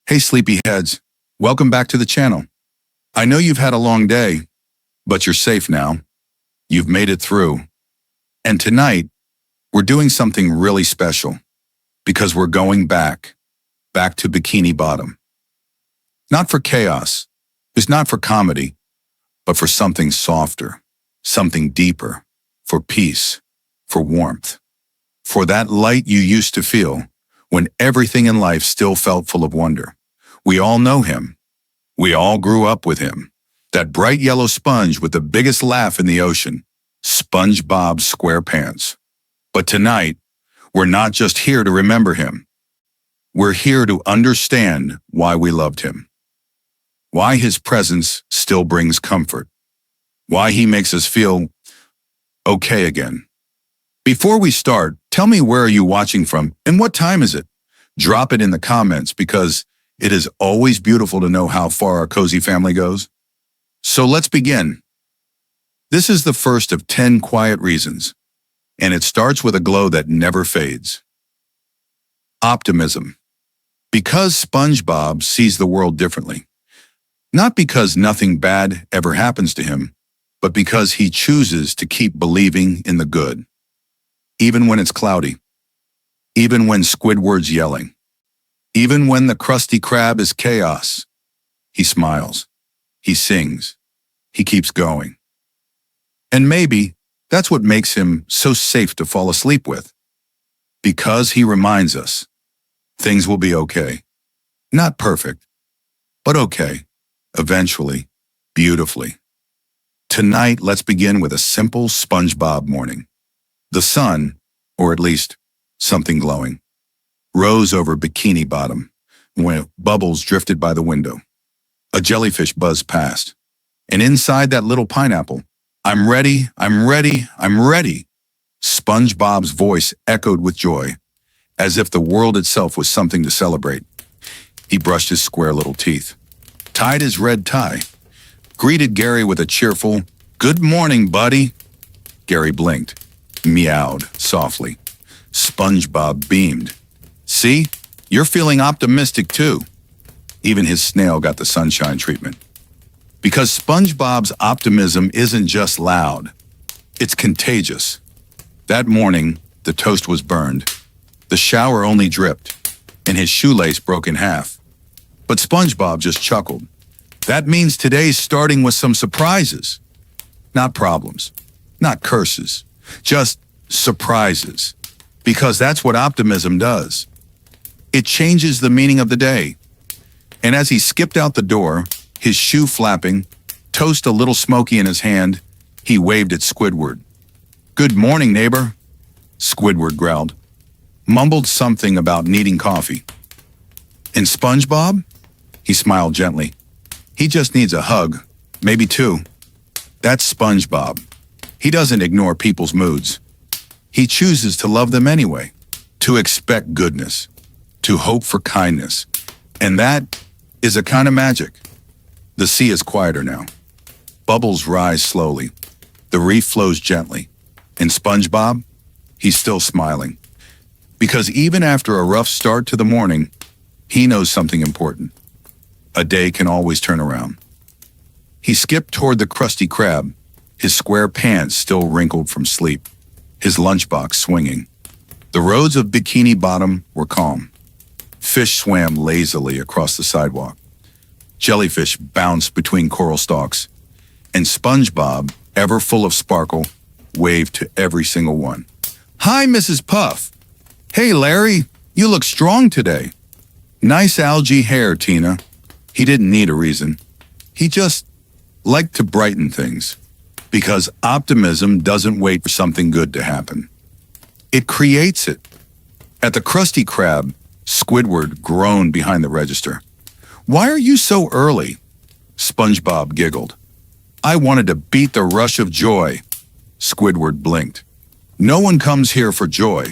Hey sleepyheads, welcome back to the channel. I know you've had a long day, but you're safe now. You've made it through. And tonight, we're doing something really special because we're going back to Bikini Bottom. Not for chaos, it's not for comedy, but for something softer, something deeper, for peace, for warmth, for that light you used to feel when everything in life still felt full of wonder. We all know him. We all grew up with him. That bright yellow sponge with the biggest laugh in the ocean, SpongeBob SquarePants. But tonight, we're not just here to remember him. We're here to understand why we loved him. Why his presence still brings comfort. Why he makes us feel okay again. Before we start, tell me, where are you watching from and what time is it? Drop it in the comments because it is always beautiful to know how far our cozy family goes. So let's begin. This is the first of 10 quiet reasons, and it starts with a glow that never fades. Optimism. Because SpongeBob sees the world differently. Not because nothing bad ever happens to him, but because he chooses to keep believing in the good. Even when it's cloudy. Even when Squidward's yelling. Even when the Krusty Krab is chaos. He smiles. He sings. He keeps going. And maybe that's what makes him so safe to fall asleep with. Because he reminds us, things will be okay. Not perfect, but okay. Eventually, beautifully. Tonight, let's begin with a simple SpongeBob morning. The sun, or at least something glowing, rose over Bikini Bottom when bubbles drifted by the window. A jellyfish buzzed past, and inside that little pineapple, I'm ready, I'm ready, I'm ready. SpongeBob's voice echoed with joy, as if the world itself was something to celebrate. He brushed his square little teeth, tied his red tie, greeted Gary with a cheerful, "Good morning, buddy." Gary blinked, meowed softly. SpongeBob beamed. See, you're feeling optimistic too. Even his snail got the sunshine treatment. Because SpongeBob's optimism isn't just loud, it's contagious. That morning, the toast was burned, the shower only dripped, and his shoelace broke in half. But SpongeBob just chuckled. That means today's starting with some surprises. Not problems, not curses, just surprises. Because that's what optimism does. It changes the meaning of the day. And as he skipped out the door, his shoe flapping, toast a little smoky in his hand, he waved at Squidward. "Good morning, neighbor," Squidward growled, mumbled something about needing coffee. And SpongeBob? He smiled gently. He just needs a hug, maybe two. That's SpongeBob. He doesn't ignore people's moods. He chooses to love them anyway, to expect goodness, to hope for kindness. And that is a kind of magic. The sea is quieter now. Bubbles rise slowly. The reef flows gently. And SpongeBob? He's still smiling. Because even after a rough start to the morning, he knows something important. A day can always turn around. He skipped toward the Krusty Krab, his square pants still wrinkled from sleep, his lunchbox swinging. The roads of Bikini Bottom were calm. Fish swam lazily across the sidewalk. Jellyfish bounced between coral stalks. And SpongeBob, ever full of sparkle, waved to every single one. "Hi, Mrs. Puff. Hey, Larry, you look strong today. Nice algae hair, Tina." He didn't need a reason. He just liked to brighten things. Because optimism doesn't wait for something good to happen. It creates it. At the Krusty Krab, Squidward groaned behind the register. "Why are you so early?" SpongeBob giggled. "I wanted to beat the rush of joy." Squidward blinked. "No one comes here for joy."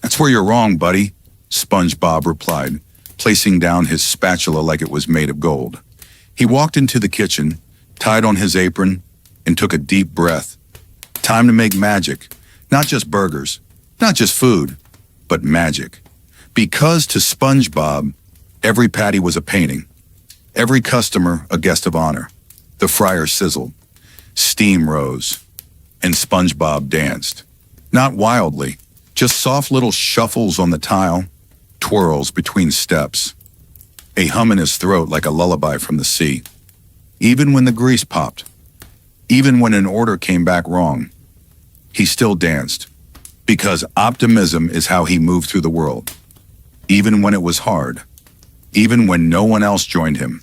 "That's where you're wrong, buddy," SpongeBob replied, placing down his spatula like it was made of gold. He walked into the kitchen, tied on his apron, and took a deep breath. Time to make magic. Not just burgers, not just food, but magic. Because to SpongeBob, Every patty was a painting. Every customer a guest of honor. The fryer sizzled. Steam rose. And SpongeBob danced. Not wildly, just soft little shuffles on the tile, twirls between steps. A hum in his throat like a lullaby from the sea. Even when the grease popped. Even when an order came back wrong. He still danced. Because optimism is how he moved through the world. Even when it was hard. Even when no one else joined him.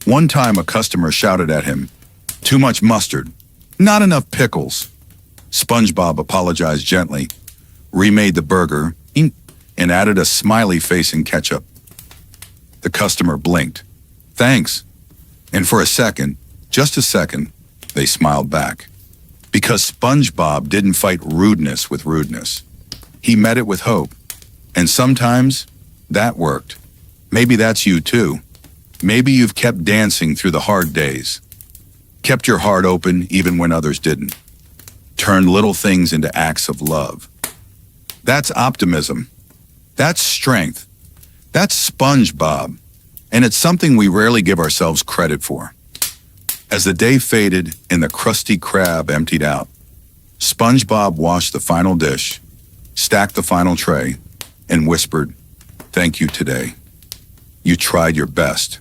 One time a customer shouted at him, "Too much mustard. Not enough pickles." SpongeBob apologized gently, remade the burger, and added a smiley face and ketchup. The customer blinked. "Thanks." And for a second, just a second, they smiled back. Because SpongeBob didn't fight rudeness with rudeness. He met it with hope. And sometimes, that worked. Maybe that's you too. Maybe you've kept dancing through the hard days. Kept your heart open even when others didn't. Turned little things into acts of love. That's optimism. That's strength. That's SpongeBob. And it's something we rarely give ourselves credit for. As the day faded and the Krusty Krab emptied out, SpongeBob washed the final dish, stacked the final tray, and whispered, "Thank you today. You tried your best."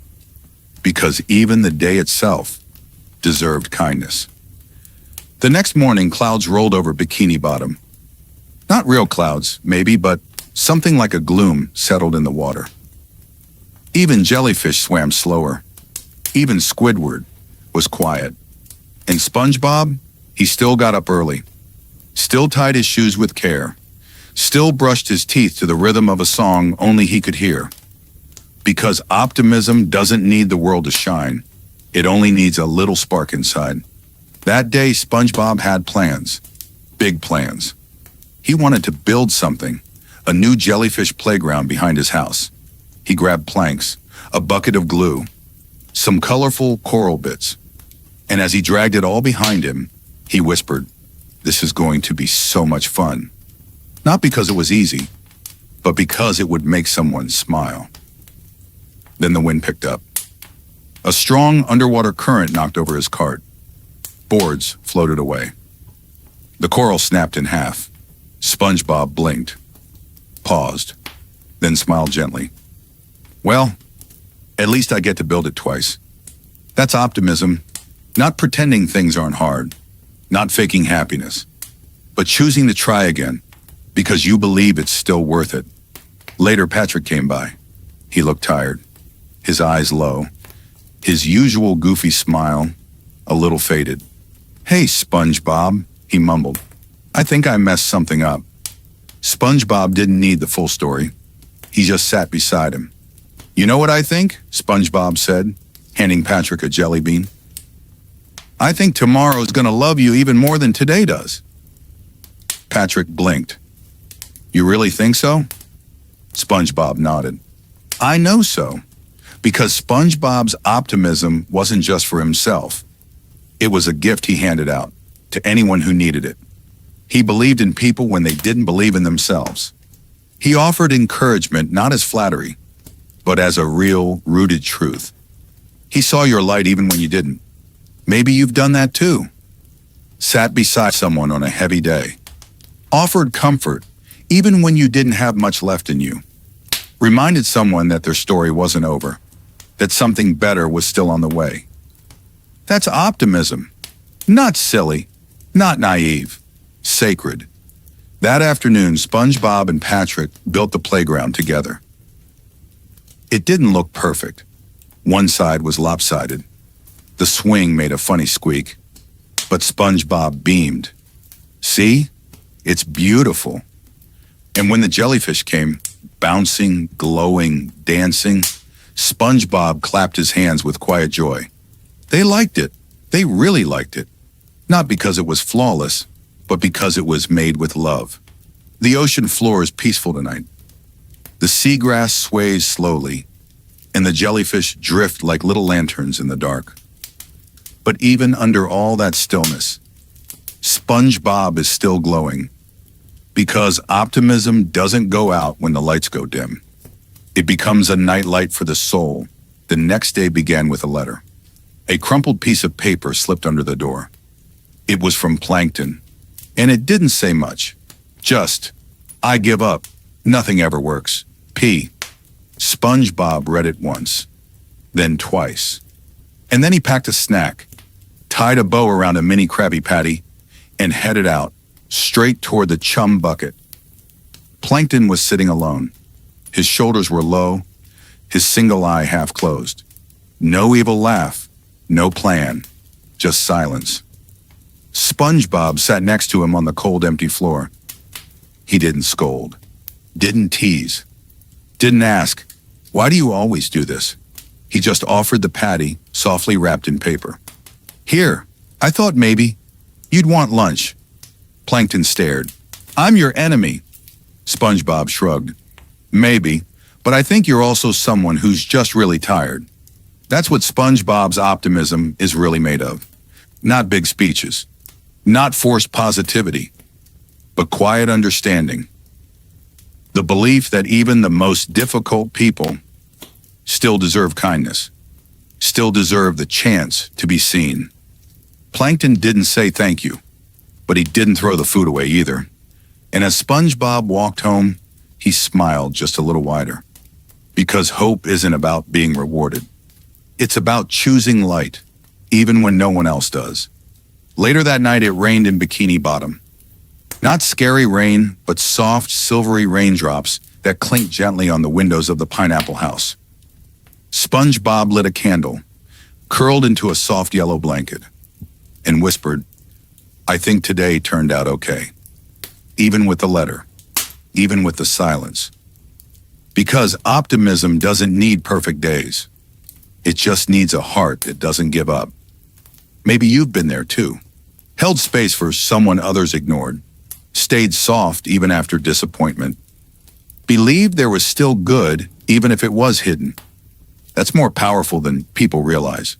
Because even the day itself deserved kindness. The next morning, clouds rolled over Bikini Bottom. Not real clouds, maybe, but something like a gloom settled in the water. Even jellyfish swam slower. Even Squidward was quiet. And SpongeBob, he still got up early. Still tied his shoes with care. Still brushed his teeth to the rhythm of a song only he could hear. Because optimism doesn't need the world to shine. It only needs a little spark inside. That day, SpongeBob had plans. Big plans. He wanted to build something. A new jellyfish playground behind his house. He grabbed planks, a bucket of glue, some colorful coral bits. And as he dragged it all behind him, he whispered, "This is going to be so much fun." Not because it was easy, but because it would make someone smile. Then the wind picked up. A strong underwater current knocked over his cart. Boards floated away. The coral snapped in half. SpongeBob blinked, paused, then smiled gently. "Well, at least I get to build it twice." That's optimism. Not pretending things aren't hard. Not faking happiness. But choosing to try again because you believe it's still worth it. Later, Patrick came by. He looked tired. His eyes low. His usual goofy smile a little faded. "Hey, SpongeBob," he mumbled. "I think I messed something up." SpongeBob didn't need the full story. He just sat beside him. "You know what I think?" SpongeBob said, handing Patrick a jelly bean. "I think tomorrow's gonna love you even more than today does." Patrick blinked. "You really think so?" SpongeBob nodded. "I know so. Because SpongeBob's optimism wasn't just for himself. It was a gift he handed out to anyone who needed it. He believed in people when they didn't believe in themselves. He offered encouragement not as flattery, but as a real, rooted truth. He saw your light even when you didn't. Maybe you've done that too. Sat beside someone on a heavy day. Offered comfort even when you didn't have much left in you. Reminded someone that their story wasn't over, that something better was still on the way. That's optimism. Not silly, not naive, sacred. That afternoon, SpongeBob and Patrick built the playground together. It didn't look perfect. One side was lopsided. The swing made a funny squeak. But SpongeBob beamed. "See? It's beautiful." And when the jellyfish came, bouncing, glowing, dancing, SpongeBob clapped his hands with quiet joy. They liked it. They really liked it. Not because it was flawless, but because it was made with love. The ocean floor is peaceful tonight. The seagrass sways slowly, and the jellyfish drift like little lanterns in the dark. But even under all that stillness, SpongeBob is still glowing. Because optimism doesn't go out when the lights go dim. It becomes a nightlight for the soul. The next day began with a letter. A crumpled piece of paper slipped under the door. It was from Plankton, and it didn't say much. Just, I give up. Nothing ever works. P. SpongeBob read it once, then twice. And then he packed a snack, tied a bow around a mini Krabby Patty, and headed out, straight toward the chum bucket. Plankton was sitting alone. His shoulders were low, his single eye half closed. No evil laugh, no plan, just silence. SpongeBob sat next to him on the cold, empty floor. He didn't scold, didn't tease, didn't ask, "Why do you always do this?" He just offered the patty, softly wrapped in paper. "Here, I thought maybe you'd want lunch." Plankton stared. "I'm your enemy." SpongeBob shrugged. "Maybe, but I think you're also someone who's just really tired." That's what SpongeBob's optimism is really made of. Not big speeches, not forced positivity, but quiet understanding. The belief that even the most difficult people still deserve kindness, still deserve the chance to be seen. Plankton didn't say thank you, but he didn't throw the food away either. And as SpongeBob walked home, he smiled just a little wider. Because hope isn't about being rewarded. It's about choosing light, even when no one else does. Later that night, it rained in Bikini Bottom. Not scary rain, but soft, silvery raindrops that clinked gently on the windows of the pineapple house. SpongeBob lit a candle, curled into a soft yellow blanket, and whispered, "I think today turned out okay. Even with the letter, even with the silence." Because optimism doesn't need perfect days. It just needs a heart that doesn't give up. Maybe you've been there too. Held space for someone others ignored. Stayed soft even after disappointment. Believed there was still good even if it was hidden. That's more powerful than people realize.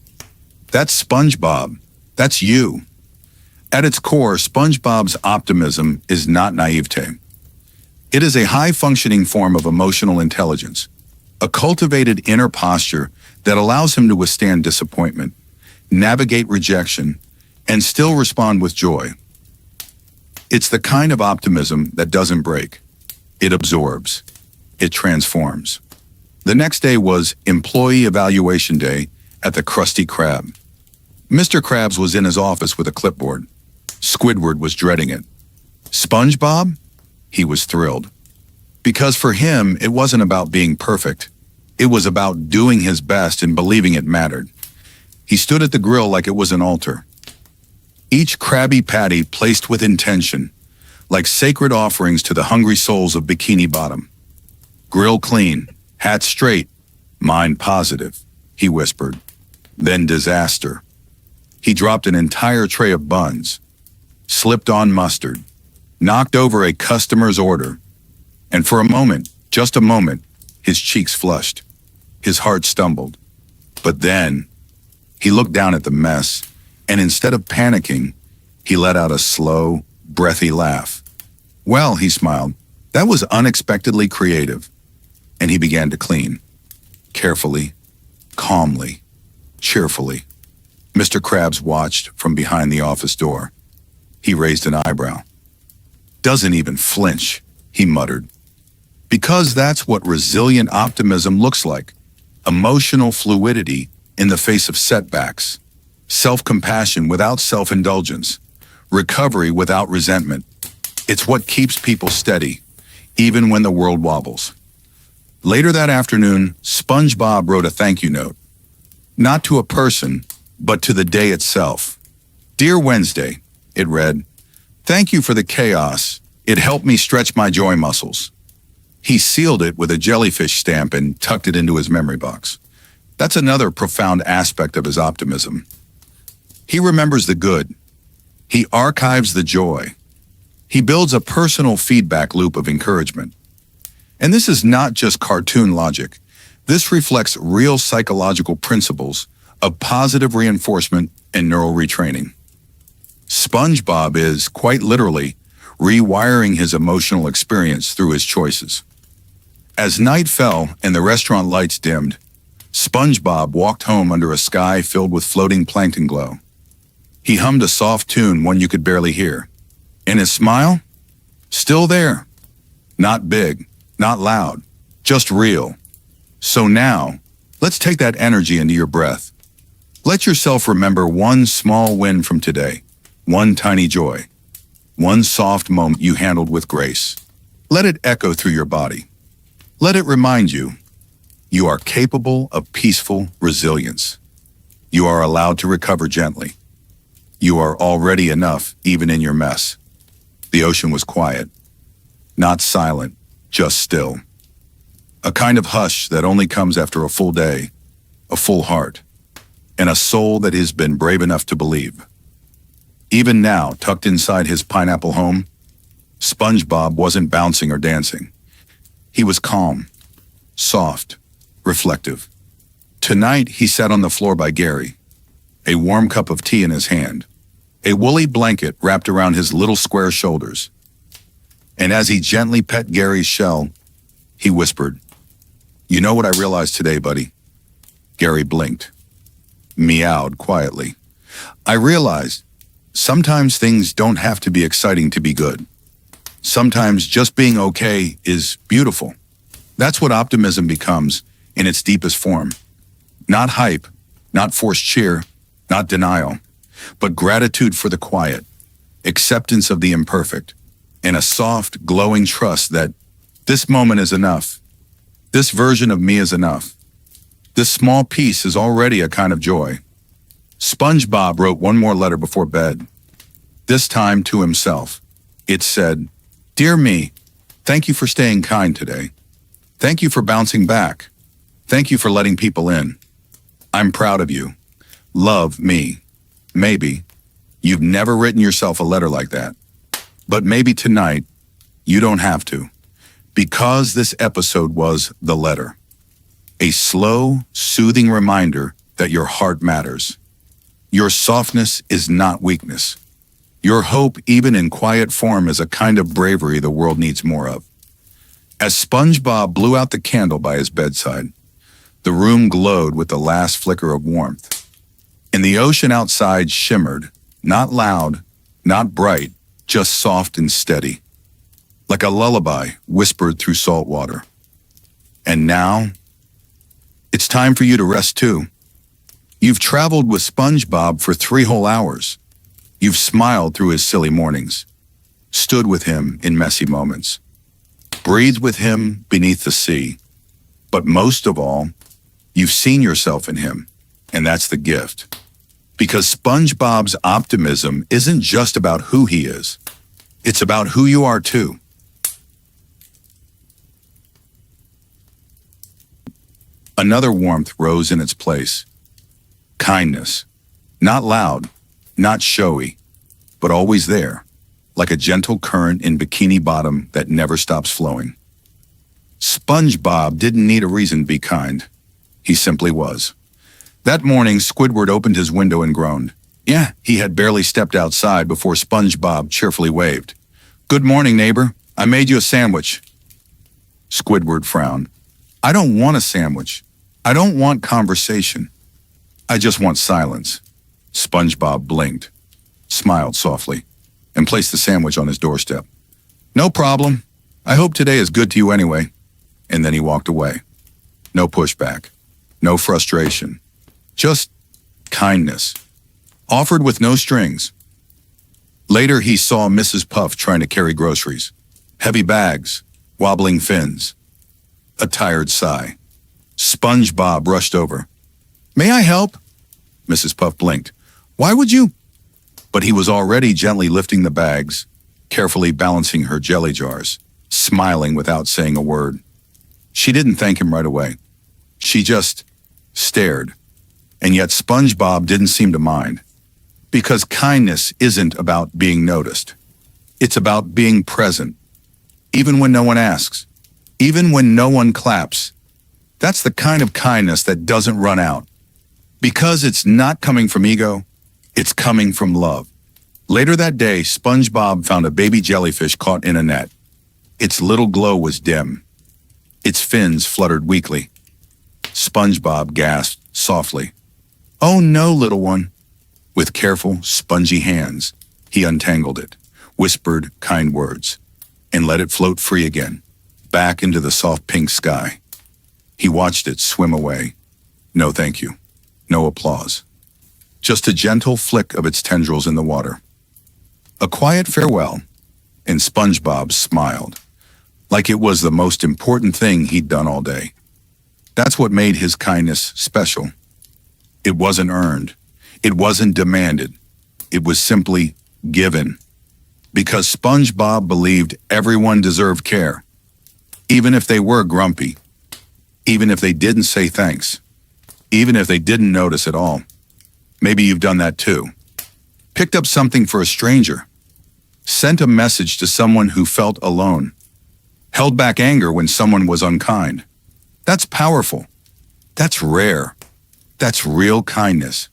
That's SpongeBob. That's you. At its core, SpongeBob's optimism is not naivete. It is a high-functioning form of emotional intelligence, a cultivated inner posture that allows him to withstand disappointment, navigate rejection, and still respond with joy. It's the kind of optimism that doesn't break. It absorbs. It transforms. The next day was Employee Evaluation Day at the Krusty Krab. Mr. Krabs was in his office with a clipboard. Squidward was dreading it. SpongeBob? He was thrilled. Because for him, it wasn't about being perfect. It was about doing his best and believing it mattered. He stood at the grill like it was an altar. Each Krabby Patty placed with intention, like sacred offerings to the hungry souls of Bikini Bottom. "Grill clean, hat straight, mind positive," he whispered. Then disaster. He dropped an entire tray of buns, slipped on mustard, knocked over a customer's order, and for a moment, just a moment, his cheeks flushed. His heart stumbled. But then, he looked down at the mess, and instead of panicking, he let out a slow, breathy laugh. "Well," he smiled, "that was unexpectedly creative." And he began to clean. Carefully, calmly, cheerfully. Mr. Krabs watched from behind the office door. He raised an eyebrow. "Doesn't even flinch," he muttered. Because that's what resilient optimism looks like. Emotional fluidity in the face of setbacks. Self-compassion without self-indulgence. Recovery without resentment. It's what keeps people steady, even when the world wobbles. Later that afternoon, SpongeBob wrote a thank you note. Not to a person, but to the day itself. "Dear Wednesday," it read, "thank you for the chaos. It helped me stretch my joy muscles." He sealed it with a jellyfish stamp and tucked it into his memory box. That's another profound aspect of his optimism. He remembers the good. He archives the joy. He builds a personal feedback loop of encouragement. And this is not just cartoon logic. This reflects real psychological principles of positive reinforcement and neural retraining. SpongeBob is, quite literally, rewiring his emotional experience through his choices. As night fell and the restaurant lights dimmed, SpongeBob walked home under a sky filled with floating plankton glow. He hummed a soft tune, one you could barely hear. And his smile? Still there. Not big, not loud, just real. So now, let's take that energy into your breath. Let yourself remember one small win from today, one tiny joy, one soft moment you handled with grace. Let it echo through your body. Let it remind you, you are capable of peaceful resilience. You are allowed to recover gently. You are already enough, even in your mess. The ocean was quiet, not silent, just still. A kind of hush that only comes after a full day, a full heart, and a soul that has been brave enough to believe. Even now, tucked inside his pineapple home, SpongeBob wasn't bouncing or dancing. He was calm, soft, reflective. Tonight, he sat on the floor by Gary, a warm cup of tea in his hand, a woolly blanket wrapped around his little square shoulders. And as he gently pet Gary's shell, he whispered, "You know what I realized today, buddy?" Gary blinked, meowed quietly. "I realized sometimes things don't have to be exciting to be good. Sometimes just being okay is beautiful." That's what optimism becomes in its deepest form. Not hype, not forced cheer, not denial, but gratitude for the quiet, acceptance of the imperfect, and a soft, glowing trust that this moment is enough. This version of me is enough. This small piece is already a kind of joy. SpongeBob wrote one more letter before bed, this time to himself. It said, "Dear me, thank you for staying kind today. Thank you for bouncing back. Thank you for letting people in. I'm proud of you. Love me." Maybe you've never written yourself a letter like that, but maybe tonight you don't have to, because this episode was the letter. A slow, soothing reminder that your heart matters. Your softness is not weakness. Your hope, even in quiet form, is a kind of bravery the world needs more of. As SpongeBob blew out the candle by his bedside, the room glowed with the last flicker of warmth. And the ocean outside shimmered, not loud, not bright, just soft and steady, like a lullaby whispered through salt water. And now, it's time for you to rest too. You've traveled with SpongeBob for 3 whole hours. You've smiled through his silly mornings, stood with him in messy moments, breathed with him beneath the sea. But most of all, you've seen yourself in him, and that's the gift. Because SpongeBob's optimism isn't just about who he is, it's about who you are too. Another warmth rose in its place. Kindness. Not loud, not showy, but always there, like a gentle current in Bikini Bottom that never stops flowing. SpongeBob didn't need a reason to be kind. He simply was. That morning, Squidward opened his window and groaned. Yeah, he had barely stepped outside before SpongeBob cheerfully waved. "Good morning, neighbor. I made you a sandwich." Squidward frowned. "I don't want a sandwich. I don't want conversation. I just want silence." SpongeBob blinked, smiled softly, and placed the sandwich on his doorstep. "No problem. I hope today is good to you anyway." And then he walked away. No pushback, no frustration, just kindness, offered with no strings. Later, he saw Mrs. Puff trying to carry groceries, heavy bags, wobbling fins. A tired sigh. SpongeBob rushed over. "May I help?" Mrs. Puff blinked. "Why would you?" But he was already gently lifting the bags, carefully balancing her jelly jars, smiling without saying a word. She didn't thank him right away. She just stared. And yet SpongeBob didn't seem to mind. Because kindness isn't about being noticed. It's about being present. Even when no one asks. Even when no one claps. That's the kind of kindness that doesn't run out. Because it's not coming from ego, it's coming from love. Later that day, SpongeBob found a baby jellyfish caught in a net. Its little glow was dim. Its fins fluttered weakly. SpongeBob gasped softly. "Oh no, little one." With careful, spongy hands, he untangled it, whispered kind words, and let it float free again, back into the soft pink sky. He watched it swim away. No thank you. No applause. Just a gentle flick of its tendrils in the water. A quiet farewell, and SpongeBob smiled, like it was the most important thing he'd done all day. That's what made his kindness special. It wasn't earned. It wasn't demanded. It was simply given. Because SpongeBob believed everyone deserved care, even if they were grumpy, even if they didn't say thanks, even if they didn't notice at all. Maybe you've done that too. Picked up something for a stranger, sent a message to someone who felt alone, held back anger when someone was unkind. That's powerful. That's rare. That's real kindness.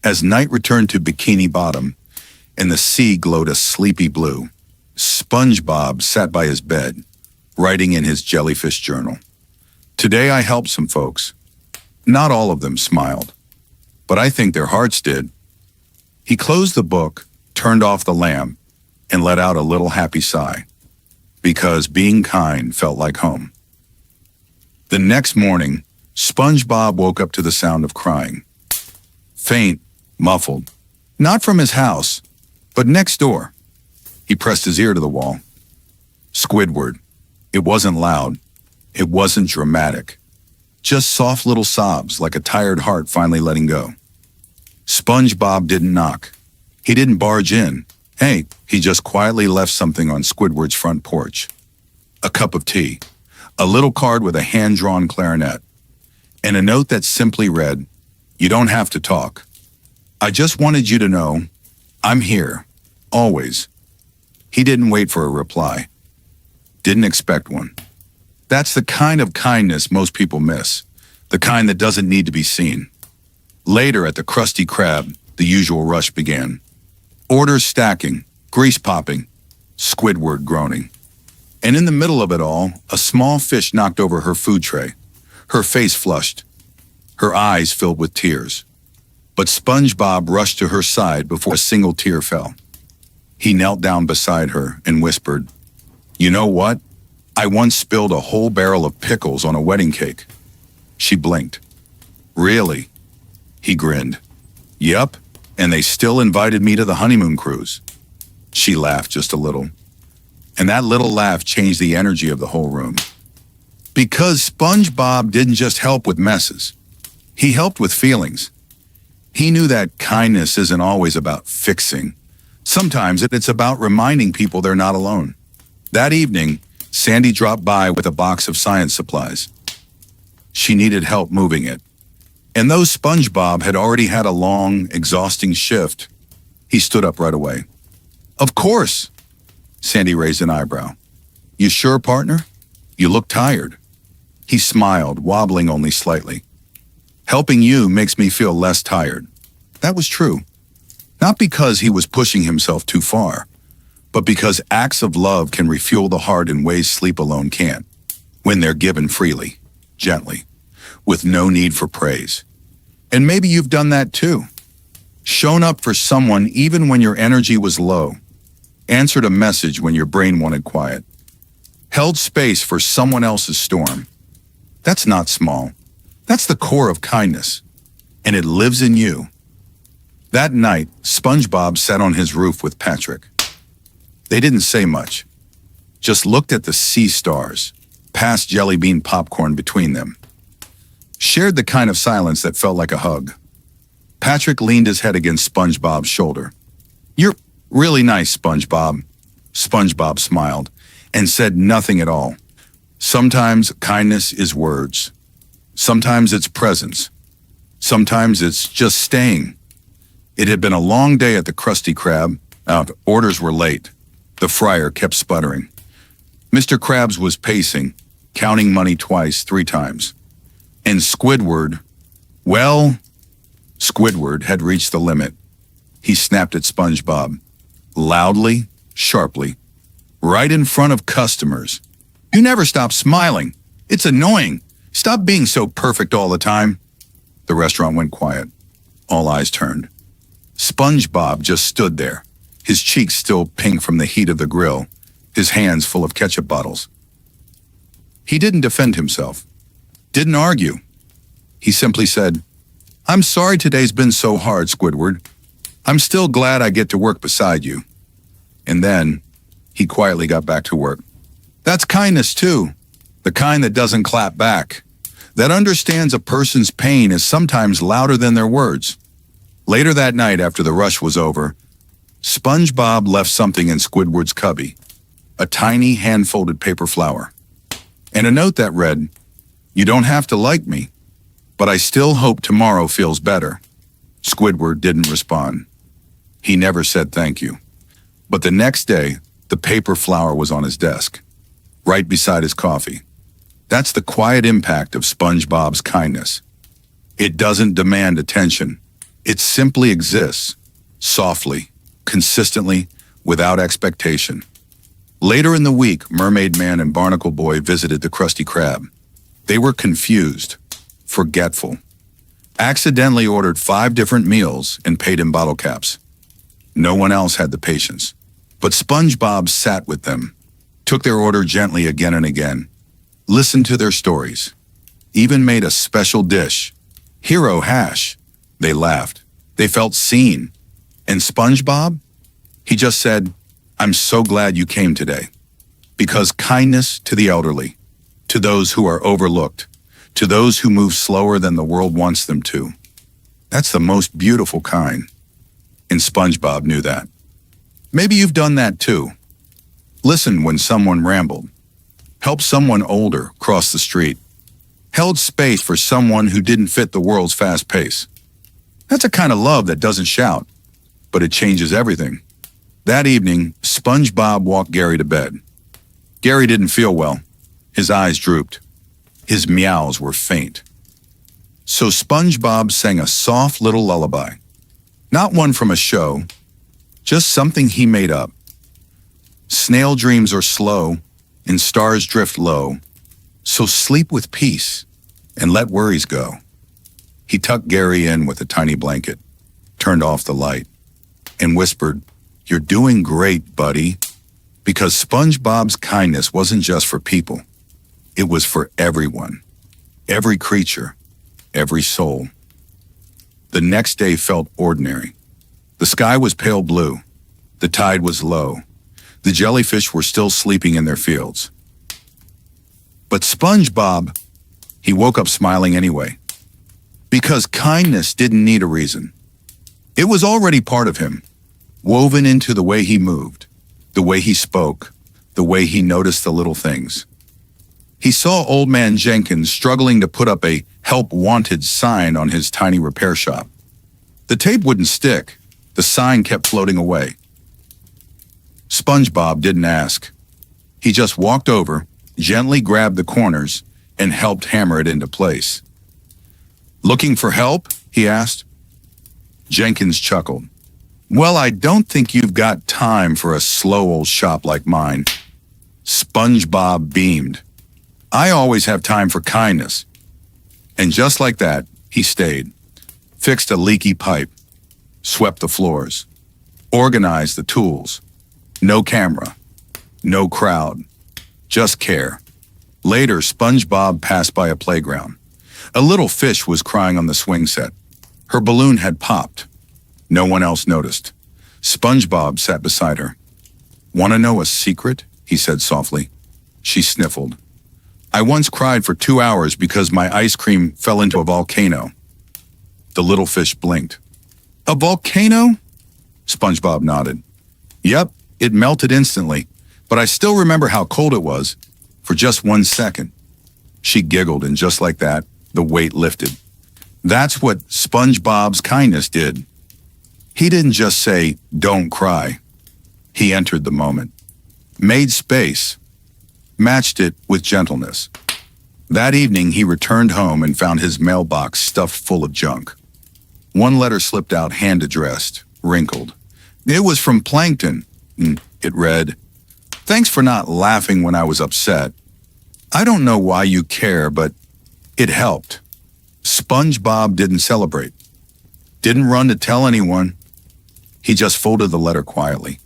As night returned to Bikini Bottom and the sea glowed a sleepy blue, SpongeBob sat by his bed, writing in his jellyfish journal. Today I helped some folks. Not all of them smiled, but I think their hearts did. He closed the book, turned off the lamp, and let out a little happy sigh, because being kind felt like home. The next morning, SpongeBob woke up to the sound of crying. Faint, muffled, not from his house, but next door. He pressed his ear to the wall. Squidward. It wasn't loud. It wasn't dramatic. Just soft little sobs like a tired heart finally letting go. SpongeBob didn't knock. He didn't barge in. Hey, he just quietly left something on Squidward's front porch. A cup of tea, a little card with a hand-drawn clarinet, and a note that simply read, "You don't have to talk. I just wanted you to know, I'm here, always." He didn't wait for a reply. Didn't expect one. That's the kind of kindness most people miss, the kind that doesn't need to be seen. Later at the Krusty Krab, the usual rush began. Orders stacking, grease popping, Squidward groaning. And in the middle of it all, a small fish knocked over her food tray. Her face flushed, her eyes filled with tears. But SpongeBob rushed to her side before a single tear fell. He knelt down beside her and whispered, "You know what? I once spilled a whole barrel of pickles on a wedding cake." She blinked. "Really?" He grinned. "Yup, and they still invited me to the honeymoon cruise." She laughed just a little. And that little laugh changed the energy of the whole room. Because SpongeBob didn't just help with messes. He helped with feelings. He knew that kindness isn't always about fixing. Sometimes it's about reminding people they're not alone. That evening, Sandy dropped by with a box of science supplies. She needed help moving it. And though SpongeBob had already had a long, exhausting shift, he stood up right away. "Of course." Sandy raised an eyebrow. "You sure, partner? You look tired." He smiled, wobbling only slightly. "Helping you makes me feel less tired." That was true. Not because he was pushing himself too far, but because acts of love can refuel the heart in ways sleep alone can't, when they're given freely, gently, with no need for praise. And maybe you've done that too. Shown up for someone even when your energy was low. Answered a message when your brain wanted quiet. Held space for someone else's storm. That's not small. That's the core of kindness. And it lives in you. That night, SpongeBob sat on his roof with Patrick. They didn't say much. Just looked at the sea stars, passed jelly bean popcorn between them. Shared the kind of silence that felt like a hug. Patrick leaned his head against SpongeBob's shoulder. "You're really nice, SpongeBob." SpongeBob smiled and said nothing at all. Sometimes kindness is words. Sometimes it's presence. Sometimes it's just staying. It had been a long day at the Krusty Krab. Orders were late. The fryer kept sputtering. Mr. Krabs was pacing, counting money twice, 3 times. And Squidward, well, Squidward had reached the limit. He snapped at SpongeBob, loudly, sharply, right in front of customers. "You never stop smiling. It's annoying. Stop being so perfect all the time. The restaurant went quiet. All eyes turned. SpongeBob just stood there, his cheeks still pink from the heat of the grill, his hands full of ketchup bottles. He didn't defend himself, didn't argue. He simply said, "I'm sorry today's been so hard, Squidward. I'm still glad I get to work beside you." And then, he quietly got back to work. That's kindness too, the kind that doesn't clap back, that understands a person's pain is sometimes louder than their words. Later that night, after the rush was over, SpongeBob left something in Squidward's cubby, a tiny hand-folded paper flower, and a note that read, "You don't have to like me, but I still hope tomorrow feels better." Squidward didn't respond. He never said thank you. But the next day, the paper flower was on his desk, right beside his coffee. That's the quiet impact of SpongeBob's kindness. It doesn't demand attention. It simply exists, softly, consistently, without expectation. Later in the week, Mermaid Man and Barnacle Boy visited the Krusty Krab. They were confused, forgetful, accidentally ordered 5 different meals and paid in bottle caps. No one else had the patience. But SpongeBob sat with them, took their order gently again and again, listened to their stories, even made a special dish, hero hash. They laughed. They felt seen. And SpongeBob? He just said, "I'm so glad you came today." Because kindness to the elderly, to those who are overlooked, to those who move slower than the world wants them to, that's the most beautiful kind. And SpongeBob knew that. Maybe you've done that too. Listened when someone rambled, helped someone older cross the street, held space for someone who didn't fit the world's fast pace. That's a kind of love that doesn't shout, but it changes everything. That evening, SpongeBob walked Gary to bed. Gary didn't feel well. His eyes drooped. His meows were faint. So SpongeBob sang a soft little lullaby. Not one from a show, just something he made up. Snail dreams are slow, and stars drift low, so sleep with peace, and let worries go. He tucked Gary in with a tiny blanket, turned off the light, and whispered, "You're doing great, buddy," because SpongeBob's kindness wasn't just for people. It was for everyone, every creature, every soul. The next day felt ordinary. The sky was pale blue. The tide was low. The jellyfish were still sleeping in their fields. But SpongeBob, he woke up smiling anyway. Because kindness didn't need a reason. It was already part of him, woven into the way he moved, the way he spoke, the way he noticed the little things. He saw Old Man Jenkins struggling to put up a "Help Wanted" sign on his tiny repair shop. The tape wouldn't stick. The sign kept floating away. SpongeBob didn't ask. He just walked over, gently grabbed the corners, and helped hammer it into place. "Looking for help?" he asked. Jenkins chuckled. "Well, I don't think you've got time for a slow old shop like mine." SpongeBob beamed. "I always have time for kindness." And just like that, he stayed, fixed a leaky pipe, swept the floors, organized the tools. No camera, no crowd, just care. Later, SpongeBob passed by a playground. A little fish was crying on the swing set. Her balloon had popped. No one else noticed. SpongeBob sat beside her. "Want to know a secret?" he said softly. She sniffled. "I once cried for 2 hours because my ice cream fell into a volcano." The little fish blinked. "A volcano?" SpongeBob nodded. "Yep, it melted instantly, but I still remember how cold it was, for just 1 second." She giggled, and just like that, the weight lifted. That's what SpongeBob's kindness did. He didn't just say, "Don't cry." He entered the moment, made space, matched it with gentleness. That evening, he returned home and found his mailbox stuffed full of junk. One letter slipped out, hand-addressed, wrinkled. It was from Plankton. It read, "Thanks for not laughing when I was upset. I don't know why you care, but it helped. SpongeBob didn't celebrate. Didn't run to tell anyone. He just folded the letter quietly,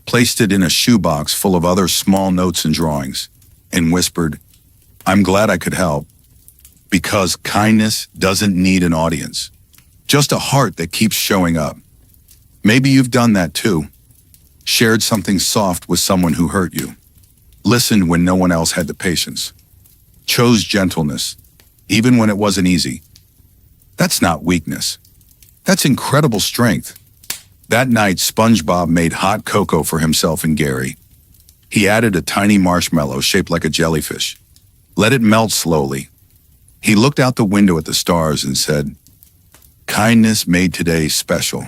placed it in a shoebox full of other small notes and drawings, and whispered, "I'm glad I could help, because kindness doesn't need an audience. Just a heart that keeps showing up." Maybe you've done that too. Shared something soft with someone who hurt you. Listened when no one else had the patience. Chose gentleness, even when it wasn't easy. That's not weakness. That's incredible strength. That night, SpongeBob made hot cocoa for himself and Gary. He added a tiny marshmallow shaped like a jellyfish. Let it melt slowly. He looked out the window at the stars and said, "Kindness made today special,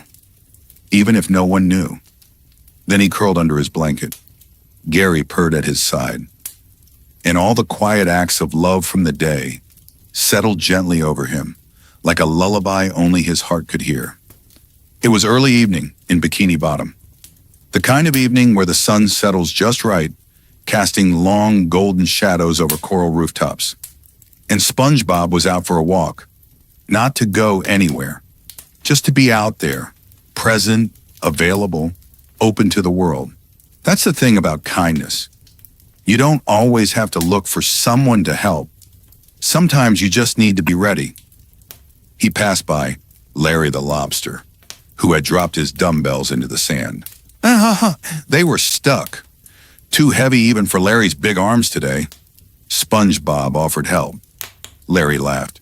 even if no one knew." Then he curled under his blanket. Gary purred at his side. And all the quiet acts of love from the day settled gently over him, like a lullaby only his heart could hear. It was early evening in Bikini Bottom. The kind of evening where the sun settles just right, casting long golden shadows over coral rooftops. And SpongeBob was out for a walk, not to go anywhere, just to be out there, present, available, open to the world. That's the thing about kindness. You don't always have to look for someone to help. Sometimes you just need to be ready. He passed by Larry the lobster, who had dropped his dumbbells into the sand. They were stuck. Too heavy even for Larry's big arms today. SpongeBob offered help. Larry laughed.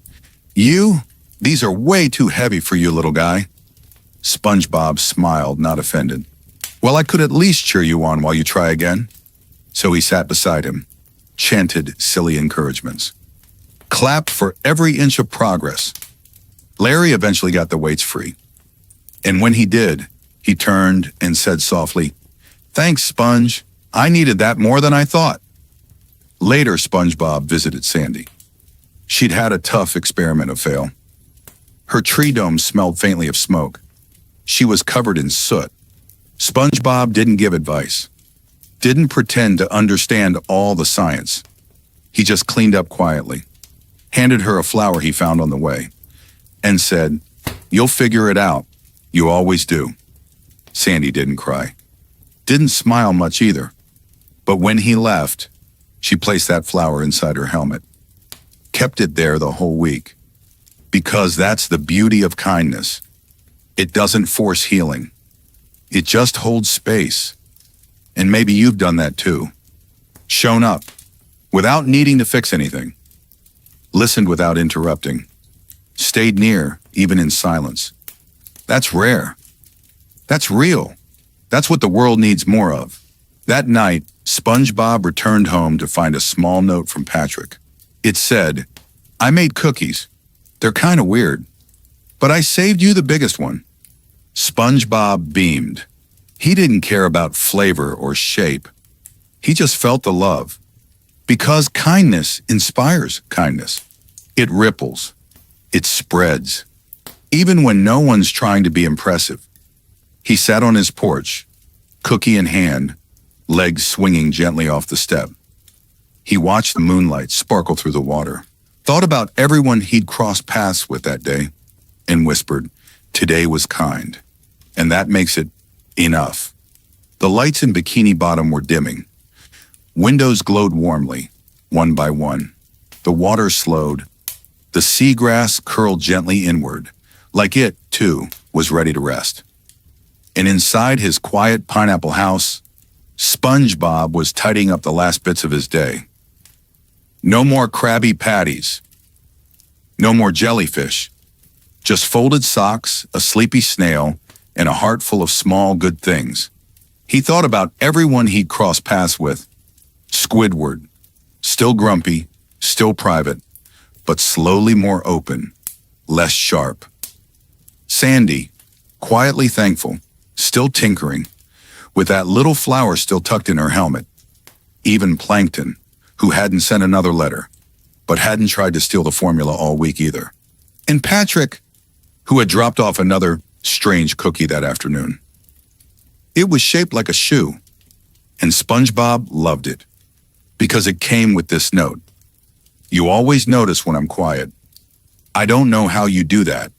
"You? These are way too heavy for you, little guy." SpongeBob smiled, not offended. "Well, I could at least cheer you on while you try again." So he sat beside him, chanted silly encouragements. Clapped for every inch of progress. Larry eventually got the weights free. And when he did, he turned and said softly, "Thanks, Sponge. I needed that more than I thought." Later, SpongeBob visited Sandy. She'd had a tough experiment fail. Her tree dome smelled faintly of smoke. She was covered in soot. SpongeBob didn't give advice. Didn't pretend to understand all the science. He just cleaned up quietly, handed her a flower he found on the way, and said, "You'll figure it out. You always do." Sandy didn't cry. Didn't smile much either. But when he left, she placed that flower inside her helmet. Kept it there the whole week. Because that's the beauty of kindness. It doesn't force healing. It just holds space. And maybe you've done that too. Shown up, without needing to fix anything. Listened without interrupting. Stayed near, even in silence. That's rare. That's real. That's what the world needs more of. That night, SpongeBob returned home to find a small note from Patrick. It said, "I made cookies. They're kind of weird, but I saved you the biggest one." SpongeBob beamed. He didn't care about flavor or shape. He just felt the love. Because kindness inspires kindness. It ripples. It spreads. Even when no one's trying to be impressive. He sat on his porch, cookie in hand, legs swinging gently off the step. He watched the moonlight sparkle through the water, thought about everyone he'd crossed paths with that day, and whispered, "Today was kind." And that makes it enough. The lights in Bikini Bottom were dimming. Windows glowed warmly, one by one. The water slowed. The seagrass curled gently inward, like it, too, was ready to rest. And inside his quiet pineapple house, SpongeBob was tidying up the last bits of his day. No more Krabby Patties. No more jellyfish. Just folded socks, a sleepy snail, and a heart full of small good things. He thought about everyone he'd crossed paths with. Squidward, still grumpy, still private, but slowly more open, less sharp. Sandy, quietly thankful, still tinkering, with that little flower still tucked in her helmet. Even Plankton, who hadn't sent another letter, but hadn't tried to steal the formula all week either. And Patrick, who had dropped off another strange cookie that afternoon. It was shaped like a shoe, and SpongeBob loved it. because it came with this note. You always notice when I'm quiet. I don't know how you do that,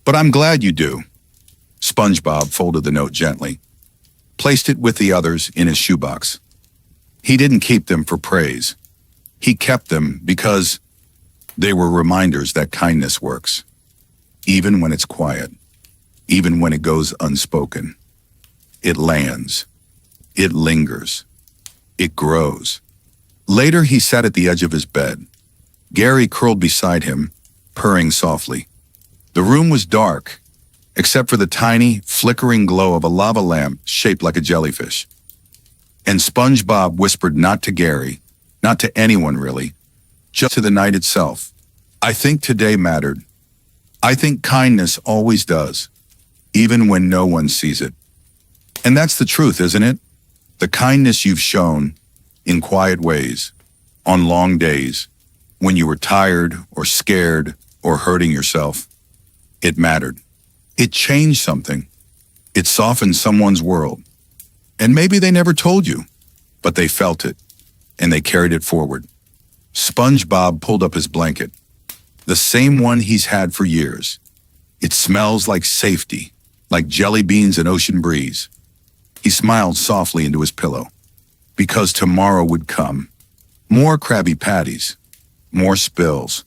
but I'm glad you do. SpongeBob folded the note gently, placed it with the others in his shoebox. He didn't keep them for praise. He kept them because they were reminders that kindness works, even when it's quiet, even when it goes unspoken. It lands. It lingers. It grows. Later, he sat at the edge of his bed. Gary curled beside him, purring softly. The room was dark, except for the tiny, flickering glow of a lava lamp shaped like a jellyfish. And SpongeBob whispered not to Gary, not to anyone really, just to the night itself. I think today mattered. I think kindness always does, even when no one sees it. And that's the truth, isn't it? The kindness you've shown in quiet ways, on long days, when you were tired or scared or hurting yourself. It mattered. It changed something. It softened someone's world. And maybe they never told you, but they felt it, and they carried it forward. SpongeBob pulled up his blanket, the same one he's had for years. It smells like safety, like jelly beans and ocean breeze. He smiled softly into his pillow, because tomorrow would come. More Krabby Patties, more spills,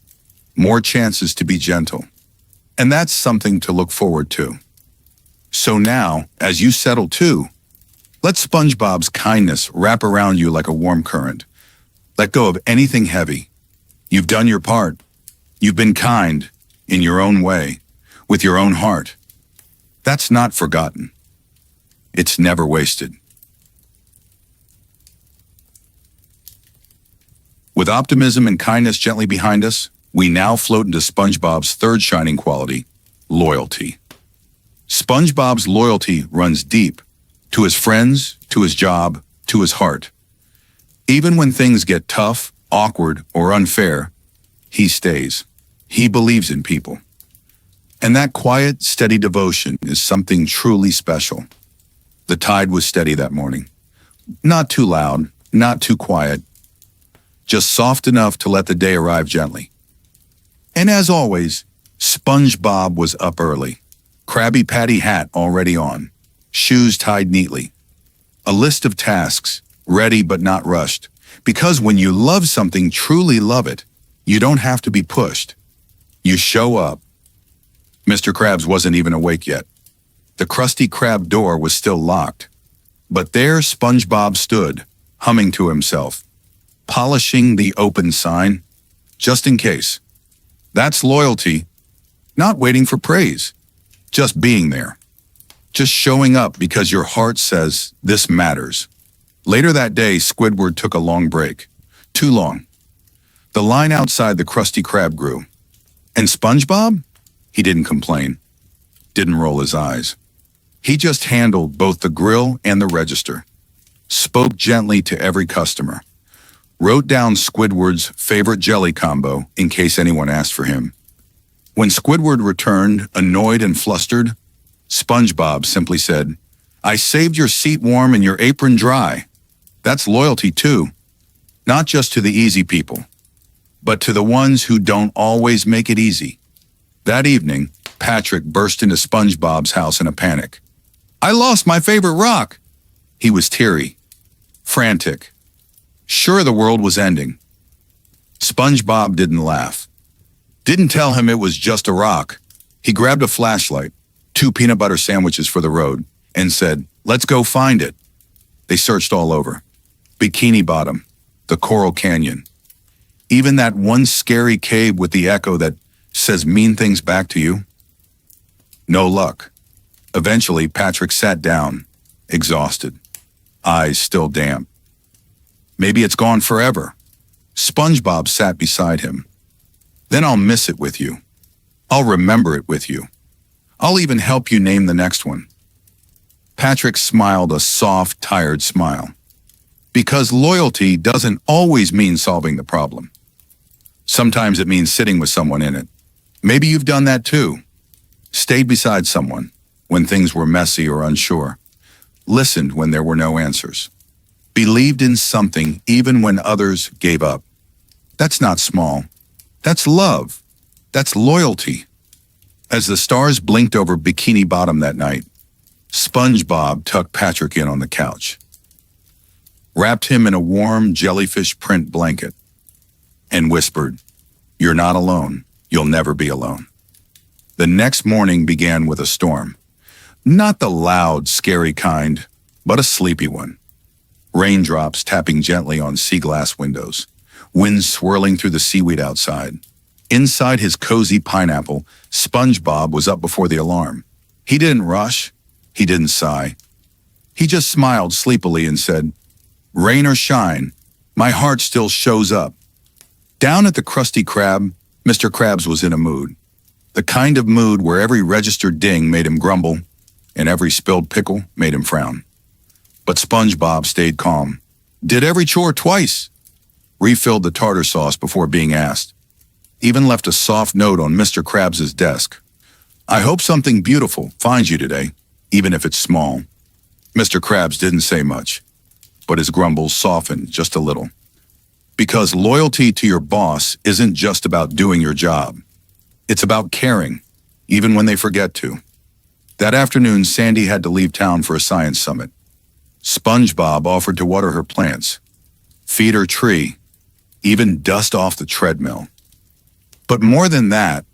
more chances to be gentle. And that's something to look forward to. So now, as you settle too, let SpongeBob's kindness wrap around you like a warm current. Let go of anything heavy. You've done your part. You've been kind, in your own way, with your own heart. That's not forgotten. It's never wasted. With optimism and kindness gently behind us, we now float into SpongeBob's third shining quality, loyalty. SpongeBob's loyalty runs deep, to his friends, to his job, to his heart. Even when things get tough, awkward, or unfair, he stays. He believes in people. And that quiet, steady devotion is something truly special. The tide was steady that morning. Not too loud, not too quiet, just soft enough to let the day arrive gently. And as always, SpongeBob was up early. Krabby Patty hat already on, shoes tied neatly. A list of tasks, ready but not rushed. Because when you love something, truly love it, you don't have to be pushed. You show up. Mr. Krabs wasn't even awake yet. The Krusty Krab door was still locked. But there SpongeBob stood, humming to himself, polishing the open sign, just in case. That's loyalty, not waiting for praise, just being there. Just showing up because your heart says this matters. Later that day, Squidward took a long break. Too long. The line outside the Krusty Krab grew. And SpongeBob? He didn't complain. Didn't roll his eyes. He just handled both the grill and the register. Spoke gently to every customer. Wrote down Squidward's favorite jelly combo in case anyone asked for him. When Squidward returned, annoyed and flustered, SpongeBob simply said, "I saved your seat warm and your apron dry." That's loyalty too. Not just to the easy people, but to the ones who don't always make it easy. That evening, Patrick burst into SpongeBob's house in a panic. "I lost my favorite rock." He was teary, frantic, sure the world was ending. SpongeBob didn't laugh. Didn't tell him it was just a rock. He grabbed a flashlight, 2 peanut butter sandwiches for the road, and said, "Let's go find it." They searched all over. Bikini Bottom, the Coral Canyon, even that one scary cave with the echo that says mean things back to you. No luck. Eventually, Patrick sat down, exhausted, eyes still damp. Maybe it's gone forever. SpongeBob sat beside him. Then I'll miss it with you. I'll remember it with you. I'll even help you name the next one. Patrick smiled a soft, tired smile. Because loyalty doesn't always mean solving the problem. Sometimes it means sitting with someone in it. Maybe you've done that too. Stayed beside someone when things were messy or unsure. Listened when there were no answers. believed in something even when others gave up. That's not small. That's love. That's loyalty. As the stars blinked over Bikini Bottom that night, SpongeBob tucked Patrick in on the couch, wrapped him in a warm jellyfish print blanket, and whispered, "You're not alone. You'll never be alone." The next morning began with a storm. Not the loud, scary kind, but a sleepy one. Raindrops tapping gently on sea glass windows, wind swirling through the seaweed outside. Inside his cozy pineapple, SpongeBob was up before the alarm. He didn't rush. He didn't sigh. He just smiled sleepily and said, "Rain or shine, my heart still shows up." Down at the Krusty Krab, Mr. Krabs was in a mood. The kind of mood where every registered ding made him grumble and every spilled pickle made him frown. But SpongeBob stayed calm. Did every chore twice. Refilled the tartar sauce before being asked. Even left a soft note on Mr. Krabs' desk. "I hope something beautiful finds you today, even if it's small." Mr. Krabs didn't say much, but his grumbles softened just a little. Because loyalty to your boss isn't just about doing your job. It's about caring, even when they forget to. That afternoon, Sandy had to leave town for a science summit. SpongeBob offered to water her plants, feed her tree, even dust off the treadmill. But more than that,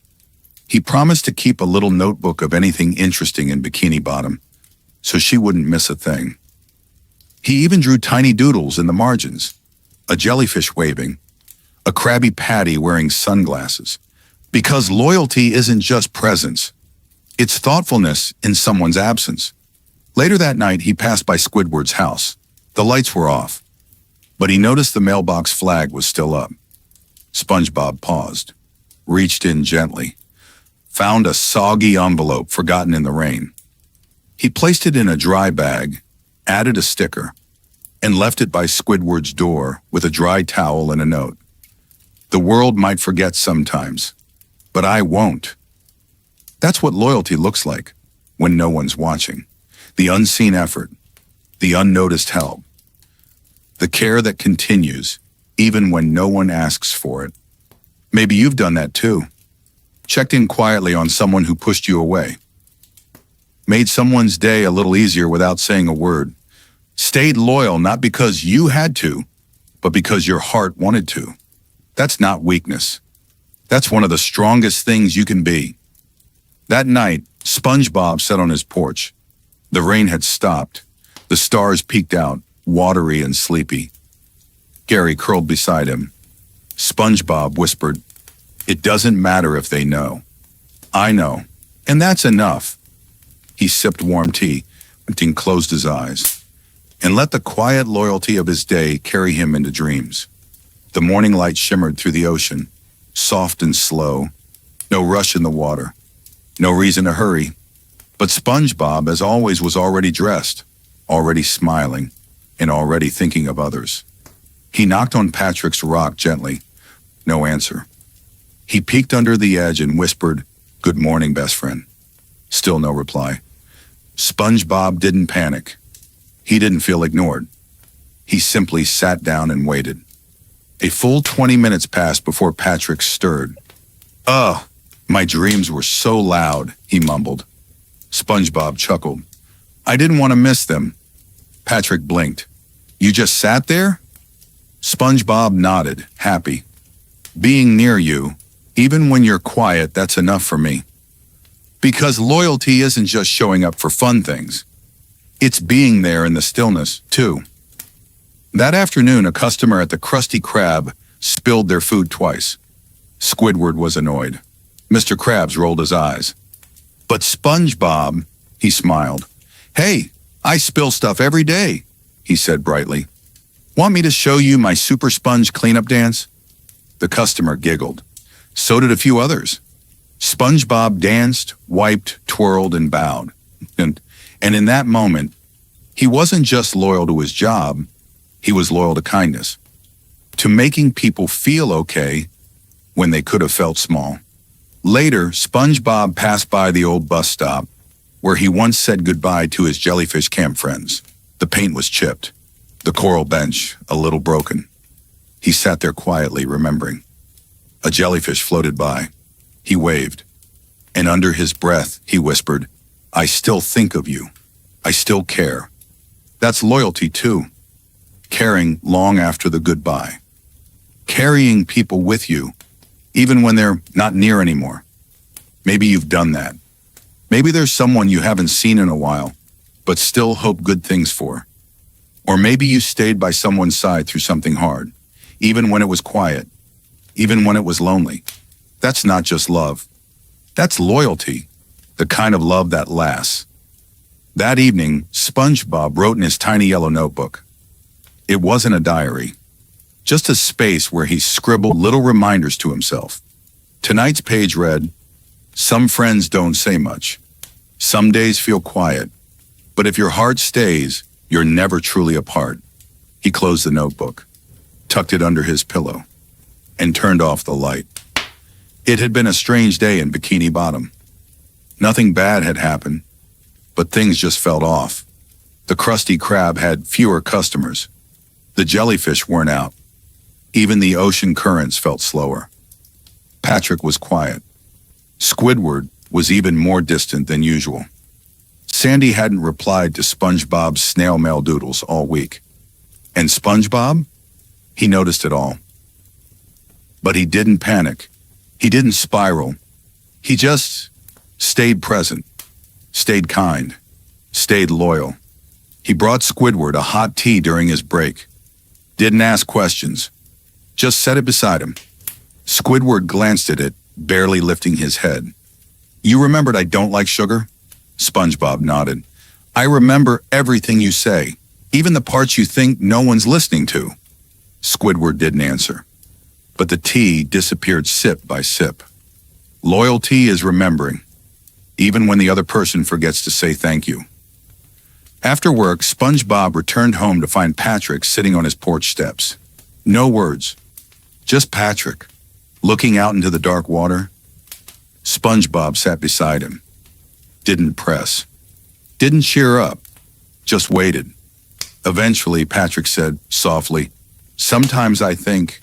he promised to keep a little notebook of anything interesting in Bikini Bottom, so she wouldn't miss a thing. He even drew tiny doodles in the margins, a jellyfish waving, a Krabby Patty wearing sunglasses. Because loyalty isn't just presence, it's thoughtfulness in someone's absence. Later that night, he passed by Squidward's house. The lights were off, but he noticed the mailbox flag was still up. SpongeBob paused, reached in gently, found a soggy envelope forgotten in the rain. He placed it in a dry bag, added a sticker, and left it by Squidward's door with a dry towel and a note. "The world might forget sometimes, but I won't." That's what loyalty looks like when no one's watching. The unseen effort, the unnoticed help, the care that continues even when no one asks for it. Maybe you've done that too. Checked in quietly on someone who pushed you away. Made someone's day a little easier without saying a word. Stayed loyal not because you had to, but because your heart wanted to. That's not weakness. That's one of the strongest things you can be. That night, SpongeBob sat on his porch. The rain had stopped. The stars peeked out, watery and sleepy. Gary curled beside him. SpongeBob whispered, "It doesn't matter if they know. I know, and that's enough." He sipped warm tea, and closed his eyes, and let the quiet loyalty of his day carry him into dreams. The morning light shimmered through the ocean, soft and slow, no rush in the water, no reason to hurry. But SpongeBob, as always, was already dressed, already smiling, and already thinking of others. He knocked on Patrick's rock gently. No answer. He peeked under the edge and whispered, "Good morning, best friend." Still no reply. SpongeBob didn't panic. He didn't feel ignored. He simply sat down and waited. A full 20 minutes passed before Patrick stirred. "Ugh, my dreams were so loud," he mumbled. SpongeBob chuckled. "I didn't want to miss them." Patrick blinked. "You just sat there?" SpongeBob nodded, happy. "Being near you, even when you're quiet, that's enough for me." Because loyalty isn't just showing up for fun things. It's being there in the stillness, too. That afternoon, a customer at the Krusty Krab spilled their food twice. Squidward was annoyed. Mr. Krabs rolled his eyes. But SpongeBob, he smiled. "Hey, I spill stuff every day," he said brightly. "Want me to show you my super sponge cleanup dance?" The customer giggled. So did a few others. SpongeBob danced, wiped, twirled, and bowed. And in that moment, he wasn't just loyal to his job, he was loyal to kindness. To making people feel okay when they could have felt small. Later, SpongeBob passed by the old bus stop, where he once said goodbye to his jellyfish camp friends. The paint was chipped. The coral bench, a little broken. He sat there quietly, remembering. A jellyfish floated by. He waved. And under his breath, he whispered, "I still think of you. I still care." That's loyalty too. Caring long after the goodbye. Carrying people with you, even when they're not near anymore. Maybe you've done that. Maybe there's someone you haven't seen in a while, but still hope good things for. Or maybe you stayed by someone's side through something hard, even when it was quiet, even when it was lonely. That's not just love. That's loyalty, the kind of love that lasts. That evening, SpongeBob wrote in his tiny yellow notebook. It wasn't a diary, just a space where he scribbled little reminders to himself. Tonight's page read, "Some friends don't say much. Some days feel quiet. But if your heart stays, you're never truly apart." He closed the notebook, tucked it under his pillow, and turned off the light. It had been a strange day in Bikini Bottom. Nothing bad had happened, but things just felt off. The Krusty Krab had fewer customers. The jellyfish weren't out. Even the ocean currents felt slower. Patrick was quiet. Squidward was even more distant than usual. Sandy hadn't replied to SpongeBob's snail mail doodles all week. And SpongeBob? He noticed it all. But he didn't panic. He didn't spiral. He just stayed present, stayed kind, stayed loyal. He brought Squidward a hot tea during his break. Didn't ask questions. Just set it beside him. Squidward glanced at it, barely lifting his head. "You remembered I don't like sugar?" SpongeBob nodded. "I remember everything you say, even the parts you think no one's listening to." Squidward didn't answer, but the tea disappeared sip by sip. Loyalty is remembering, even when the other person forgets to say thank you. After work, SpongeBob returned home to find Patrick sitting on his porch steps. No words, just Patrick, looking out into the dark water. SpongeBob sat beside him. Didn't press. Didn't cheer up. Just waited. Eventually, Patrick said softly, "Sometimes I think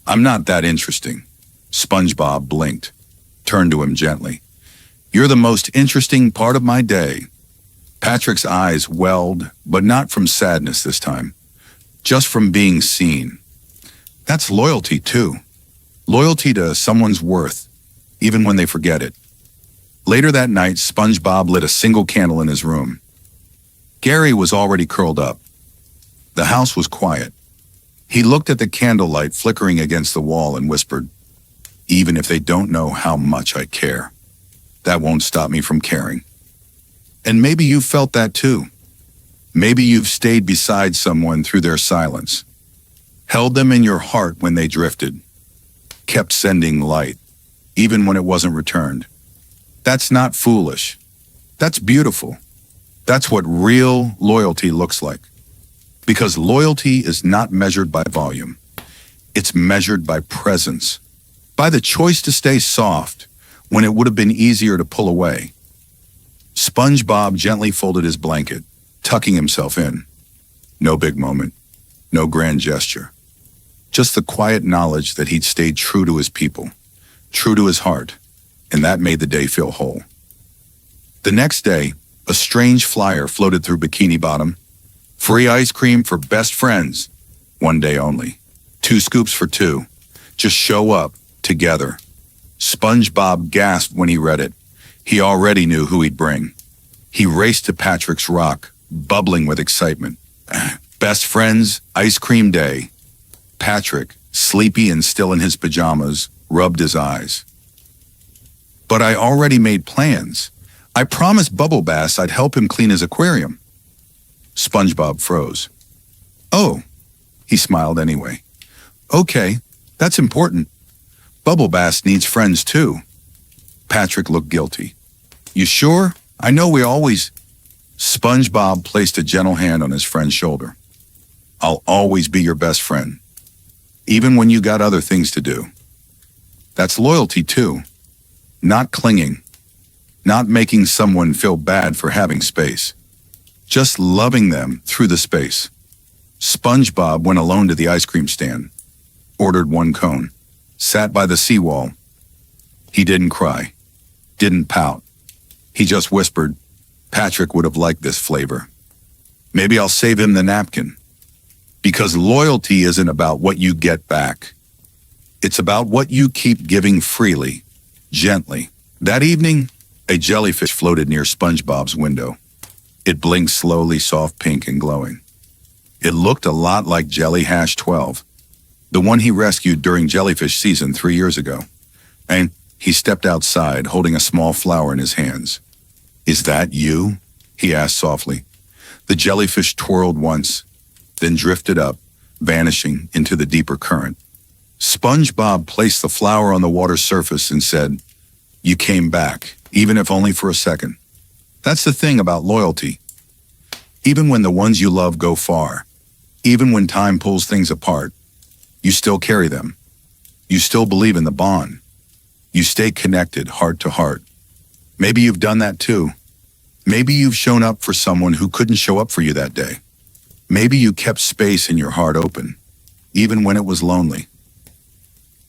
I'm not that interesting." SpongeBob blinked, turned to him gently. "You're the most interesting part of my day." Patrick's eyes welled, but not from sadness this time, just from being seen. That's loyalty too. Loyalty to someone's worth, even when they forget it. Later that night, SpongeBob lit a single candle in his room. Gary was already curled up. The house was quiet. He looked at the candlelight flickering against the wall and whispered, "Even if they don't know how much I care, that won't stop me from caring." And maybe you felt that too. Maybe you've stayed beside someone through their silence, held them in your heart when they drifted, kept sending light, even when it wasn't returned. That's not foolish. That's beautiful. That's what real loyalty looks like. Because loyalty is not measured by volume. It's measured by presence, by the choice to stay soft when it would have been easier to pull away. SpongeBob gently folded his blanket, tucking himself in. No big moment, no grand gesture. Just the quiet knowledge that he'd stayed true to his people, true to his heart, and that made the day feel whole. The next day, a strange flyer floated through Bikini Bottom. Free ice cream for best friends, one day only. 2 scoops for 2. Just show up, together. SpongeBob gasped when he read it. He already knew who he'd bring. He raced to Patrick's rock, bubbling with excitement. Best friends, ice cream day. Patrick, sleepy and still in his pajamas, rubbed his eyes. "But I already made plans. I promised Bubble Bass I'd help him clean his aquarium." SpongeBob froze. "Oh," he smiled anyway. "Okay, that's important. Bubble Bass needs friends too." Patrick looked guilty. "You sure? I know we always—" SpongeBob placed a gentle hand on his friend's shoulder. "I'll always be your best friend, even when you got other things to do." That's loyalty too. Not clinging. Not making someone feel bad for having space. Just loving them through the space. SpongeBob went alone to the ice cream stand, ordered one cone, sat by the seawall. He didn't cry, didn't pout. He just whispered, "Patrick would have liked this flavor. Maybe I'll save him the napkin." Because loyalty isn't about what you get back. It's about what you keep giving freely, gently. That evening, a jellyfish floated near SpongeBob's window. It blinked slowly, soft pink and glowing. It looked a lot like Jelly Hash 12, the one he rescued during jellyfish season 3 years ago. And he stepped outside, holding a small flower in his hands. "Is that you?" he asked softly. The jellyfish twirled once, then drifted up, vanishing into the deeper current. SpongeBob placed the flower on the water's surface and said, "You came back, even if only for a second." That's the thing about loyalty. Even when the ones you love go far, even when time pulls things apart, you still carry them. You still believe in the bond. You stay connected heart to heart. Maybe you've done that too. Maybe you've shown up for someone who couldn't show up for you that day. Maybe you kept space in your heart open, even when it was lonely.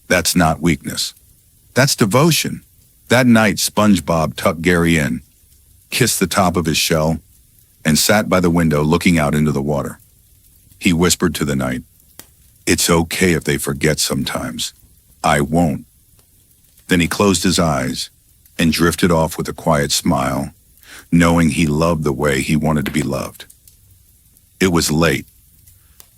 That's not weakness. That's devotion. That night, SpongeBob tucked Gary in, kissed the top of his shell, and sat by the window looking out into the water. He whispered to the night, "It's okay if they forget sometimes. I won't." Then he closed his eyes and drifted off with a quiet smile, knowing he loved the way he wanted to be loved. It was late.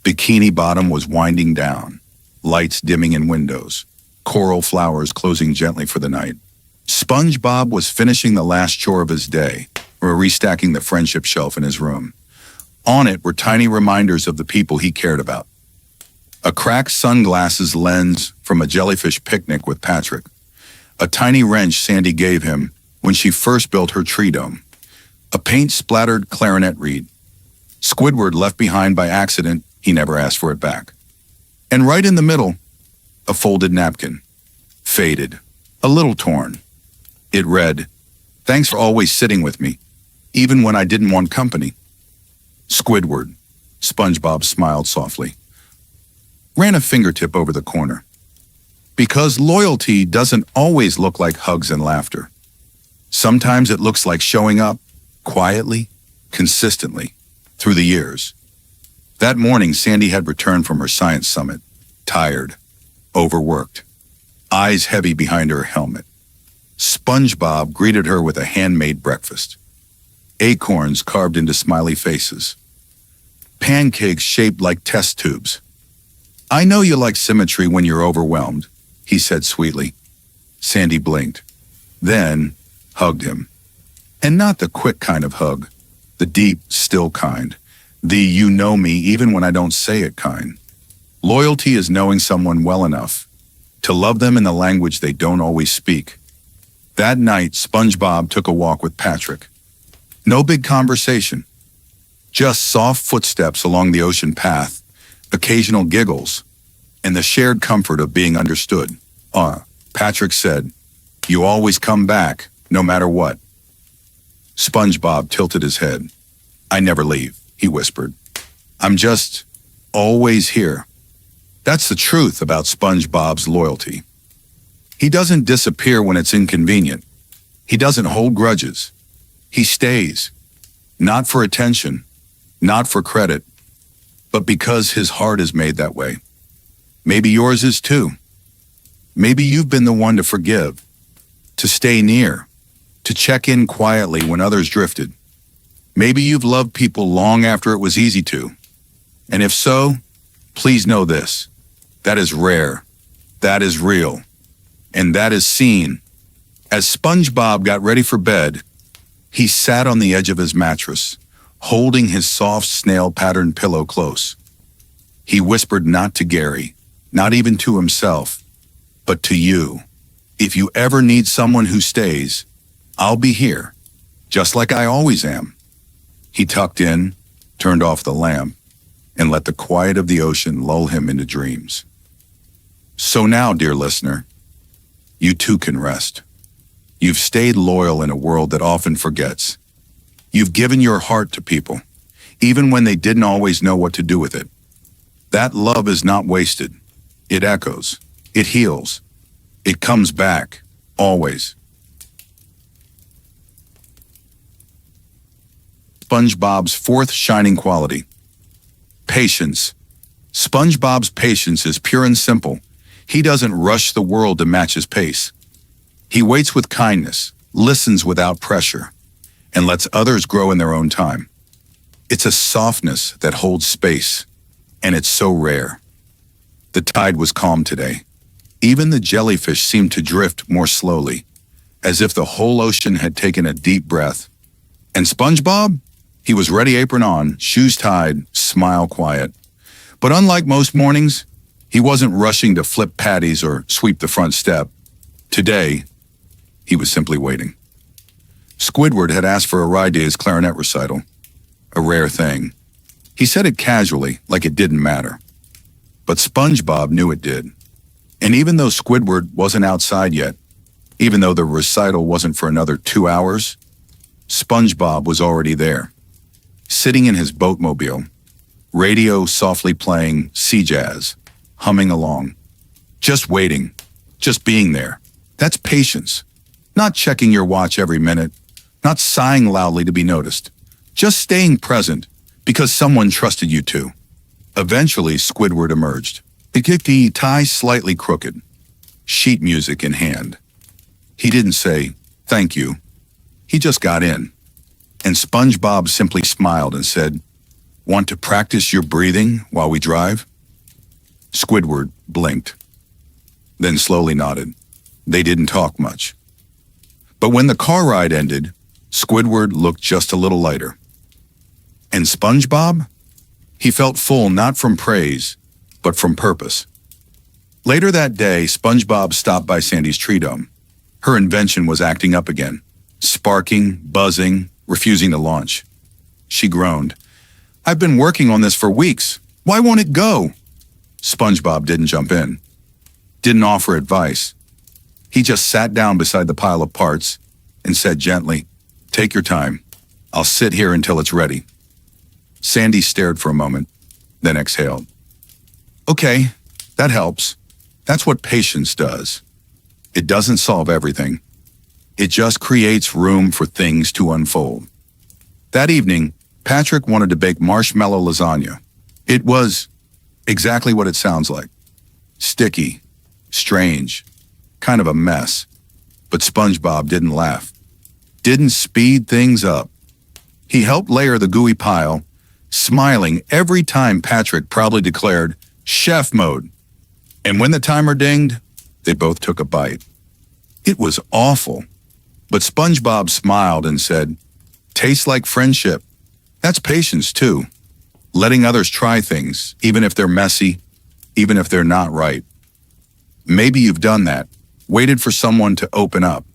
Bikini Bottom was winding down, lights dimming in windows, coral flowers closing gently for the night. SpongeBob was finishing the last chore of his day, or restacking the friendship shelf in his room. On it were tiny reminders of the people he cared about. A cracked sunglasses lens from a jellyfish picnic with Patrick. A tiny wrench Sandy gave him when she first built her tree dome. A paint-splattered clarinet reed. Squidward left behind by accident, he never asked for it back. And right in the middle, a folded napkin. Faded, a little torn. It read, "Thanks for always sitting with me, even when I didn't want company." Squidward, SpongeBob smiled softly, ran a fingertip over the corner. Because loyalty doesn't always look like hugs and laughter. Sometimes it looks like showing up, quietly, consistently, through the years. That morning, Sandy had returned from her science summit, tired, overworked, eyes heavy behind her helmet. SpongeBob greeted her with a handmade breakfast. Acorns carved into smiley faces. Pancakes shaped like test tubes. "I know you like symmetry when you're overwhelmed," he said sweetly. Sandy blinked, then hugged him. And not the quick kind of hug, the deep, still kind, the "you know me even when I don't say it" kind. Loyalty is knowing someone well enough to love them in the language they don't always speak. That night, SpongeBob took a walk with Patrick. No big conversation, just soft footsteps along the ocean path, occasional giggles, and the shared comfort of being understood. Patrick said, "You always come back, no matter what." SpongeBob tilted his head. "I never leave," he whispered. "I'm just always here." That's the truth about SpongeBob's loyalty. He doesn't disappear when it's inconvenient. He doesn't hold grudges. He stays, not for attention, not for credit, but because his heart is made that way. Maybe yours is too. Maybe you've been the one to forgive, to stay near, to check in quietly when others drifted. Maybe you've loved people long after it was easy to. And if so, please know this: that is rare, that is real, and that is seen. As SpongeBob got ready for bed, he sat on the edge of his mattress, holding his soft snail-patterned pillow close. He whispered not to Gary, not even to himself, but to you. If you ever need someone who stays, I'll be here, just like I always am. He tucked in, turned off the lamp, and let the quiet of the ocean lull him into dreams. So now, dear listener, you too can rest. You've stayed loyal in a world that often forgets. You've given your heart to people, even when they didn't always know what to do with it. That love is not wasted. It echoes. It heals. It comes back. Always. SpongeBob's fourth shining quality. Patience. SpongeBob's patience is pure and simple. He doesn't rush the world to match his pace. He waits with kindness, listens without pressure, and lets others grow in their own time. It's a softness that holds space, and it's so rare. The tide was calm today. Even the jellyfish seemed to drift more slowly, as if the whole ocean had taken a deep breath. And SpongeBob? He was ready, apron on, shoes tied, smile quiet. But unlike most mornings, he wasn't rushing to flip patties or sweep the front step. Today, he was simply waiting. Squidward had asked for a ride to his clarinet recital. A rare thing. He said it casually, like it didn't matter. But SpongeBob knew it did. And even though Squidward wasn't outside yet, even though the recital wasn't for another 2 hours, SpongeBob was already there, sitting in his boatmobile, radio softly playing sea jazz, humming along, just waiting, just being there. That's patience. Not checking your watch every minute, not sighing loudly to be noticed, just staying present because someone trusted you to. Eventually, Squidward emerged, the tie slightly crooked, sheet music in hand. He didn't say, "Thank you." He just got in. And SpongeBob simply smiled and said, "Want to practice your breathing while we drive?" Squidward blinked, then slowly nodded. They didn't talk much. But when the car ride ended, Squidward looked just a little lighter. And SpongeBob? He felt full not from praise, but from purpose. Later that day, SpongeBob stopped by Sandy's tree dome. Her invention was acting up again, sparking, buzzing, refusing to launch. She groaned. "I've been working on this for weeks. Why won't it go?" SpongeBob didn't jump in, didn't offer advice. He just sat down beside the pile of parts and said gently, "Take your time. I'll sit here until it's ready." Sandy stared for a moment, then exhaled. "Okay, that helps. That's what patience does. It doesn't solve everything. It just creates room for things to unfold." That evening, Patrick wanted to bake marshmallow lasagna. It was exactly what it sounds like. Sticky, strange, kind of a mess. But SpongeBob didn't laugh, didn't speed things up. He helped layer the gooey pile, smiling every time Patrick proudly declared, "Chef mode." And when the timer dinged, they both took a bite. It was awful. But SpongeBob smiled and said, "Tastes like friendship. That's patience too. Letting others try things, even if they're messy, even if they're not right." Maybe you've done that, waited for someone to open up,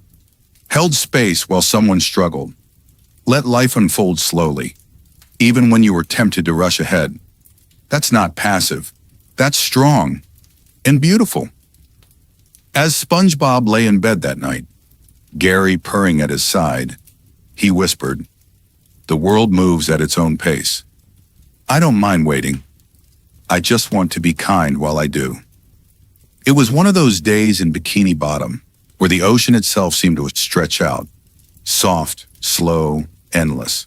held space while someone struggled, let life unfold slowly, even when you were tempted to rush ahead. That's not passive. That's strong and beautiful. As SpongeBob lay in bed that night, Gary purring at his side, he whispered, "The world moves at its own pace. I don't mind waiting. I just want to be kind while I do." It was one of those days in Bikini Bottom, where the ocean itself seemed to stretch out, soft, slow, endless.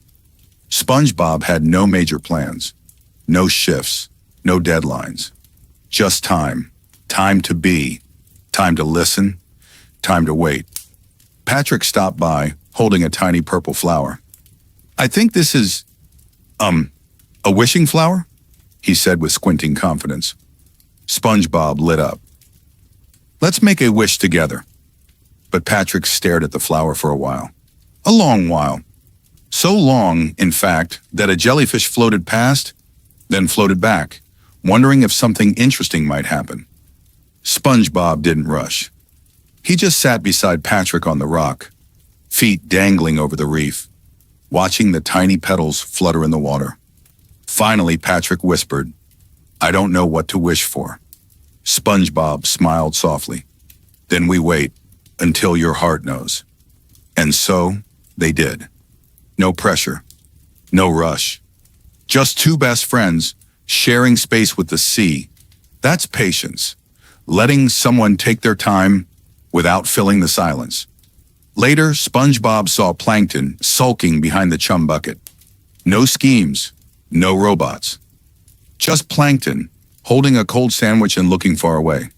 SpongeBob had no major plans, no shifts, no deadlines. Just time. Time to be. Time to listen. Time to wait. Patrick stopped by, holding a tiny purple flower. "I think this is, a wishing flower?" he said with squinting confidence. SpongeBob lit up. "Let's make a wish together." But Patrick stared at the flower for a while. A long while. So long, in fact, that a jellyfish floated past, then floated back, wondering if something interesting might happen. SpongeBob didn't rush. He just sat beside Patrick on the rock, feet dangling over the reef, watching the tiny petals flutter in the water. Finally, Patrick whispered, "I don't know what to wish for." SpongeBob smiled softly. "Then we wait until your heart knows." And so they did. No pressure, no rush. Just two best friends Sharing space with the sea, that's patience. Letting someone take their time without filling the silence. Later, SpongeBob saw Plankton sulking behind the chum bucket. No schemes, no robots. Just Plankton, holding a cold sandwich and looking far away.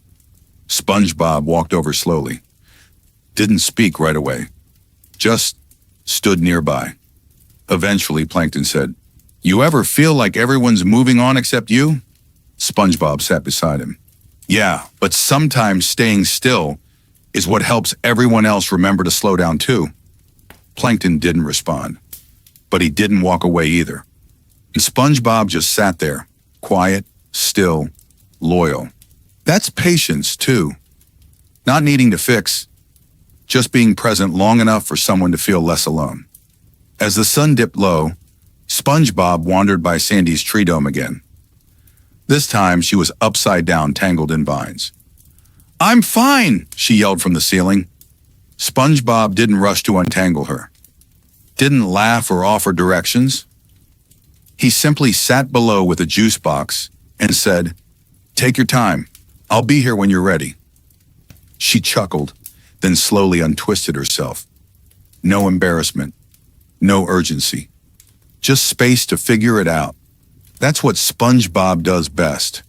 SpongeBob walked over slowly. Didn't speak right away. Just stood nearby. Eventually, Plankton said, "You ever feel like everyone's moving on except you?" SpongeBob sat beside him. "Yeah, but sometimes staying still is what helps everyone else remember to slow down too." Plankton didn't respond, but he didn't walk away either. And SpongeBob just sat there, quiet, still, loyal. That's patience too. Not needing to fix, just being present long enough for someone to feel less alone. As the sun dipped low, SpongeBob wandered by Sandy's tree dome again. This time she was upside down, tangled in vines. "I'm fine," she yelled from the ceiling. SpongeBob didn't rush to untangle her. Didn't laugh or offer directions. He simply sat below with a juice box and said, "Take your time. I'll be here when you're ready." She chuckled, then slowly untwisted herself. No embarrassment, no urgency. Just space to figure it out. That's what SpongeBob does best.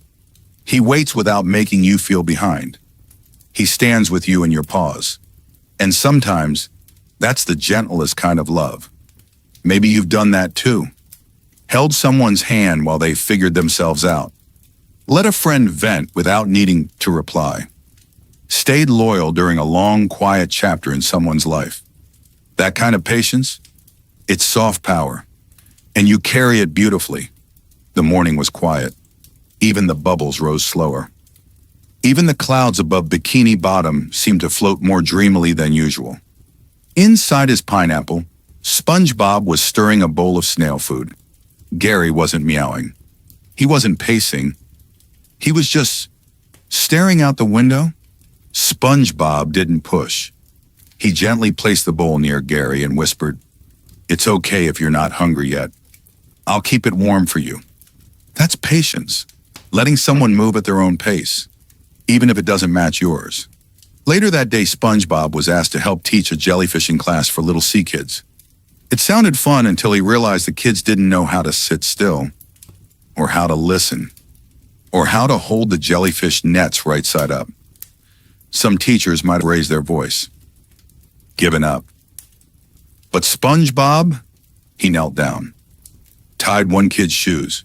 He waits without making you feel behind. He stands with you in your pause. And sometimes, that's the gentlest kind of love. Maybe you've done that too. Held someone's hand while they figured themselves out. Let a friend vent without needing to reply. Stayed loyal during a long, quiet chapter in someone's life. That kind of patience, it's soft power. And you carry it beautifully. The morning was quiet. Even the bubbles rose slower. Even the clouds above Bikini Bottom seemed to float more dreamily than usual. Inside his pineapple, SpongeBob was stirring a bowl of snail food. Gary wasn't meowing. He wasn't pacing. He was just staring out the window. SpongeBob didn't push. He gently placed the bowl near Gary and whispered, "It's okay if you're not hungry yet. I'll keep it warm for you." That's patience, letting someone move at their own pace, even if it doesn't match yours. Later that day, SpongeBob was asked to help teach a jellyfishing class for little sea kids. It sounded fun until he realized the kids didn't know how to sit still, or how to listen, or how to hold the jellyfish nets right side up. Some teachers might have raised their voice, given up. But SpongeBob, he knelt down, tied one kid's shoes,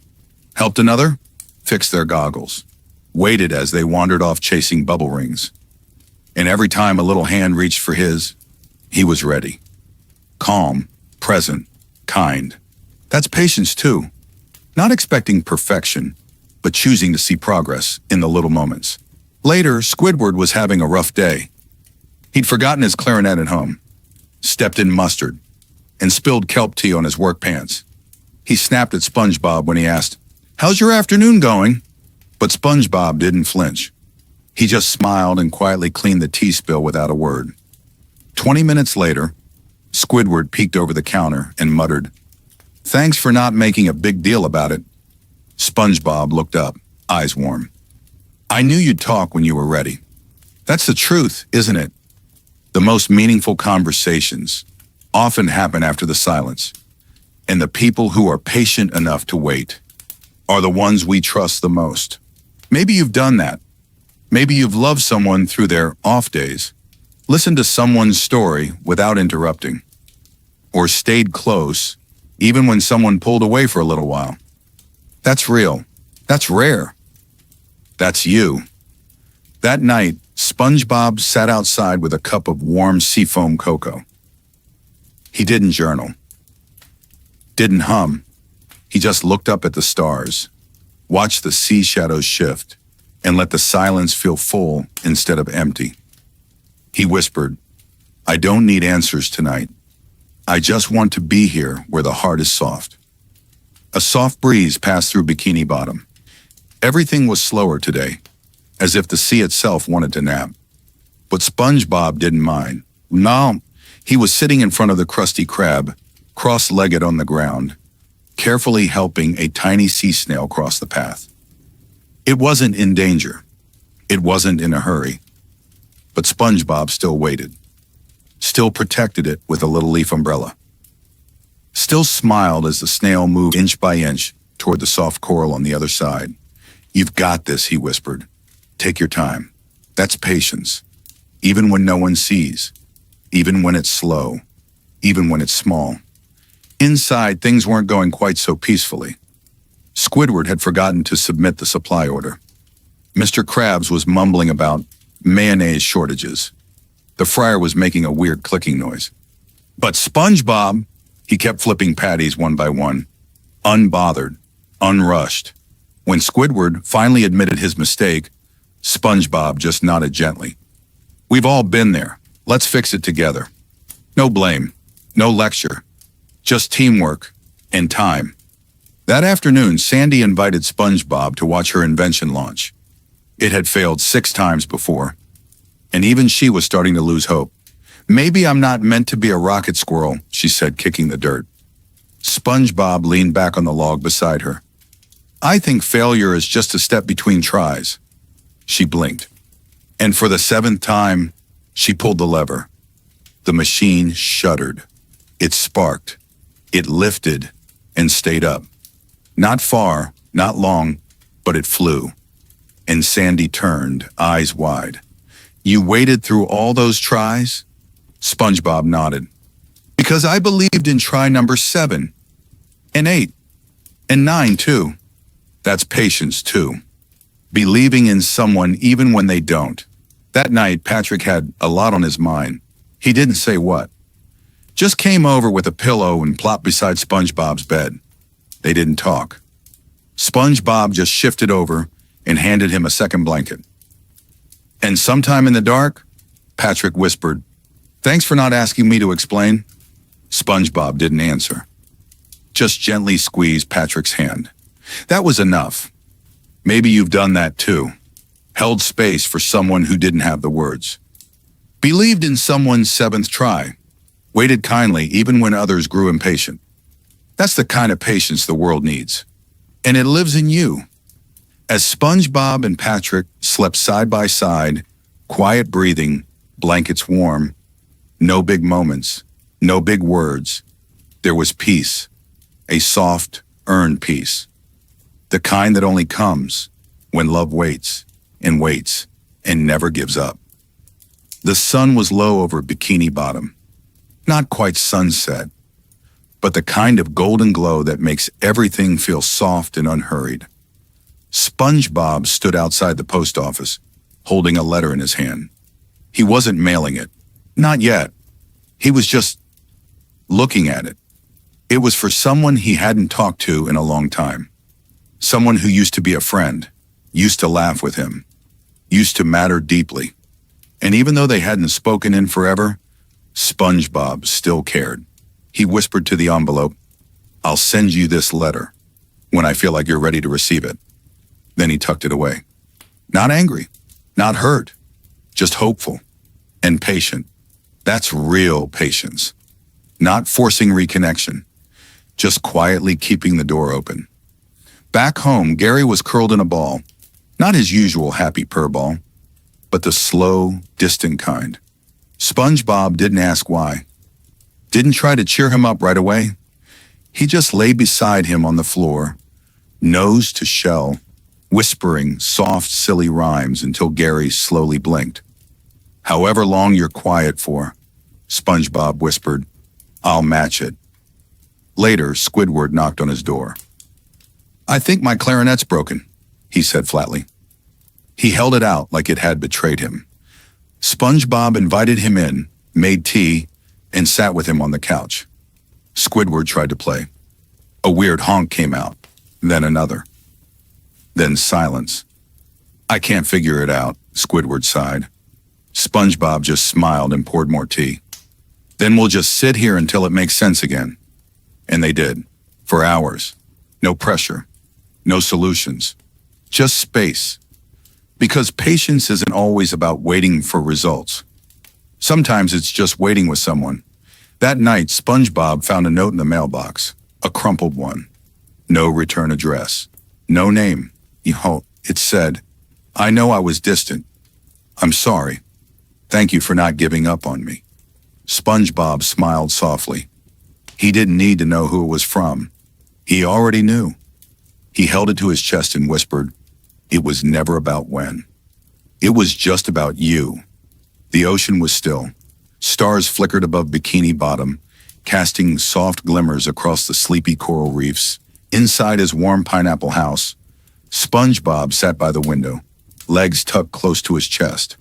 helped another fix their goggles, waited as they wandered off chasing bubble rings. And every time a little hand reached for his, he was ready. Calm, present, kind. That's patience too. Not expecting perfection, but choosing to see progress in the little moments. Later, Squidward was having a rough day. He'd forgotten his clarinet at home, stepped in mustard, and spilled kelp tea on his work pants. He snapped at SpongeBob when he asked, "How's your afternoon going?" But SpongeBob didn't flinch. He just smiled and quietly cleaned the tea spill without a word. 20 minutes later, Squidward peeked over the counter and muttered, "Thanks for not making a big deal about it." SpongeBob looked up, eyes warm. "I knew you'd talk when you were ready." That's the truth, isn't it? The most meaningful conversations often happen after the silence. And the people who are patient enough to wait are the ones we trust the most. Maybe you've done that. Maybe you've loved someone through their off days, listened to someone's story without interrupting, or stayed close even when someone pulled away for a little while. That's real. That's rare. That's you. That night, SpongeBob sat outside with a cup of warm seafoam cocoa. He didn't journal. Didn't hum. He just looked up at the stars, watched the sea shadows shift, and let the silence feel full instead of empty. He whispered, "I don't need answers tonight. I just want to be here where the heart is soft." A soft breeze passed through Bikini Bottom. Everything was slower today, as if the sea itself wanted to nap. But SpongeBob didn't mind. No, he was sitting in front of the Krusty Krab, cross-legged on the ground, carefully helping a tiny sea snail cross the path. It wasn't in danger. It wasn't in a hurry. But SpongeBob still waited, still protected it with a little leaf umbrella, still smiled as the snail moved inch by inch toward the soft coral on the other side. "You've got this," he whispered. "Take your time. That's patience. Even when no one sees, even when it's slow, even when it's small." Inside, things weren't going quite so peacefully. Squidward had forgotten to submit the supply order. Mr. Krabs was mumbling about mayonnaise shortages. The fryer was making a weird clicking noise. But SpongeBob, he kept flipping patties one by one, unbothered, unrushed. When Squidward finally admitted his mistake, SpongeBob just nodded gently. "We've all been there. Let's fix it together." No blame, no lecture, just teamwork and time. That afternoon, Sandy invited SpongeBob to watch her invention launch. It had failed 6 times before, and even she was starting to lose hope. "Maybe I'm not meant to be a rocket squirrel," she said, kicking the dirt. SpongeBob leaned back on the log beside her. "I think failure is just a step between tries." She blinked, and for the 7th time, she pulled the lever. The machine shuddered. It sparked. It lifted and stayed up. Not far, not long, but it flew. And Sandy turned, eyes wide. "You waited through all those tries?" SpongeBob nodded. "Because I believed in try number 7, and 8, and 9 too. That's patience too. Believing in someone even when they don't." That night, Patrick had a lot on his mind. He didn't say what. Just came over with a pillow and plopped beside SpongeBob's bed. They didn't talk. SpongeBob just shifted over and handed him a second blanket. "And sometime in the dark," Patrick whispered, "Thanks for not asking me to explain." SpongeBob didn't answer. Just gently squeezed Patrick's hand. That was enough. Maybe you've done that too. Held space for someone who didn't have the words. Believed in someone's 7th try. Waited kindly even when others grew impatient. That's the kind of patience the world needs. And it lives in you. As SpongeBob and Patrick slept side by side, quiet breathing, blankets warm, no big moments, no big words, there was peace, a soft, earned peace. The kind that only comes when love waits and never gives up. The sun was low over Bikini Bottom. Not quite sunset, but the kind of golden glow that makes everything feel soft and unhurried. SpongeBob stood outside the post office, holding a letter in his hand. He wasn't mailing it. Not yet. He was just looking at it. It was for someone he hadn't talked to in a long time. Someone who used to be a friend, used to laugh with him, used to matter deeply. And even though they hadn't spoken in forever, SpongeBob still cared. He whispered to the envelope, "I'll send you this letter when I feel like you're ready to receive it." Then he tucked it away. Not angry, not hurt, just hopeful and patient. That's real patience. Not forcing reconnection, just quietly keeping the door open. Back home, Gary was curled in a ball. Not his usual happy purr ball, but the slow, distant kind. SpongeBob didn't ask why. Didn't try to cheer him up right away. He just lay beside him on the floor, nose to shell, whispering soft, silly rhymes until Gary slowly blinked. "However long you're quiet for," SpongeBob whispered, "I'll match it." Later, Squidward knocked on his door. "I think my clarinet's broken," he said flatly. He held it out like it had betrayed him. SpongeBob invited him in, made tea, and sat with him on the couch. Squidward tried to play. A weird honk came out, then another. Then silence. "I can't figure it out," Squidward sighed. SpongeBob just smiled and poured more tea. "Then we'll just sit here until it makes sense again." And they did, for hours. No pressure, no solutions, just space. Because patience isn't always about waiting for results. Sometimes it's just waiting with someone. That night, SpongeBob found a note in the mailbox, a crumpled one. No return address. No name. It said, "I know I was distant. I'm sorry. Thank you for not giving up on me." SpongeBob smiled softly. He didn't need to know who it was from. He already knew. He held it to his chest and whispered, "It was never about when. It was just about you." The ocean was still. Stars flickered above Bikini Bottom, casting soft glimmers across the sleepy coral reefs. Inside his warm pineapple house, SpongeBob sat by the window, legs tucked close to his chest.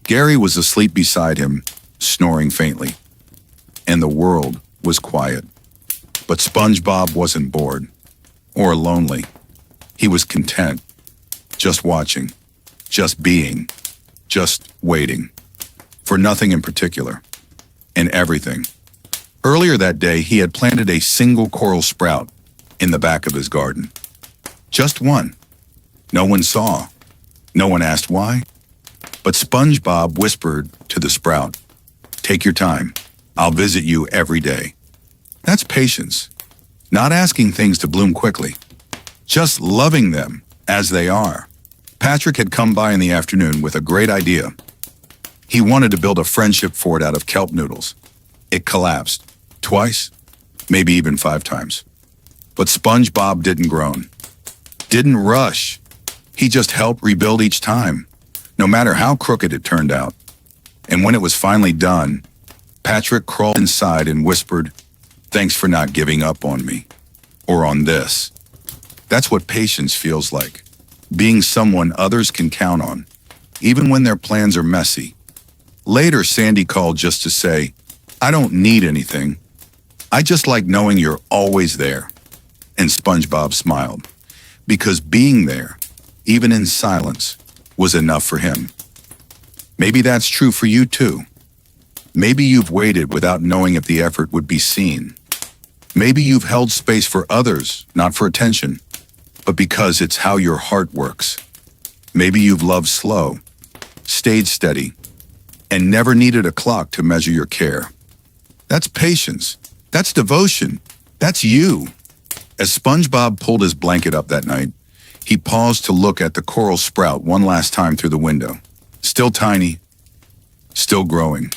Gary was asleep beside him, snoring faintly, and the world was quiet. But SpongeBob wasn't bored or lonely. He was content, just watching, just being, just waiting, for nothing in particular, and everything. Earlier that day, he had planted a single coral sprout in the back of his garden. Just one. No one saw. No one asked why. But SpongeBob whispered to the sprout, "Take your time. I'll visit you every day." That's patience. Not asking things to bloom quickly. Just loving them as they are. Patrick had come by in the afternoon with a great idea. He wanted to build a friendship fort out of kelp noodles. It collapsed. Twice, maybe even 5 times. But SpongeBob didn't groan. Didn't rush. He just helped rebuild each time, no matter how crooked it turned out. And when it was finally done, Patrick crawled inside and whispered, "Thanks for not giving up on me. Or on this." That's what patience feels like. Being someone others can count on, even when their plans are messy. Later, Sandy called just to say, "I don't need anything. I just like knowing you're always there." And SpongeBob smiled, because being there, even in silence, was enough for him. Maybe that's true for you too. Maybe you've waited without knowing if the effort would be seen. Maybe you've held space for others, not for attention, but because it's how your heart works. Maybe you've loved slow, stayed steady, and never needed a clock to measure your care. That's patience. That's devotion. That's you. As SpongeBob pulled his blanket up that night, he paused to look at the coral sprout one last time through the window. Still tiny, still growing.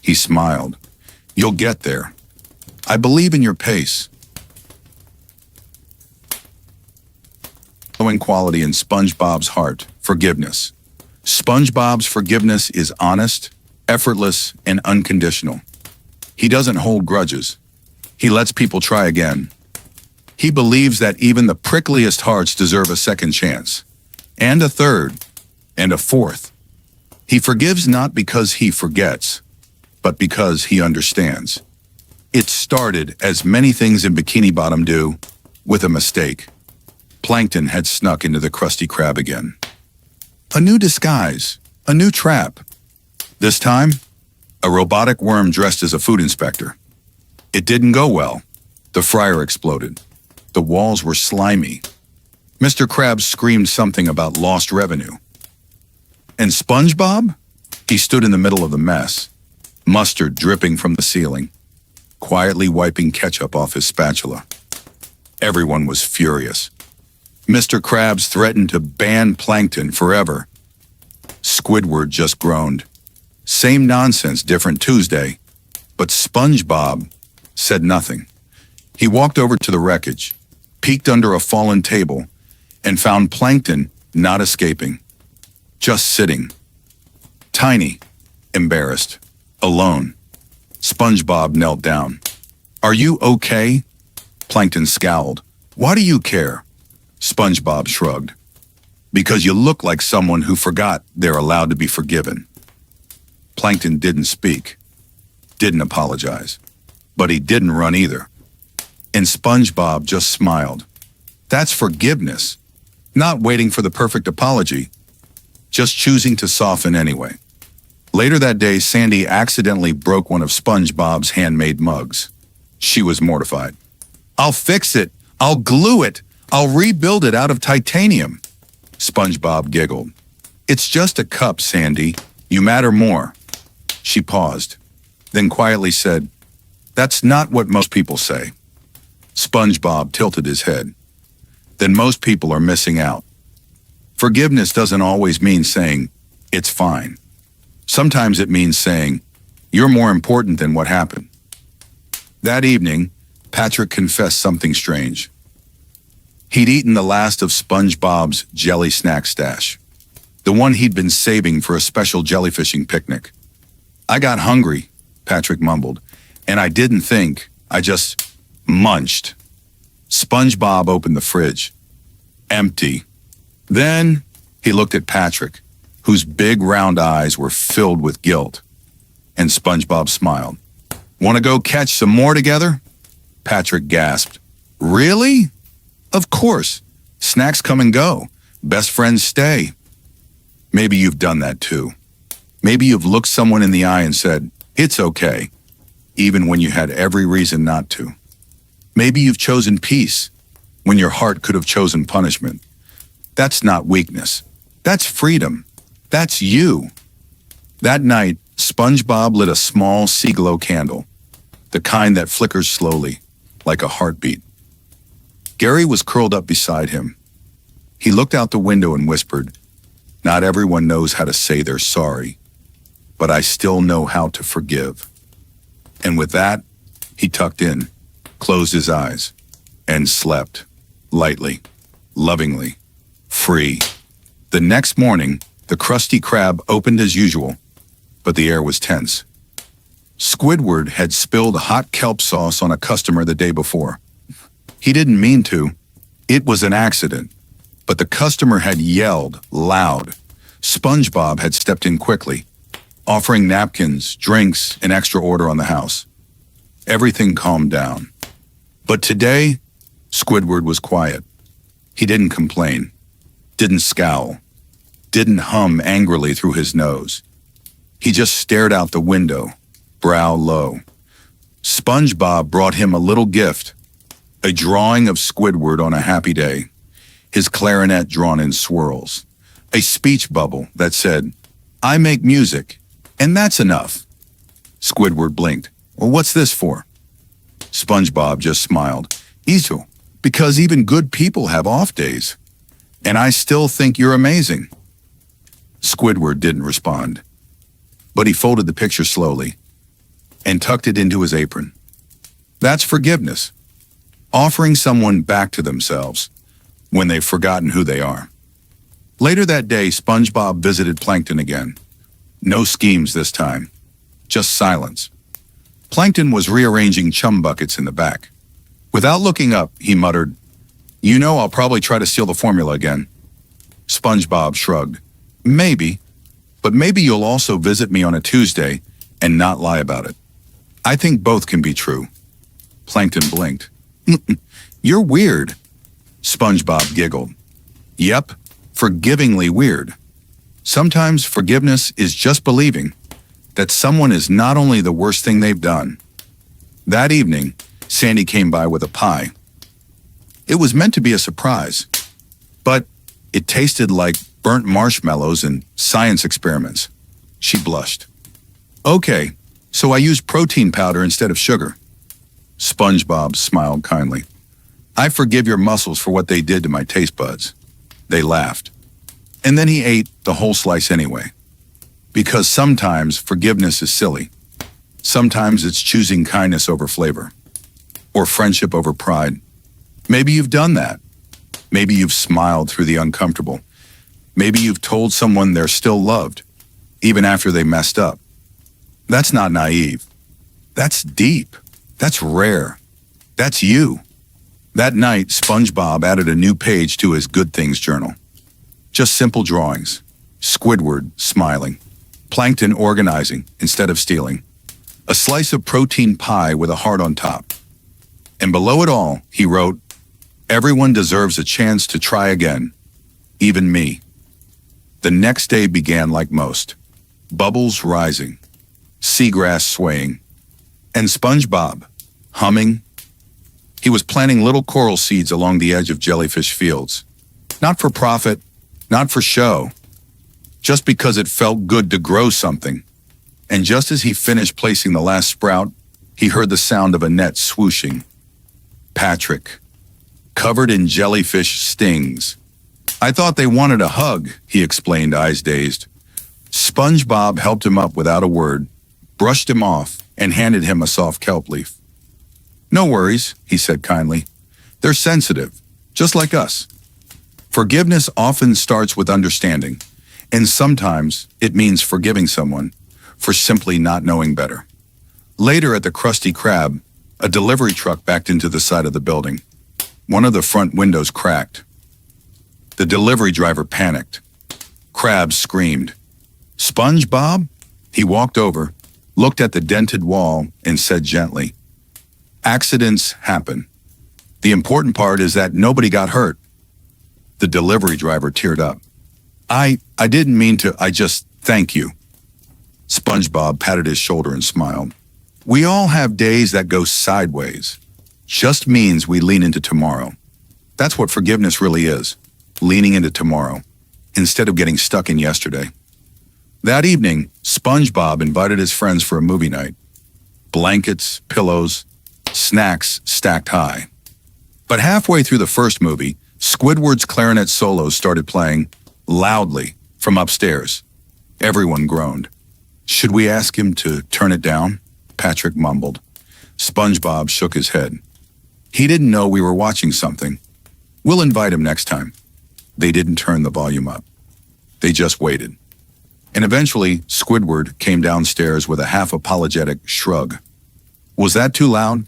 He smiled. "You'll get there. I believe in your pace." Following quality in SpongeBob's heart, forgiveness. SpongeBob's forgiveness is honest, effortless, and unconditional. He doesn't hold grudges. He lets people try again. He believes that even the prickliest hearts deserve a second chance, and a third, and a fourth. He forgives not because he forgets, but because he understands. It started, as many things in Bikini Bottom do, with a mistake. Plankton had snuck into the Krusty Krab again. A new disguise, a new trap. This time, a robotic worm dressed as a food inspector. It didn't go well. The fryer exploded. The walls were slimy. Mr. Krabs screamed something about lost revenue. And SpongeBob? He stood in the middle of the mess, mustard dripping from the ceiling, quietly wiping ketchup off his spatula. Everyone was furious. Mr. Krabs threatened to ban Plankton forever. Squidward just groaned. Same nonsense, different Tuesday. But SpongeBob said nothing. He walked over to the wreckage, peeked under a fallen table, and found Plankton not escaping, just sitting. Tiny, embarrassed, alone. SpongeBob knelt down. "Are you okay?" Plankton scowled. "Why do you care?" SpongeBob shrugged. "Because you look like someone who forgot they're allowed to be forgiven." Plankton didn't speak, didn't apologize, but he didn't run either. And SpongeBob just smiled. That's forgiveness, not waiting for the perfect apology, just choosing to soften anyway. Later that day, Sandy accidentally broke one of SpongeBob's handmade mugs. She was mortified. "I'll fix it. I'll glue it. I'll rebuild it out of titanium." SpongeBob giggled. "It's just a cup, Sandy. You matter more." She paused, then quietly said, "That's not what most people say." SpongeBob tilted his head. Then most people are missing out. Forgiveness doesn't always mean saying, "It's fine." Sometimes it means saying, "You're more important than what happened." That evening, Patrick confessed something strange. He'd eaten the last of SpongeBob's jelly snack stash, the one he'd been saving for a special jellyfishing picnic. "I got hungry," Patrick mumbled, "and I didn't think, I just munched." SpongeBob opened the fridge. Empty. Then he looked at Patrick, whose big round eyes were filled with guilt. And SpongeBob smiled. "Want to go catch some more together?" Patrick gasped. "Really?" "Of course. Snacks come and go. Best friends stay." Maybe you've done that too. Maybe you've looked someone in the eye and said, "It's okay," even when you had every reason not to. Maybe you've chosen peace when your heart could have chosen punishment. That's not weakness. That's freedom. That's you. That night, SpongeBob lit a small sea-glow candle, the kind that flickers slowly, like a heartbeat. Gary was curled up beside him. He looked out the window and whispered, "Not everyone knows how to say they're sorry, but I still know how to forgive." And with that, he tucked in, closed his eyes, and slept, lightly, lovingly, free. The next morning, the Krusty Krab opened as usual, but the air was tense. Squidward had spilled hot kelp sauce on a customer the day before. He didn't mean to. It was an accident. But the customer had yelled loud. SpongeBob had stepped in quickly, offering napkins, drinks, and extra order on the house. Everything calmed down. But today, Squidward was quiet. He didn't complain, didn't scowl, didn't hum angrily through his nose. He just stared out the window, brow low. SpongeBob brought him a little gift, a drawing of Squidward on a happy day, his clarinet drawn in swirls, a speech bubble that said, "I make music, and that's enough." Squidward blinked. "Well, what's this for?" SpongeBob just smiled. "Easy, because even good people have off days. And I still think you're amazing." Squidward didn't respond, but he folded the picture slowly and tucked it into his apron. That's forgiveness. Offering someone back to themselves when they've forgotten who they are. Later that day, SpongeBob visited Plankton again. No schemes this time, just silence. Plankton was rearranging chum buckets in the back. Without looking up, he muttered, "You know I'll probably try to steal the formula again." SpongeBob shrugged. "Maybe, but maybe you'll also visit me on a Tuesday and not lie about it. I think both can be true." Plankton blinked. "You're weird." SpongeBob giggled. "Yep, forgivingly weird. Sometimes forgiveness is just believing that someone is not only the worst thing they've done." That evening, Sandy came by with a pie. It was meant to be a surprise, but it tasted like burnt marshmallows and science experiments. She blushed. "Okay, so I used protein powder instead of sugar." SpongeBob smiled kindly. "I forgive your muscles for what they did to my taste buds." They laughed. And then he ate the whole slice anyway. Because sometimes forgiveness is silly. Sometimes it's choosing kindness over flavor. Or friendship over pride. Maybe you've done that. Maybe you've smiled through the uncomfortable. Maybe you've told someone they're still loved, even after they messed up. That's not naive. That's deep. That's rare. That's you. That night, SpongeBob added a new page to his Good Things journal. Just simple drawings. Squidward smiling. Plankton organizing instead of stealing. A slice of protein pie with a heart on top. And below it all, he wrote, "Everyone deserves a chance to try again. Even me." The next day began like most. Bubbles rising. Seagrass swaying. And SpongeBob, humming. He was planting little coral seeds along the edge of jellyfish fields. Not for profit, not for show. Just because it felt good to grow something. And just as he finished placing the last sprout, he heard the sound of a net swooshing. Patrick, covered in jellyfish stings. I thought they wanted a hug, he explained, eyes dazed. SpongeBob helped him up without a word, brushed him off, and handed him a soft kelp leaf. No worries, he said kindly. They're sensitive, just like us. Forgiveness often starts with understanding, and sometimes it means forgiving someone for simply not knowing better. Later at the Krusty Krab, a delivery truck backed into the side of the building. One of the front windows cracked. The delivery driver panicked. Krabs screamed. SpongeBob? He walked over, looked at the dented wall, and said gently, accidents happen. The important part is that nobody got hurt. The delivery driver teared up. I didn't mean to, I just thank you. SpongeBob patted his shoulder and smiled. We all have days that go sideways. Just means we lean into tomorrow. That's what forgiveness really is, leaning into tomorrow, instead of getting stuck in yesterday. That evening, SpongeBob invited his friends for a movie night. Blankets, pillows, snacks stacked high. But halfway through the first movie, Squidward's clarinet solos started playing loudly from upstairs. Everyone groaned. Should we ask him to turn it down? Patrick mumbled. SpongeBob shook his head. He didn't know we were watching something. We'll invite him next time. They didn't turn the volume up. They just waited. And eventually, Squidward came downstairs with a half-apologetic shrug. Was that too loud?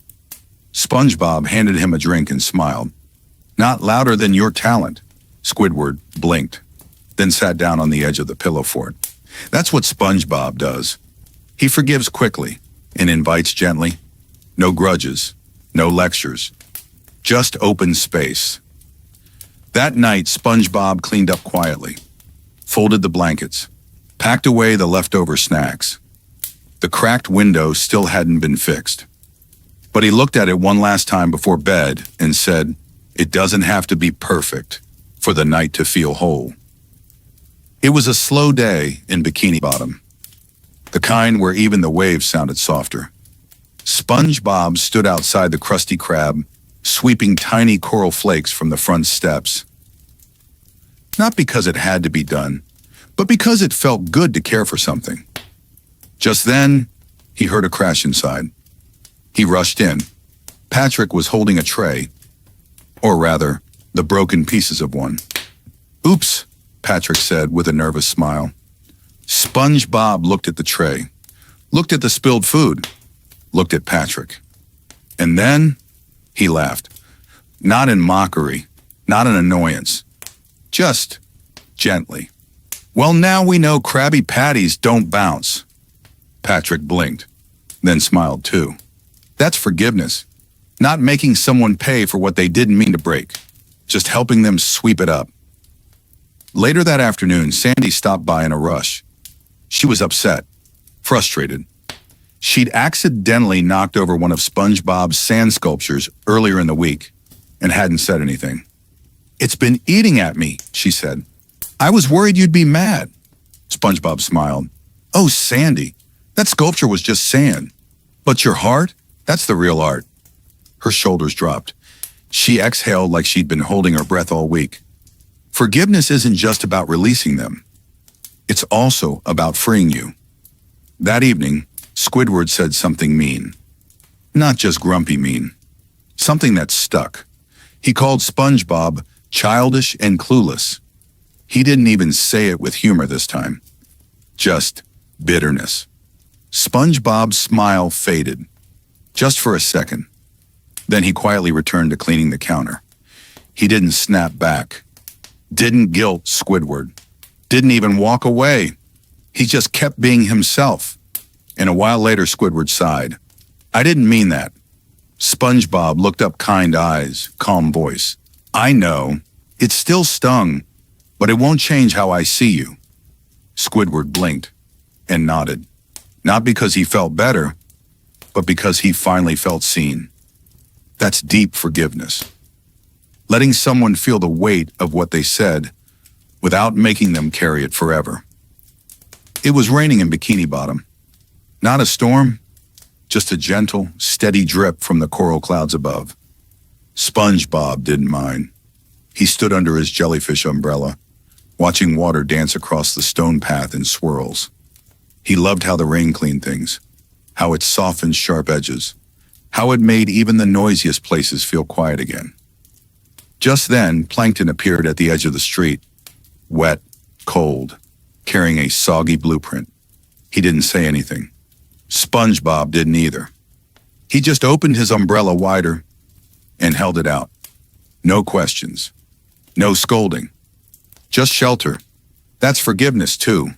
SpongeBob handed him a drink and smiled. Not louder than your talent. Squidward blinked, then sat down on the edge of the pillow fort. That's what SpongeBob does. He forgives quickly and invites gently. No grudges, no lectures, just open space. That night, SpongeBob cleaned up quietly, folded the blankets, packed away the leftover snacks. The cracked window still hadn't been fixed. But he looked at it one last time before bed and said, it doesn't have to be perfect for the night to feel whole. It was a slow day in Bikini Bottom, the kind where even the waves sounded softer. SpongeBob stood outside the Krusty Krab, sweeping tiny coral flakes from the front steps. Not because it had to be done, but because it felt good to care for something. Just then, he heard a crash inside. He rushed in. Patrick was holding a tray, or rather, the broken pieces of one. Oops, Patrick said with a nervous smile. SpongeBob looked at the tray, looked at the spilled food, looked at Patrick. And then he laughed. Not in mockery, not in annoyance, just gently. Well, now we know Krabby Patties don't bounce. Patrick blinked, then smiled too. That's forgiveness. Not making someone pay for what they didn't mean to break, just helping them sweep it up. Later that afternoon, Sandy stopped by in a rush. She was upset, frustrated. She'd accidentally knocked over one of SpongeBob's sand sculptures earlier in the week and hadn't said anything. It's been eating at me, she said. I was worried you'd be mad. SpongeBob smiled. Oh, Sandy, that sculpture was just sand. But your heart? That's the real art. Her shoulders dropped. She exhaled like she'd been holding her breath all week. Forgiveness isn't just about releasing them. It's also about freeing you. That evening, Squidward said something mean. Not just grumpy mean. Something that stuck. He called SpongeBob childish and clueless. He didn't even say it with humor this time. Just bitterness. SpongeBob's smile faded. Just for a second. Then he quietly returned to cleaning the counter. He didn't snap back. Didn't guilt Squidward. Didn't even walk away. He just kept being himself. And a while later, Squidward sighed. I didn't mean that. SpongeBob looked up, kind eyes, calm voice. I know. It still stung, but it won't change how I see you. Squidward blinked and nodded. Not because he felt better, but because he finally felt seen. That's deep forgiveness. Letting someone feel the weight of what they said without making them carry it forever. It was raining in Bikini Bottom. Not a storm, just a gentle, steady drip from the coral clouds above. SpongeBob didn't mind. He stood under his jellyfish umbrella, watching water dance across the stone path in swirls. He loved how the rain cleaned things, how it softened sharp edges, how it made even the noisiest places feel quiet again. Just then, Plankton appeared at the edge of the street, wet, cold, carrying a soggy blueprint. He didn't say anything. SpongeBob didn't either. He just opened his umbrella wider and held it out. No questions. No scolding. Just shelter. That's forgiveness, too.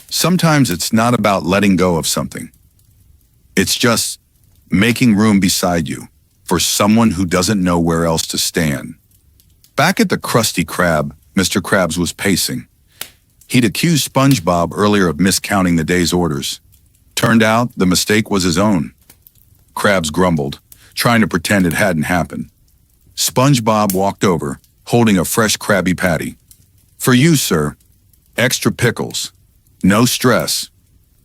Sometimes it's not about letting go of something. It's just making room beside you for someone who doesn't know where else to stand. Back at the Krusty Krab, Mr. Krabs was pacing. He'd accused SpongeBob earlier of miscounting the day's orders. Turned out the mistake was his own. Krabs grumbled, trying to pretend it hadn't happened. SpongeBob walked over, holding a fresh Krabby Patty. "For you, sir. Extra pickles. No stress."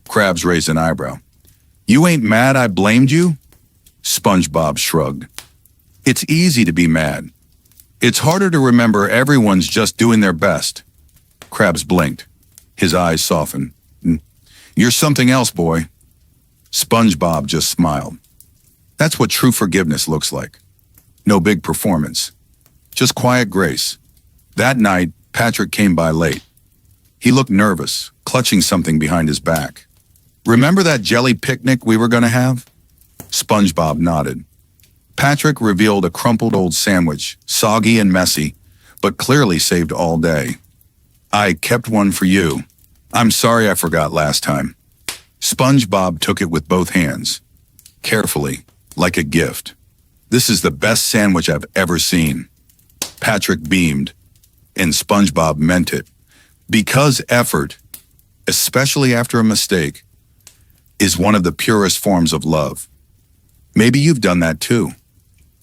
Krabs raised an eyebrow. "You ain't mad I blamed you?" SpongeBob shrugged. "It's easy to be mad. It's harder to remember everyone's just doing their best." Krabs blinked. His eyes softened. "You're something else, boy." SpongeBob just smiled. That's what true forgiveness looks like. No big performance. Just quiet grace. That night, Patrick came by late. He looked nervous, clutching something behind his back. "Remember that jelly picnic we were going to have?" SpongeBob nodded. Patrick revealed a crumpled old sandwich, soggy and messy, but clearly saved all day. "I kept one for you. I'm sorry I forgot last time." SpongeBob took it with both hands, carefully, like a gift. "This is the best sandwich I've ever seen." Patrick beamed, and SpongeBob meant it. Because effort, especially after a mistake, is one of the purest forms of love. Maybe you've done that too.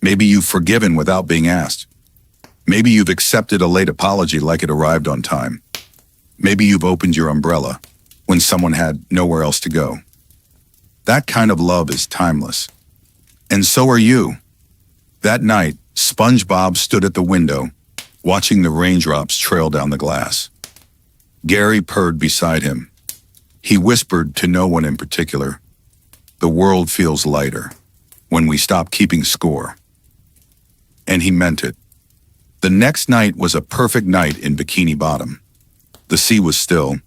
Maybe you've forgiven without being asked. Maybe you've accepted a late apology like it arrived on time. Maybe you've opened your umbrella when someone had nowhere else to go. That kind of love is timeless. And so are you. That night, SpongeBob stood at the window, watching the raindrops trail down the glass. Gary purred beside him. He whispered to no one in particular, "The world feels lighter when we stop keeping score." And he meant it. The next night was a perfect night in Bikini Bottom. The sea was still.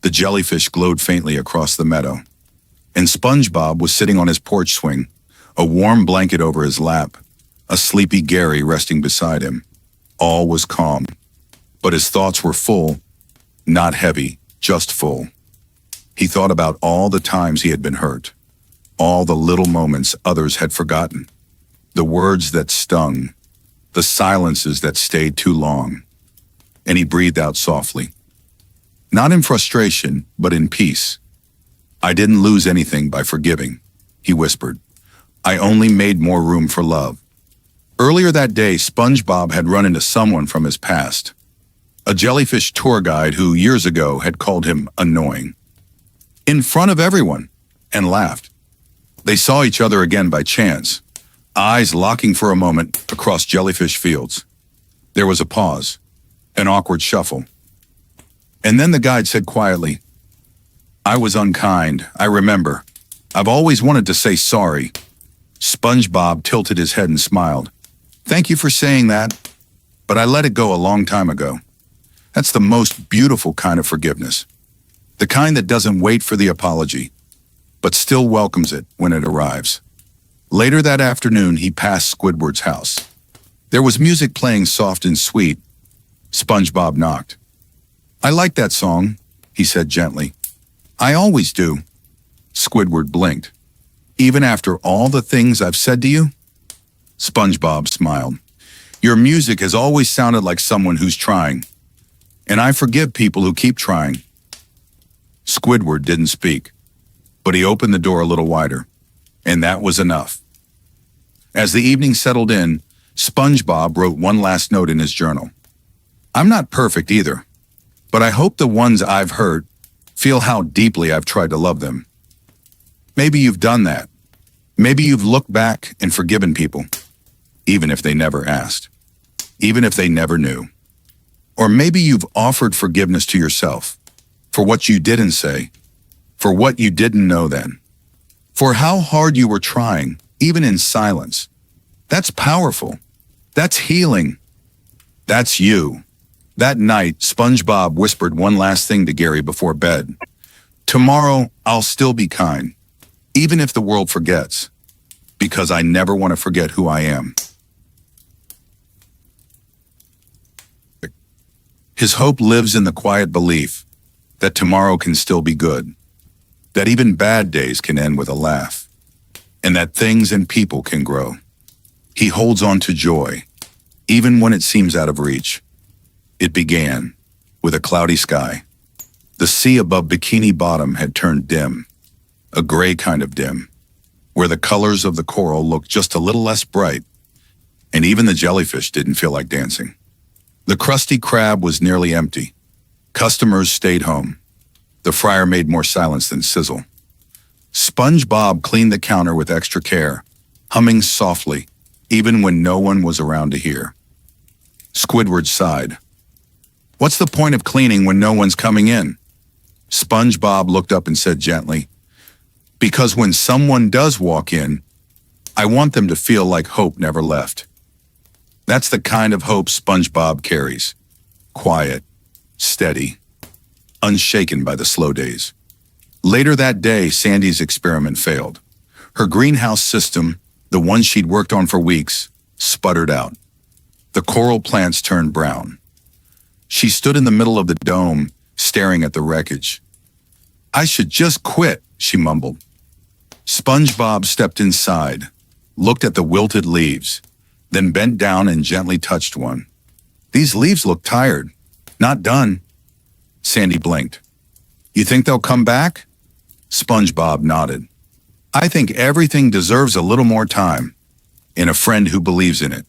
The jellyfish glowed faintly across the meadow. And SpongeBob was sitting on his porch swing, a warm blanket over his lap, a sleepy Gary resting beside him. All was calm, but his thoughts were full, not heavy, just full. He thought about all the times he had been hurt, all the little moments others had forgotten, the words that stung, the silences that stayed too long. And he breathed out softly. Not in frustration, but in peace. "I didn't lose anything by forgiving," he whispered. "I only made more room for love." Earlier that day, SpongeBob had run into someone from his past, a jellyfish tour guide who years ago had called him annoying. In front of everyone, and laughed. They saw each other again by chance, eyes locking for a moment across jellyfish fields. There was a pause, an awkward shuffle. And then the guide said quietly, "I was unkind, I remember. I've always wanted to say sorry." SpongeBob tilted his head and smiled. "Thank you for saying that, but I let it go a long time ago." That's the most beautiful kind of forgiveness. The kind that doesn't wait for the apology, but still welcomes it when it arrives. Later that afternoon, he passed Squidward's house. There was music playing soft and sweet. SpongeBob knocked. "I like that song," he said gently. "I always do." Squidward blinked. "Even after all the things I've said to you?" SpongeBob smiled. "Your music has always sounded like someone who's trying. And I forgive people who keep trying." Squidward didn't speak, but he opened the door a little wider, and that was enough. As the evening settled in, SpongeBob wrote one last note in his journal. "I'm not perfect either, but I hope the ones I've hurt feel how deeply I've tried to love them." Maybe you've done that. Maybe you've looked back and forgiven people. even if they never asked, even if they never knew. Or maybe you've offered forgiveness to yourself for what you didn't say, for what you didn't know then, for how hard you were trying, even in silence. That's powerful. That's healing. That's you. That night, SpongeBob whispered one last thing to Gary before bed. Tomorrow, I'll still be kind, even if the world forgets, because I never want to forget who I am. His hope lives in the quiet belief that tomorrow can still be good, that even bad days can end with a laugh, and that things and people can grow. He holds on to joy, even when it seems out of reach. It began with a cloudy sky. The sea above Bikini Bottom had turned dim, a gray kind of dim, where the colors of the coral looked just a little less bright, and even the jellyfish didn't feel like dancing. The Krusty Krab was nearly empty. Customers stayed home. The fryer made more silence than sizzle. SpongeBob cleaned the counter with extra care, humming softly, even when no one was around to hear. Squidward sighed. What's the point of cleaning when no one's coming in? SpongeBob looked up and said gently, because when someone does walk in, I want them to feel like hope never left. That's the kind of hope SpongeBob carries. Quiet, steady, unshaken by the slow days. Later that day, Sandy's experiment failed. Her greenhouse system, the one she'd worked on for weeks, sputtered out. The coral plants turned brown. She stood in the middle of the dome, staring at the wreckage. I should just quit, she mumbled. SpongeBob stepped inside, looked at the wilted leaves, then bent down and gently touched one. These leaves look tired. Not done. Sandy blinked. You think they'll come back? SpongeBob nodded. I think everything deserves a little more time, and a friend who believes in it.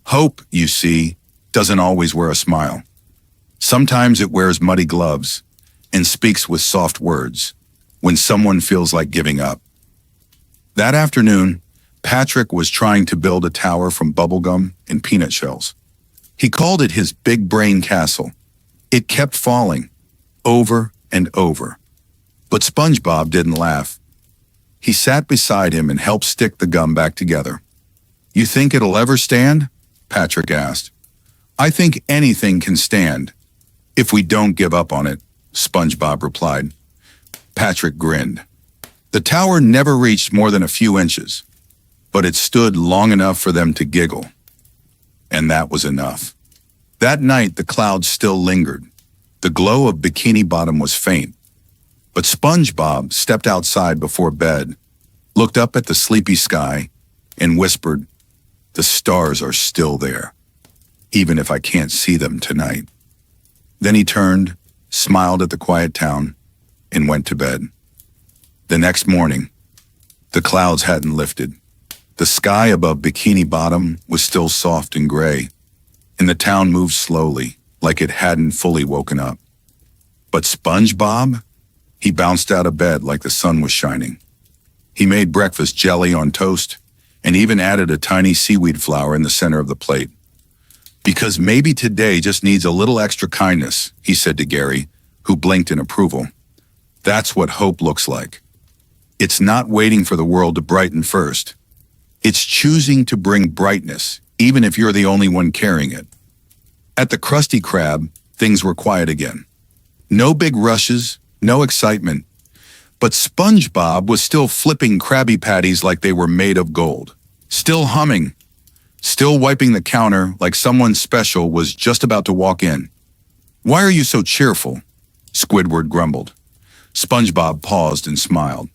Hope, you see, doesn't always wear a smile. Sometimes it wears muddy gloves and speaks with soft words when someone feels like giving up. That afternoon, Patrick was trying to build a tower from bubblegum and peanut shells. He called it his big brain castle. It kept falling, over and over. But SpongeBob didn't laugh. He sat beside him and helped stick the gum back together. You think it'll ever stand? Patrick asked. I think anything can stand, if we don't give up on it, SpongeBob replied. Patrick grinned. The tower never reached more than a few inches, but it stood long enough for them to giggle. And that was enough. That night, the clouds still lingered. The glow of Bikini Bottom was faint. But SpongeBob stepped outside before bed, looked up at the sleepy sky, and whispered, the stars are still there, even if I can't see them tonight. Then he turned, smiled at the quiet town, and went to bed. The next morning, the clouds hadn't lifted. The sky above Bikini Bottom was still soft and gray, and the town moved slowly, like it hadn't fully woken up. But SpongeBob? He bounced out of bed like the sun was shining. He made breakfast jelly on toast, and even added a tiny seaweed flower in the center of the plate. Because maybe today just needs a little extra kindness, he said to Gary, who blinked in approval. That's what hope looks like. It's not waiting for the world to brighten first. It's choosing to bring brightness, even if you're the only one carrying it. At the Krusty Krab, things were quiet again. No big rushes, no excitement. But SpongeBob was still flipping Krabby Patties like they were made of gold. Still humming. Still wiping the counter like someone special was just about to walk in. Why are you so cheerful? Squidward grumbled. SpongeBob paused and smiled.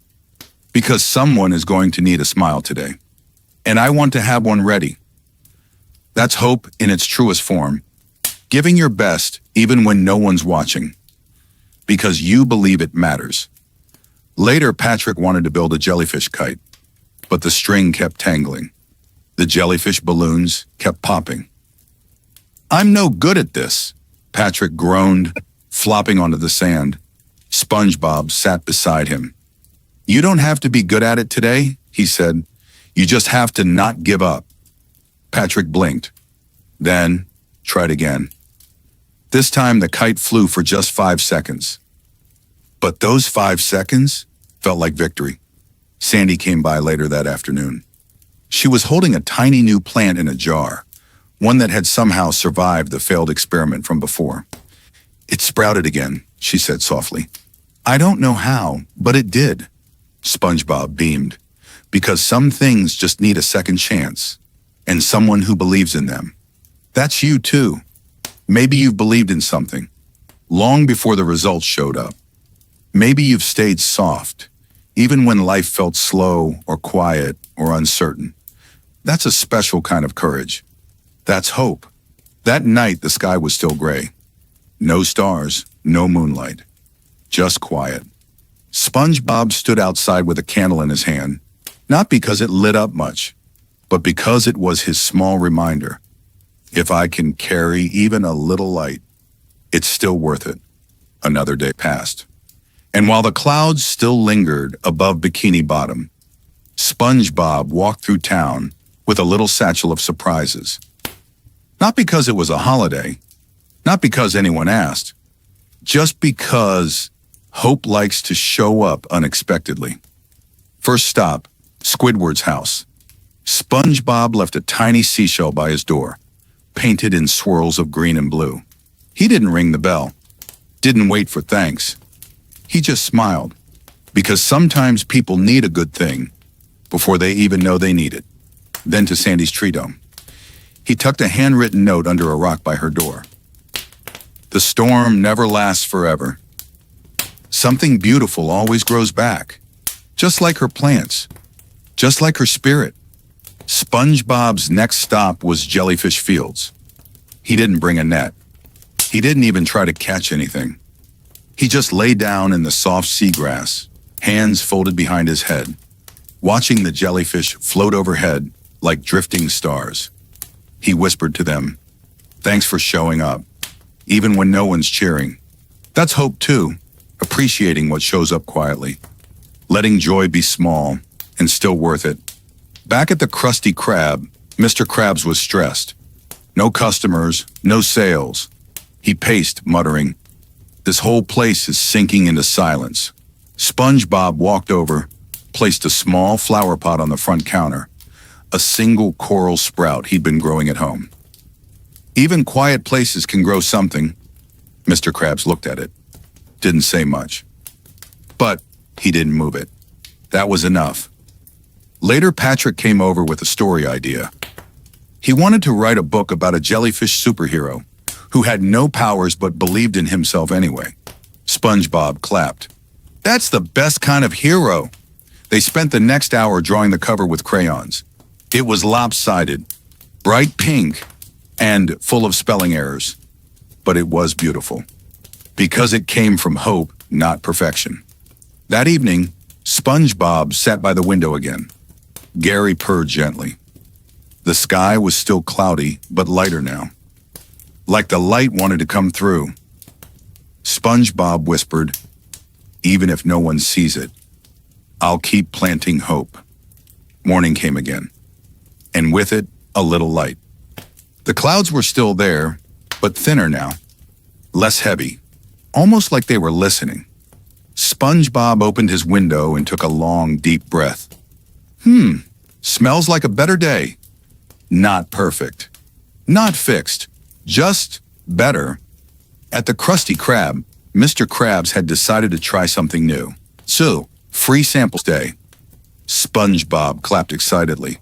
Because someone is going to need a smile today. And I want to have one ready. That's hope in its truest form. Giving your best even when no one's watching. Because you believe it matters. Later, Patrick wanted to build a jellyfish kite, but the string kept tangling. The jellyfish balloons kept popping. I'm no good at this, Patrick groaned, flopping onto the sand. SpongeBob sat beside him. You don't have to be good at it today, he said. You just have to not give up. Patrick blinked, then tried again. This time the kite flew for just 5 seconds. But those 5 seconds felt like victory. Sandy came by later that afternoon. She was holding a tiny new plant in a jar, one that had somehow survived the failed experiment from before. "It sprouted again," she said softly. "I don't know how, but it did." SpongeBob beamed, because some things just need a second chance, and someone who believes in them. That's you too. Maybe you've believed in something, long before the results showed up. Maybe you've stayed soft, even when life felt slow or quiet or uncertain. That's a special kind of courage. That's hope. That night the sky was still gray. No stars, no moonlight. Just quiet. SpongeBob stood outside with a candle in his hand, not because it lit up much, but because it was his small reminder. If I can carry even a little light, it's still worth it. Another day passed. And while the clouds still lingered above Bikini Bottom, SpongeBob walked through town with a little satchel of surprises. Not because it was a holiday, not because anyone asked, just because hope likes to show up unexpectedly. First stop, Squidward's house. SpongeBob left a tiny seashell by his door, painted in swirls of green and blue. He didn't ring the bell, didn't wait for thanks. He just smiled, because sometimes people need a good thing before they even know they need it. Then to Sandy's tree dome. He tucked a handwritten note under a rock by her door. "The storm never lasts forever. Something beautiful always grows back, just like her plants, just like her spirit." SpongeBob's next stop was Jellyfish Fields. He didn't bring a net. He didn't even try to catch anything. He just lay down in the soft seagrass, hands folded behind his head, watching the jellyfish float overhead like drifting stars. He whispered to them, "Thanks for showing up, even when no one's cheering." That's hope too, appreciating what shows up quietly, letting joy be small and still worth it. Back at the Krusty Krab, Mr. Krabs was stressed. No customers, no sales. He paced, muttering, "This whole place is sinking into silence." SpongeBob walked over, placed a small flower pot on the front counter, a single coral sprout he'd been growing at home. "Even quiet places can grow something." Mr. Krabs looked at it, didn't say much. But he didn't move it. That was enough. Later, Patrick came over with a story idea. He wanted to write a book about a jellyfish superhero who had no powers but believed in himself anyway. SpongeBob clapped. "That's the best kind of hero." They spent the next hour drawing the cover with crayons. It was lopsided, bright pink, and full of spelling errors. But it was beautiful, because it came from hope, not perfection. That evening, SpongeBob sat by the window again. Gary purred gently. The sky was still cloudy, but lighter now, like the light wanted to come through. SpongeBob whispered, "Even if no one sees it, I'll keep planting hope." Morning came again, and with it, a little light. The clouds were still there, but thinner now, less heavy, almost like they were listening. SpongeBob opened his window and took a long, deep breath. Smells like a better day. Not perfect. Not fixed. Just better. At the Krusty Krab, Mr. Krabs had decided to try something new. So, free samples day. SpongeBob clapped excitedly.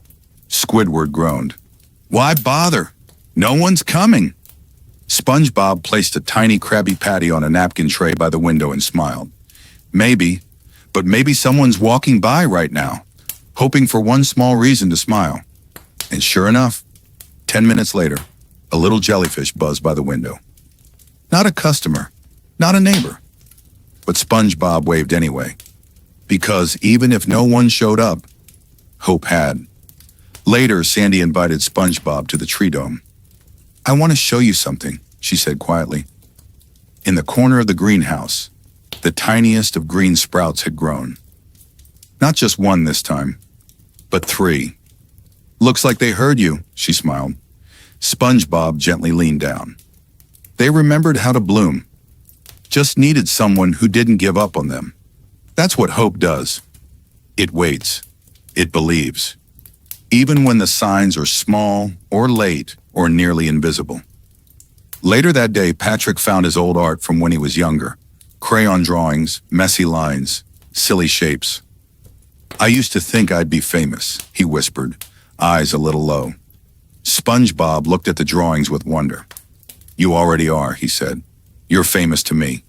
Squidward groaned. "Why bother? No one's coming." SpongeBob placed a tiny Krabby Patty on a napkin tray by the window and smiled. Maybe someone's walking by right now, hoping for one small reason to smile. And sure enough, 10 minutes later, a little jellyfish buzzed by the window. Not a customer, not a neighbor, but SpongeBob waved anyway, because even if no one showed up, hope had. Later, Sandy invited SpongeBob to the tree dome. "I want to show you something," she said quietly. In the corner of the greenhouse, the tiniest of green sprouts had grown. Not just one this time, but 3. Looks like they heard you, she smiled. SpongeBob gently leaned down. They remembered how to bloom. Just needed someone who didn't give up on them. That's what hope does. It waits. It believes. Even when the signs are small or late or nearly invisible. Later that day, Patrick found his old art from when he was younger. Crayon drawings, messy lines, silly shapes. I used to think I'd be famous, he whispered, eyes a little low. SpongeBob looked at the drawings with wonder. You already are, he said. You're famous to me.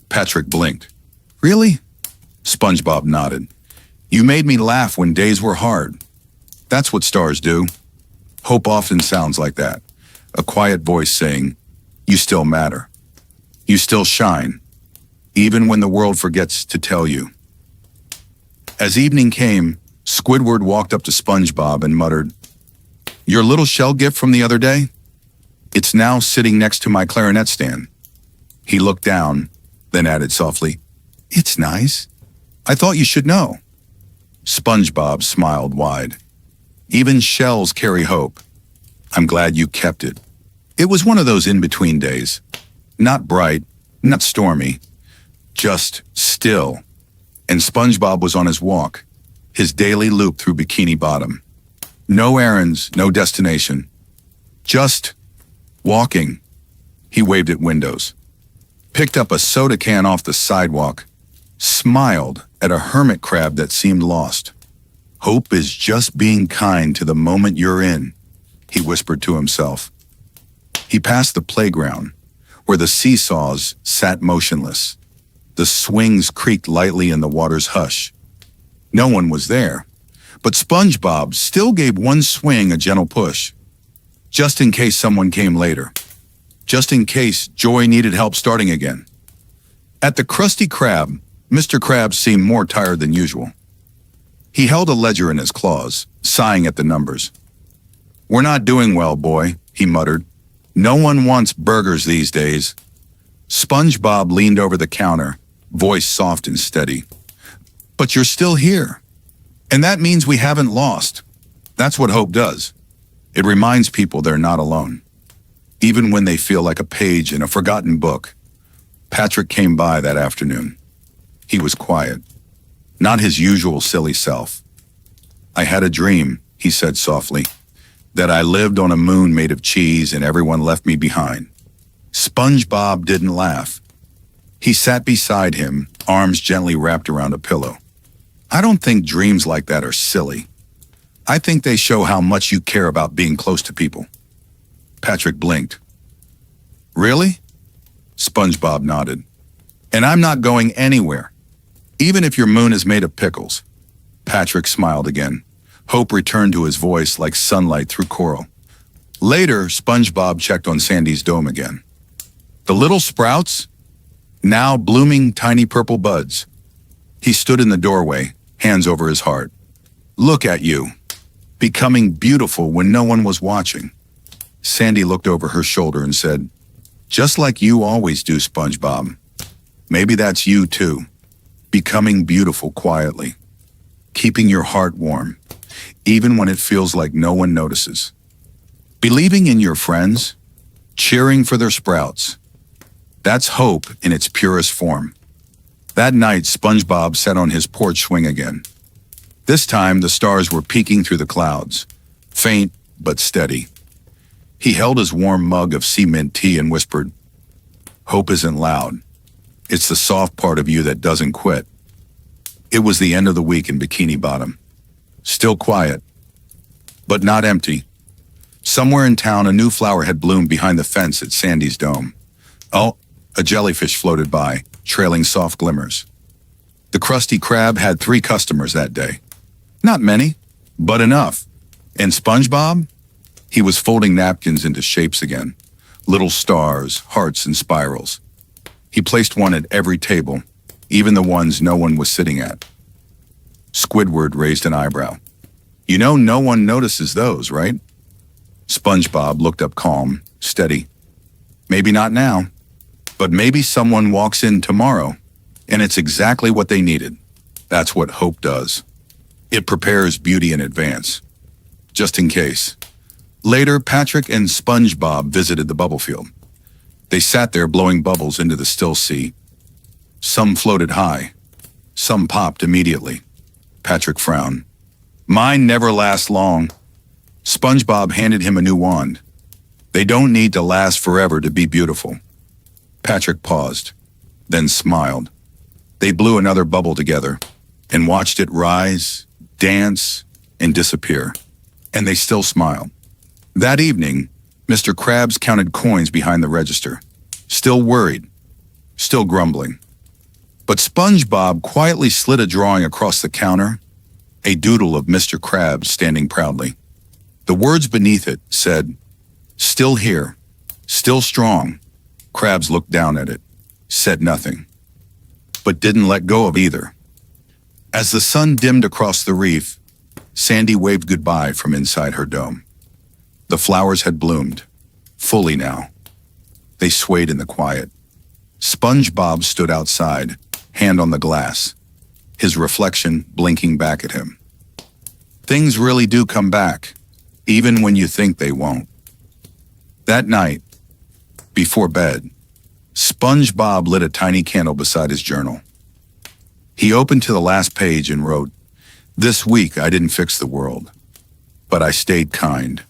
Patrick blinked. Really? SpongeBob nodded. You made me laugh when days were hard. That's what stars do. Hope often sounds like that. A quiet voice saying, you still matter. You still shine, even when the world forgets to tell you. As evening came, Squidward walked up to SpongeBob and muttered, Your little shell gift from the other day? It's now sitting next to my clarinet stand. He looked down, then added softly, It's nice. I thought you should know. SpongeBob smiled wide. Even shells carry hope. I'm glad you kept it. It was one of those in-between days. Not bright, not stormy, just still. And SpongeBob was on his walk, his daily loop through Bikini Bottom. No errands, no destination. Just walking. He waved at windows, picked up a soda can off the sidewalk, smiled at a hermit crab that seemed lost. Hope is just being kind to the moment you're in, he whispered to himself. He passed the playground, where the seesaws sat motionless. The swings creaked lightly in the water's hush. No one was there, but SpongeBob still gave one swing a gentle push, just in case someone came later, just in case Joy needed help starting again. At the Krusty Krab, Mr. Krabs seemed more tired than usual. He held a ledger in his claws, sighing at the numbers. We're not doing well, boy, he muttered. No one wants burgers these days. SpongeBob leaned over the counter, voice soft and steady. But you're still here. And that means we haven't lost. That's what hope does. It reminds people they're not alone. Even when they feel like a page in a forgotten book. Patrick came by that afternoon. He was quiet. Not his usual silly self. I had a dream, he said softly, that I lived on a moon made of cheese and everyone left me behind. SpongeBob didn't laugh. He sat beside him, arms gently wrapped around a pillow. I don't think dreams like that are silly. I think they show how much you care about being close to people. Patrick blinked. Really? SpongeBob nodded. And I'm not going anywhere, even if your moon is made of pickles. Patrick smiled again. Hope returned to his voice like sunlight through coral. Later, SpongeBob checked on Sandy's dome again. The little sprouts? Now blooming tiny purple buds. He stood in the doorway, hands over his heart. Look at you, becoming beautiful when no one was watching. Sandy looked over her shoulder and said, Just like you always do, SpongeBob. Maybe that's you too, becoming beautiful quietly, keeping your heart warm, even when it feels like no one notices. Believing in your friends, cheering for their sprouts. That's hope in its purest form. That night, SpongeBob sat on his porch swing again. This time, the stars were peeking through the clouds, faint but steady. He held his warm mug of sea mint tea and whispered, Hope isn't loud. It's the soft part of you that doesn't quit. It was the end of the week in Bikini Bottom. Still quiet, but not empty. Somewhere in town, a new flower had bloomed behind the fence at Sandy's dome. Oh, a jellyfish floated by, trailing soft glimmers. The Krusty Krab had 3 customers that day. Not many, but enough. And SpongeBob? He was folding napkins into shapes again. Little stars, hearts, and spirals. He placed one at every table, even the ones no one was sitting at. Squidward raised an eyebrow. You know no one notices those, right? SpongeBob looked up calm, steady. Maybe not now, but maybe someone walks in tomorrow, and it's exactly what they needed. That's what hope does. It prepares beauty in advance. just in case. Later, Patrick and SpongeBob visited the bubble field. They sat there blowing bubbles into the still sea. Some floated high. Some popped immediately. Patrick frowned. Mine never last long. SpongeBob handed him a new wand. They don't need to last forever to be beautiful. Patrick paused, then smiled. They blew another bubble together and watched it rise, dance, and disappear. And they still smiled. That evening, Mr. Krabs counted coins behind the register, still worried, still grumbling. But SpongeBob quietly slid a drawing across the counter, a doodle of Mr. Krabs standing proudly. The words beneath it said, "Still here, still strong." Krabs looked down at it, said nothing, but didn't let go of either. As the sun dimmed across the reef, Sandy waved goodbye from inside her dome. The flowers had bloomed, fully now. They swayed in the quiet. SpongeBob stood outside, hand on the glass, his reflection blinking back at him. Things really do come back, even when you think they won't. That night, before bed, SpongeBob lit a tiny candle beside his journal. He opened to the last page and wrote, "This week I didn't fix the world, but I stayed kind.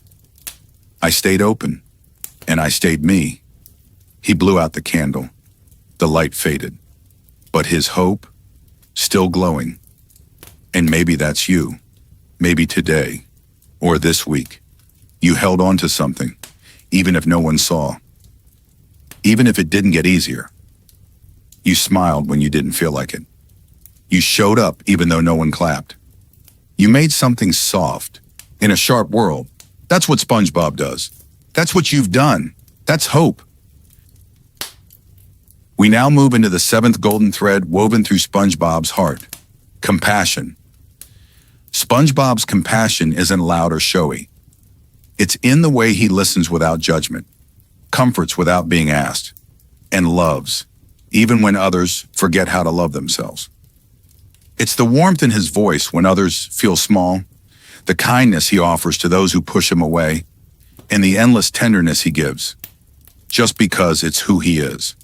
I stayed open, and I stayed me." He blew out the candle. The light faded, but his hope, still glowing. And maybe that's you. Maybe today, or this week, you held on to something, even if no one saw. Even if it didn't get easier. You smiled when you didn't feel like it. You showed up even though no one clapped. You made something soft in a sharp world. That's what SpongeBob does. That's what you've done. That's hope. We now move into the seventh golden thread woven through SpongeBob's heart. Compassion. SpongeBob's compassion isn't loud or showy. It's in the way he listens without judgment, comforts without being asked, and loves, even when others forget how to love themselves. It's the warmth in his voice when others feel small, the kindness he offers to those who push him away, and the endless tenderness he gives, just because it's who he is.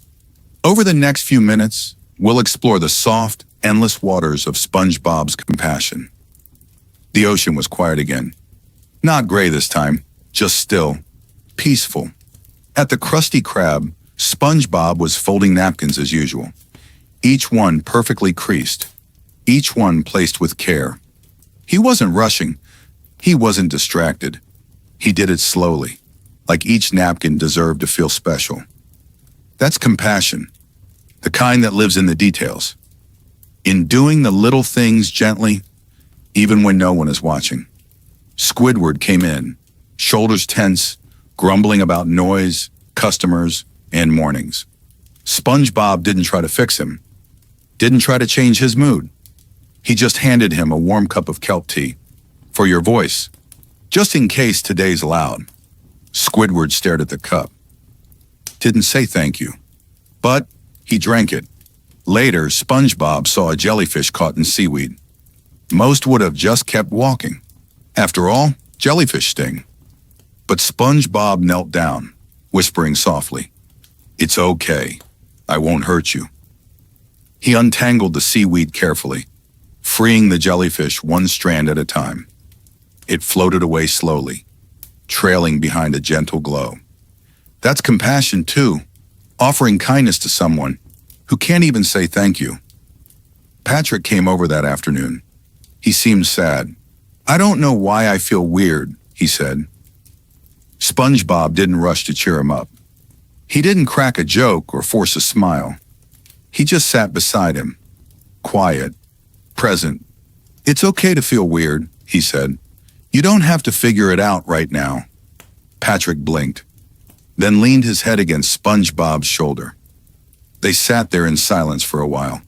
Over the next few minutes, we'll explore the soft, endless waters of SpongeBob's compassion. The ocean was quiet again. Not gray this time, just still, peaceful. At the Krusty Krab, SpongeBob was folding napkins as usual, each one perfectly creased, each one placed with care. He wasn't rushing. He wasn't distracted. He did it slowly, like each napkin deserved to feel special. That's compassion, the kind that lives in the details, in doing the little things gently, even when no one is watching. Squidward came in, shoulders tense, grumbling about noise, customers, and mornings. SpongeBob didn't try to fix him, didn't try to change his mood. He just handed him a warm cup of kelp tea. "For your voice, just in case today's loud." Squidward stared at the cup. Didn't say thank you, but he drank it. Later, SpongeBob saw a jellyfish caught in seaweed. Most would have just kept walking. After all, jellyfish sting. But SpongeBob knelt down, whispering softly, "It's okay. I won't hurt you." He untangled the seaweed carefully, freeing the jellyfish one strand at a time. It floated away slowly, trailing behind a gentle glow. That's compassion too, offering kindness to someone who can't even say thank you. Patrick came over that afternoon. He seemed sad. "I don't know why I feel weird," he said. SpongeBob didn't rush to cheer him up. He didn't crack a joke or force a smile. He just sat beside him, quiet, present. "It's okay to feel weird," he said. "You don't have to figure it out right now." Patrick blinked, then leaned his head against SpongeBob's shoulder. They sat there in silence for a while,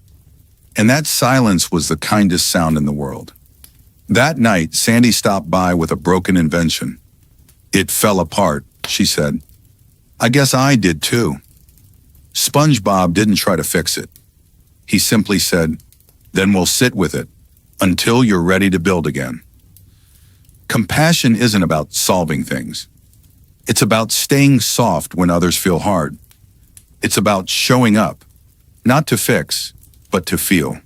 and that silence was the kindest sound in the world. That night, Sandy stopped by with a broken invention. "It fell apart," she said. "I guess I did too." SpongeBob didn't try to fix it. He simply said, "Then we'll sit with it until you're ready to build again." Compassion isn't about solving things. It's about staying soft when others feel hard. It's about showing up, not to fix, but to feel.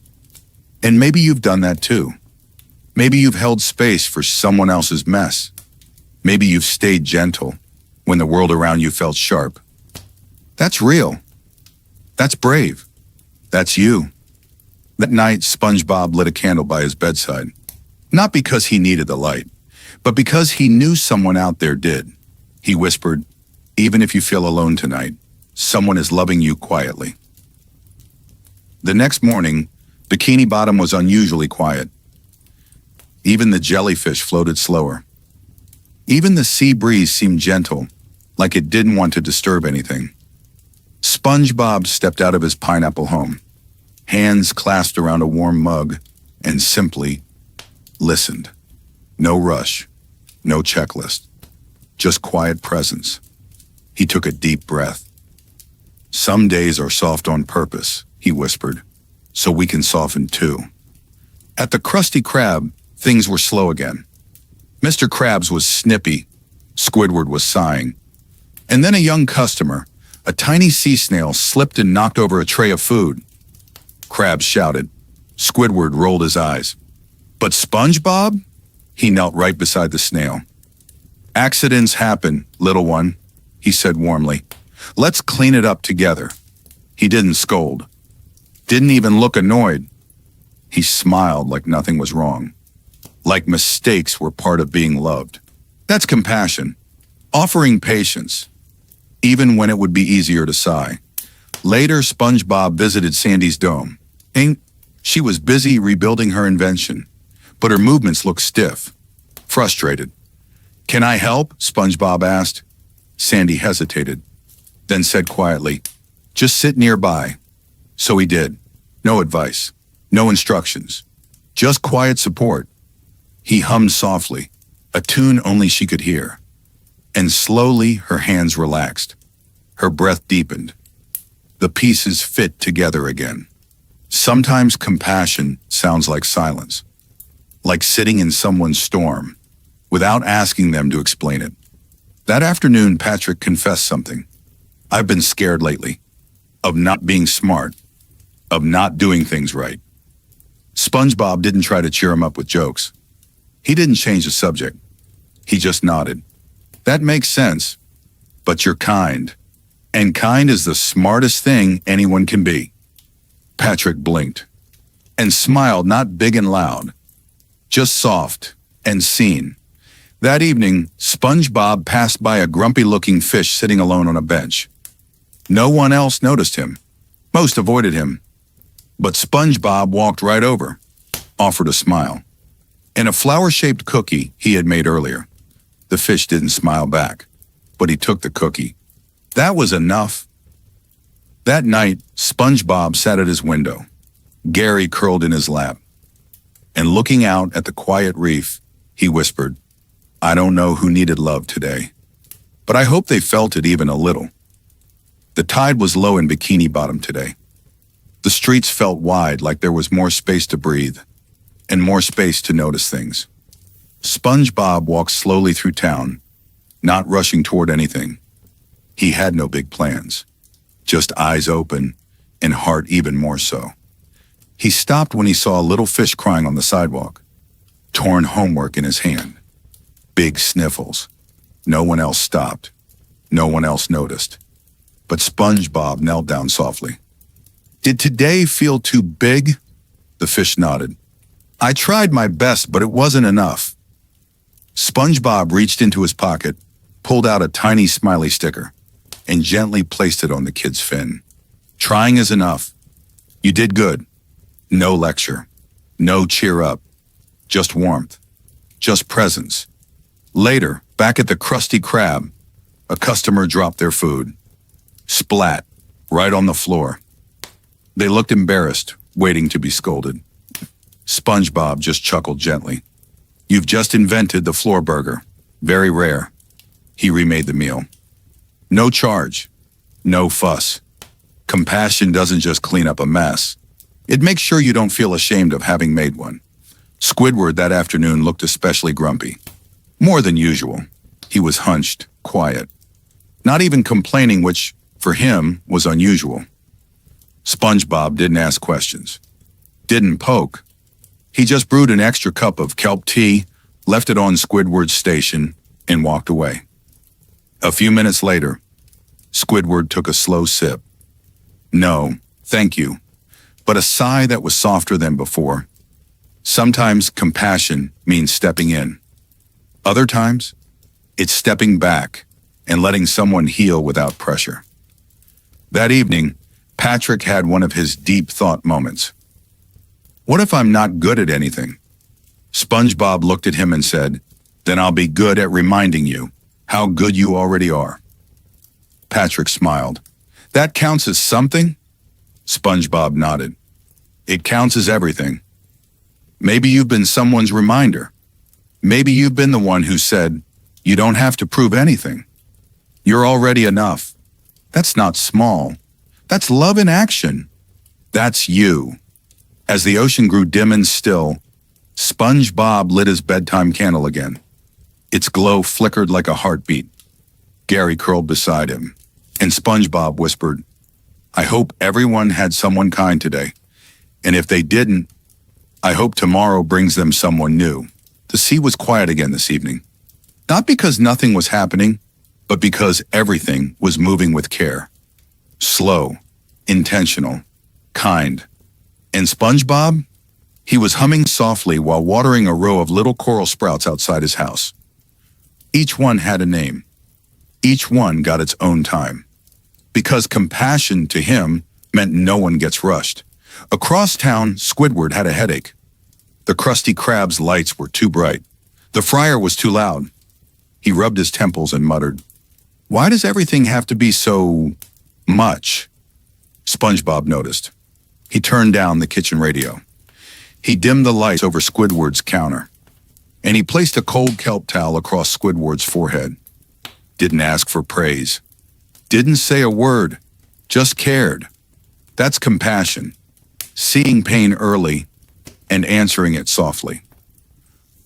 And maybe you've done that too. Maybe you've held space for someone else's mess. Maybe you've stayed gentle when the world around you felt sharp. That's real. That's brave. That's you. That night, SpongeBob lit a candle by his bedside. Not because he needed the light, but because he knew someone out there did. He whispered, "Even if you feel alone tonight, someone is loving you quietly." The next morning, Bikini Bottom was unusually quiet. Even the jellyfish floated slower. Even the sea breeze seemed gentle, like it didn't want to disturb anything. SpongeBob stepped out of his pineapple home, hands clasped around a warm mug, and simply listened. No rush, no checklist, just quiet presence. He took a deep breath. "Some days are soft on purpose," he whispered, "so we can soften too." At the Krusty Krab, things were slow again. Mr. Krabs was snippy, Squidward was sighing, and then a young customer, a tiny sea snail, slipped and knocked over a tray of food. Krabs shouted. Squidward rolled his eyes. "But SpongeBob?" He knelt right beside the snail. "Accidents happen, little one," he said warmly. "Let's clean it up together." He didn't scold. Didn't even look annoyed. He smiled like nothing was wrong. Like mistakes were part of being loved. That's compassion. Offering patience, even when it would be easier to sigh. Later, SpongeBob visited Sandy's dome. She was busy rebuilding her invention, but her movements looked stiff, frustrated. "Can I help?" SpongeBob asked. Sandy hesitated, then said quietly, "Just sit nearby." So he did. No advice, no instructions, just quiet support. He hummed softly, a tune only she could hear. And slowly her hands relaxed. Her breath deepened. The pieces fit together again. Sometimes compassion sounds like silence, like sitting in someone's storm, without asking them to explain it. That afternoon, Patrick confessed something. "I've been scared lately, of not being smart, of not doing things right." SpongeBob didn't try to cheer him up with jokes. He didn't change the subject. He just nodded. "That makes sense, but you're kind, and kind is the smartest thing anyone can be." Patrick blinked and smiled, not big and loud, just soft and seen. That evening, SpongeBob passed by a grumpy-looking fish sitting alone on a bench. No one else noticed him. Most avoided him. But SpongeBob walked right over, offered a smile, and a flower-shaped cookie he had made earlier. The fish didn't smile back, but he took the cookie. That was enough. That night, SpongeBob sat at his window, Gary curled in his lap, and looking out at the quiet reef, he whispered, "I don't know who needed love today, but I hope they felt it even a little." The tide was low in Bikini Bottom today. The streets felt wide, like there was more space to breathe, and more space to notice things. SpongeBob walked slowly through town, not rushing toward anything. He had no big plans, just eyes open and heart even more so. He stopped when he saw a little fish crying on the sidewalk, torn homework in his hand. Big sniffles. No one else stopped. No one else noticed. But SpongeBob knelt down softly. "Did today feel too big?" The fish nodded. "I tried my best, but it wasn't enough." SpongeBob reached into his pocket, pulled out a tiny smiley sticker, and gently placed it on the kid's fin. "Trying is enough. You did good. No lecture. No cheer up. Just warmth. Just presence." Later, back at the Krusty Krab, a customer dropped their food. Splat, right on the floor. They looked embarrassed, waiting to be scolded. SpongeBob just chuckled gently. "You've just invented the floor burger. Very rare." He remade the meal. No charge. No fuss. Compassion doesn't just clean up a mess. It makes sure you don't feel ashamed of having made one. Squidward that afternoon looked especially grumpy. More than usual. He was hunched, quiet, not even complaining, which, for him, was unusual. SpongeBob didn't ask questions, didn't poke. He just brewed an extra cup of kelp tea, left it on Squidward's station, and walked away. A few minutes later, Squidward took a slow sip. No, thank you, but a sigh that was softer than before. Sometimes compassion means stepping in. Other times, it's stepping back and letting someone heal without pressure. That evening, Patrick had one of his deep thought moments. What if I'm not good at anything? SpongeBob looked at him and said, then I'll be good at reminding you how good you already are. Patrick smiled. That counts as something? SpongeBob nodded. It counts as everything. Maybe you've been someone's reminder. Maybe you've been the one who said, you don't have to prove anything. You're already enough. That's not small. That's love in action. That's you. As the ocean grew dim and still, SpongeBob lit his bedtime candle again. Its glow flickered like a heartbeat. Gary curled beside him, and SpongeBob whispered, I hope everyone had someone kind today. And if they didn't, I hope tomorrow brings them someone new. The sea was quiet again this evening. Not because nothing was happening, but because everything was moving with care. Slow, intentional, kind. And SpongeBob? He was humming softly while watering a row of little coral sprouts outside his house. Each one had a name. Each one got its own time. Because compassion to him meant no one gets rushed. Across town, Squidward had a headache. The Krusty Krab's lights were too bright. The fryer was too loud. He rubbed his temples and muttered, why does everything have to be so much? SpongeBob noticed. He turned down the kitchen radio. He dimmed the lights over Squidward's counter. And he placed a cold kelp towel across Squidward's forehead. Didn't ask for praise. Didn't say a word. Just cared. That's compassion. Seeing pain early and answering it softly.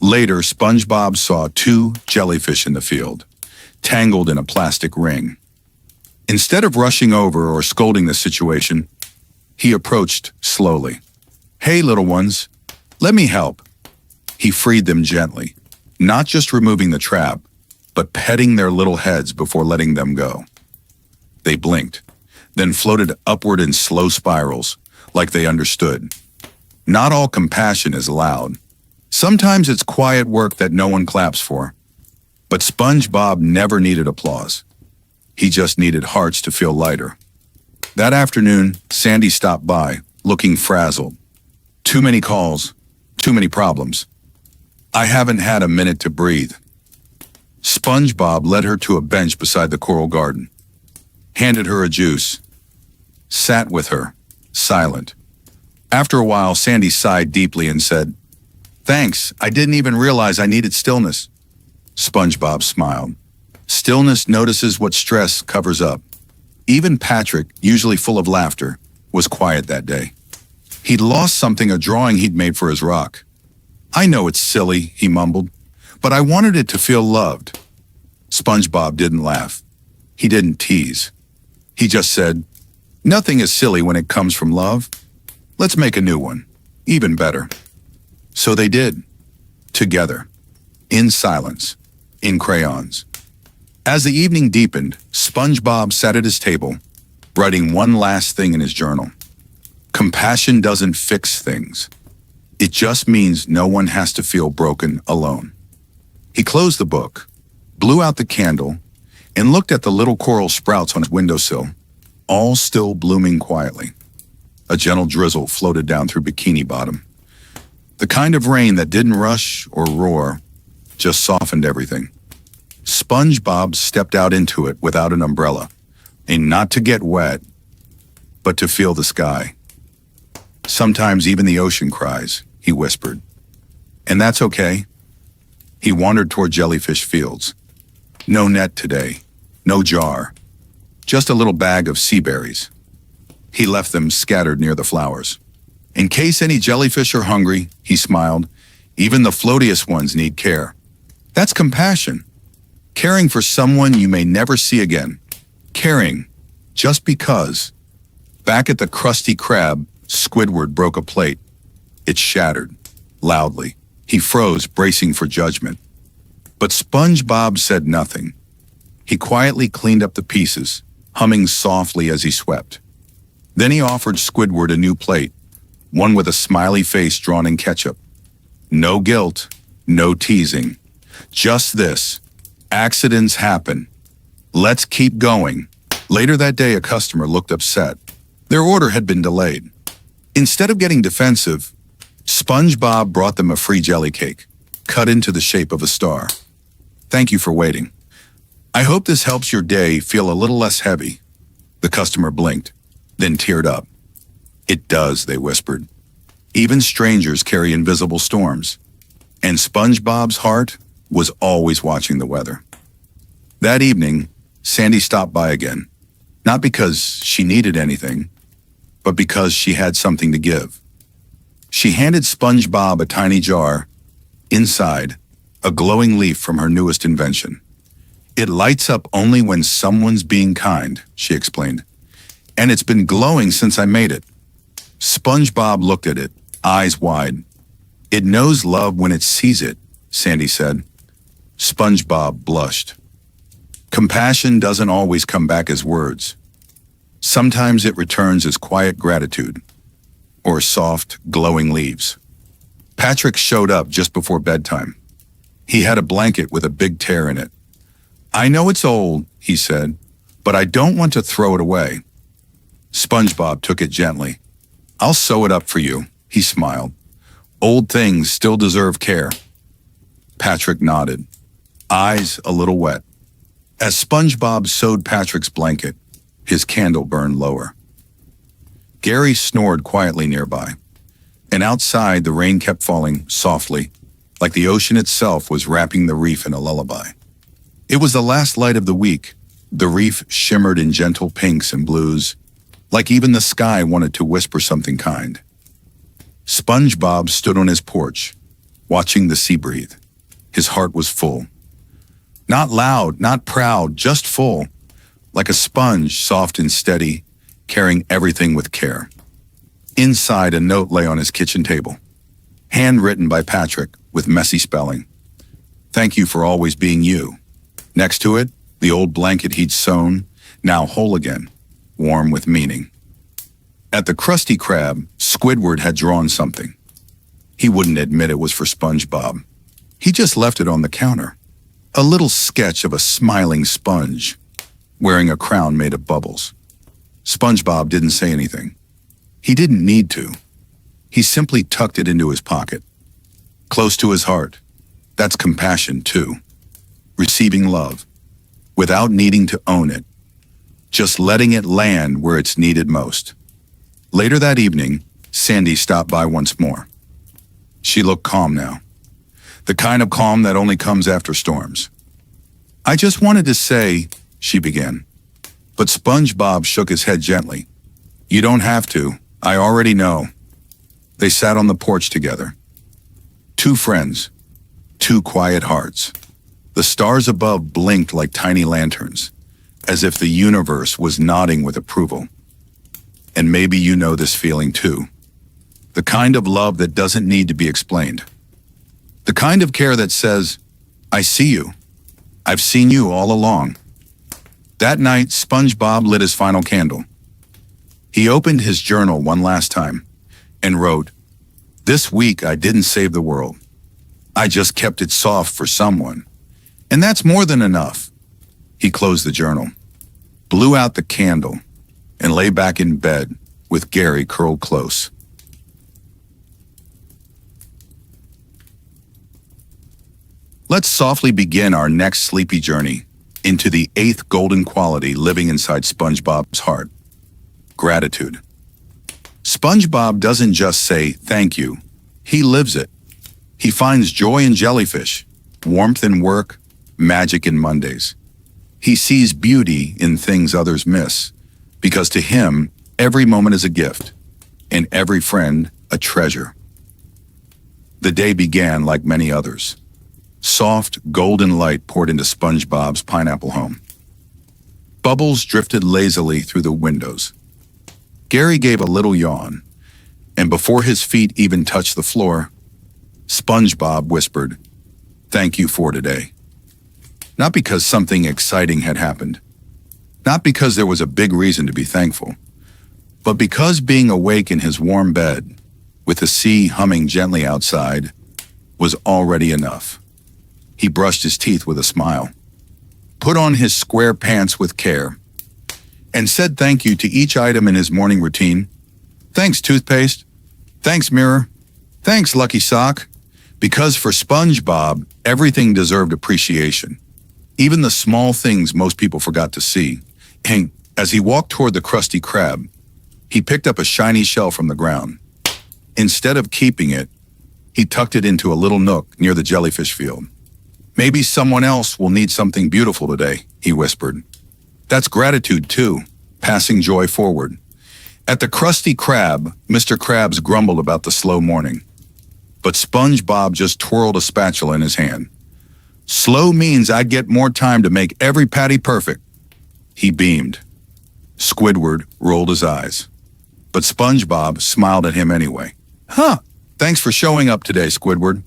Later, SpongeBob saw 2 jellyfish in the field, tangled in a plastic ring. Instead of rushing over or scolding the situation, he approached slowly. Hey, little ones, let me help. He freed them gently, not just removing the trap, but petting their little heads before letting them go. They blinked, then floated upward in slow spirals, like they understood. Not all compassion is loud. Sometimes it's quiet work that no one claps for. But SpongeBob never needed applause. He just needed hearts to feel lighter. That afternoon, Sandy stopped by, looking frazzled. Too many calls, too many problems. I haven't had a minute to breathe. SpongeBob led her to a bench beside the coral garden, handed her a juice, sat with her, silent. After a while, Sandy sighed deeply and said, thanks, I didn't even realize I needed stillness. SpongeBob smiled. Stillness notices what stress covers up. Even Patrick, usually full of laughter, was quiet that day. He'd lost something, a drawing he'd made for his rock. I know it's silly, he mumbled, but I wanted it to feel loved. SpongeBob didn't laugh. He didn't tease. He just said, nothing is silly when it comes from love. Let's make a new one, even better. So they did, together, in silence, in crayons. As the evening deepened, SpongeBob sat at his table, writing one last thing in his journal. Compassion doesn't fix things. It just means no one has to feel broken alone. He closed the book, blew out the candle, and looked at the little coral sprouts on his windowsill, all still blooming quietly. A gentle drizzle floated down through Bikini Bottom. The kind of rain that didn't rush or roar, just softened everything. SpongeBob stepped out into it without an umbrella, and not to get wet, but to feel the sky. Sometimes even the ocean cries, he whispered. And that's okay. He wandered toward jellyfish fields. No net today, no jar, just a little bag of sea berries. He left them scattered near the flowers. In case any jellyfish are hungry, he smiled, even the floatiest ones need care. That's compassion. Caring for someone you may never see again. Caring just because. Back at the Krusty Krab, Squidward broke a plate. It shattered, loudly. He froze, bracing for judgment. But SpongeBob said nothing. He quietly cleaned up the pieces, humming softly as he swept. Then he offered Squidward a new plate, one with a smiley face drawn in ketchup. No guilt, no teasing. Just this. Accidents happen. Let's keep going. Later that day, a customer looked upset. Their order had been delayed. Instead of getting defensive, SpongeBob brought them a free jelly cake, cut into the shape of a star. Thank you for waiting. I hope this helps your day feel a little less heavy. The customer blinked, then teared up. It does, they whispered. Even strangers carry invisible storms. And SpongeBob's heart was always watching the weather. That evening, Sandy stopped by again, not because she needed anything, but because she had something to give. She handed SpongeBob a tiny jar. Inside, a glowing leaf from her newest invention. It lights up only when someone's being kind, she explained. And it's been glowing since I made it. SpongeBob looked at it, eyes wide. It knows love when it sees it, Sandy said. SpongeBob blushed. Compassion doesn't always come back as words. Sometimes it returns as quiet gratitude, or soft, glowing leaves. Patrick showed up just before bedtime. He had a blanket with a big tear in it. I know it's old, he said, but I don't want to throw it away. SpongeBob took it gently. I'll sew it up for you, he smiled. Old things still deserve care. Patrick nodded, eyes a little wet. As SpongeBob sewed Patrick's blanket, his candle burned lower. Gary snored quietly nearby, and outside the rain kept falling softly, like the ocean itself was wrapping the reef in a lullaby. It was the last light of the week. The reef shimmered in gentle pinks and blues, like even the sky wanted to whisper something kind. SpongeBob stood on his porch, watching the sea breathe. His heart was full. Not loud, not proud, just full, like a sponge, soft and steady, carrying everything with care. Inside, a note lay on his kitchen table, handwritten by Patrick with messy spelling. Thank you for always being you. Next to it, the old blanket he'd sewn, now whole again, warm with meaning. At the Krusty Krab, Squidward had drawn something. He wouldn't admit it was for SpongeBob. He just left it on the counter. A little sketch of a smiling sponge, wearing a crown made of bubbles. SpongeBob didn't say anything. He didn't need to. He simply tucked it into his pocket. Close to his heart. That's compassion, too. Receiving love, without needing to own it. Just letting it land where it's needed most. Later that evening, Sandy stopped by once more. She looked calm now. The kind of calm that only comes after storms. I just wanted to say, she began. But SpongeBob shook his head gently. You don't have to. I already know. They sat on the porch together. Two friends. Two quiet hearts. The stars above blinked like tiny lanterns, as if the universe was nodding with approval. And maybe you know this feeling too. The kind of love that doesn't need to be explained. The kind of care that says, I see you. I've seen you all along. That night, SpongeBob lit his final candle. He opened his journal one last time and wrote, This week I didn't save the world. I just kept it soft for someone. And that's more than enough. He closed the journal, blew out the candle, and lay back in bed with Gary curled close. Let's softly begin our next sleepy journey into the 8th golden quality living inside SpongeBob's heart. Gratitude. SpongeBob doesn't just say thank you, he lives it. He finds joy in jellyfish, warmth in work, magic in Mondays. He sees beauty in things others miss, because to him, every moment is a gift, and every friend a treasure. The day began like many others. Soft, golden light poured into SpongeBob's pineapple home. Bubbles drifted lazily through the windows. Gary gave a little yawn, and before his feet even touched the floor, SpongeBob whispered, "Thank you for today." Not because something exciting had happened, not because there was a big reason to be thankful, but because being awake in his warm bed, with the sea humming gently outside, was already enough. He brushed his teeth with a smile, put on his square pants with care, and said thank you to each item in his morning routine. "Thanks, toothpaste. Thanks, mirror. Thanks, lucky sock." Because for SpongeBob, everything deserved appreciation, even the small things most people forgot to see. And as he walked toward the Krusty Krab, he picked up a shiny shell from the ground. Instead of keeping it, he tucked it into a little nook near the jellyfish field. "Maybe someone else will need something beautiful today," he whispered. That's gratitude too, passing joy forward. At the Krusty Krab, Mr. Krabs grumbled about the slow morning. But SpongeBob just twirled a spatula in his hand. "Slow means I get more time to make every patty perfect." He beamed. Squidward rolled his eyes. But SpongeBob smiled at him anyway. "Huh, thanks for showing up today, Squidward.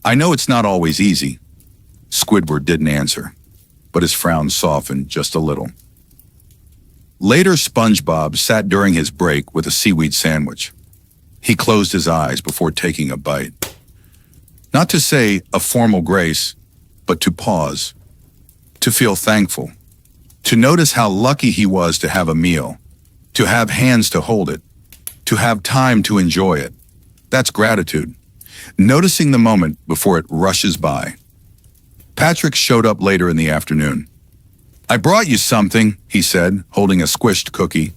I know it's not always easy." Squidward didn't answer, but his frown softened just a little. Later, SpongeBob sat during his break with a seaweed sandwich. He closed his eyes before taking a bite. Not to say a formal grace, but to pause, to feel thankful, to notice how lucky he was to have a meal, to have hands to hold it, to have time to enjoy it. That's gratitude, noticing the moment before it rushes by. Patrick showed up later in the afternoon. "I brought you something," he said, holding a squished cookie.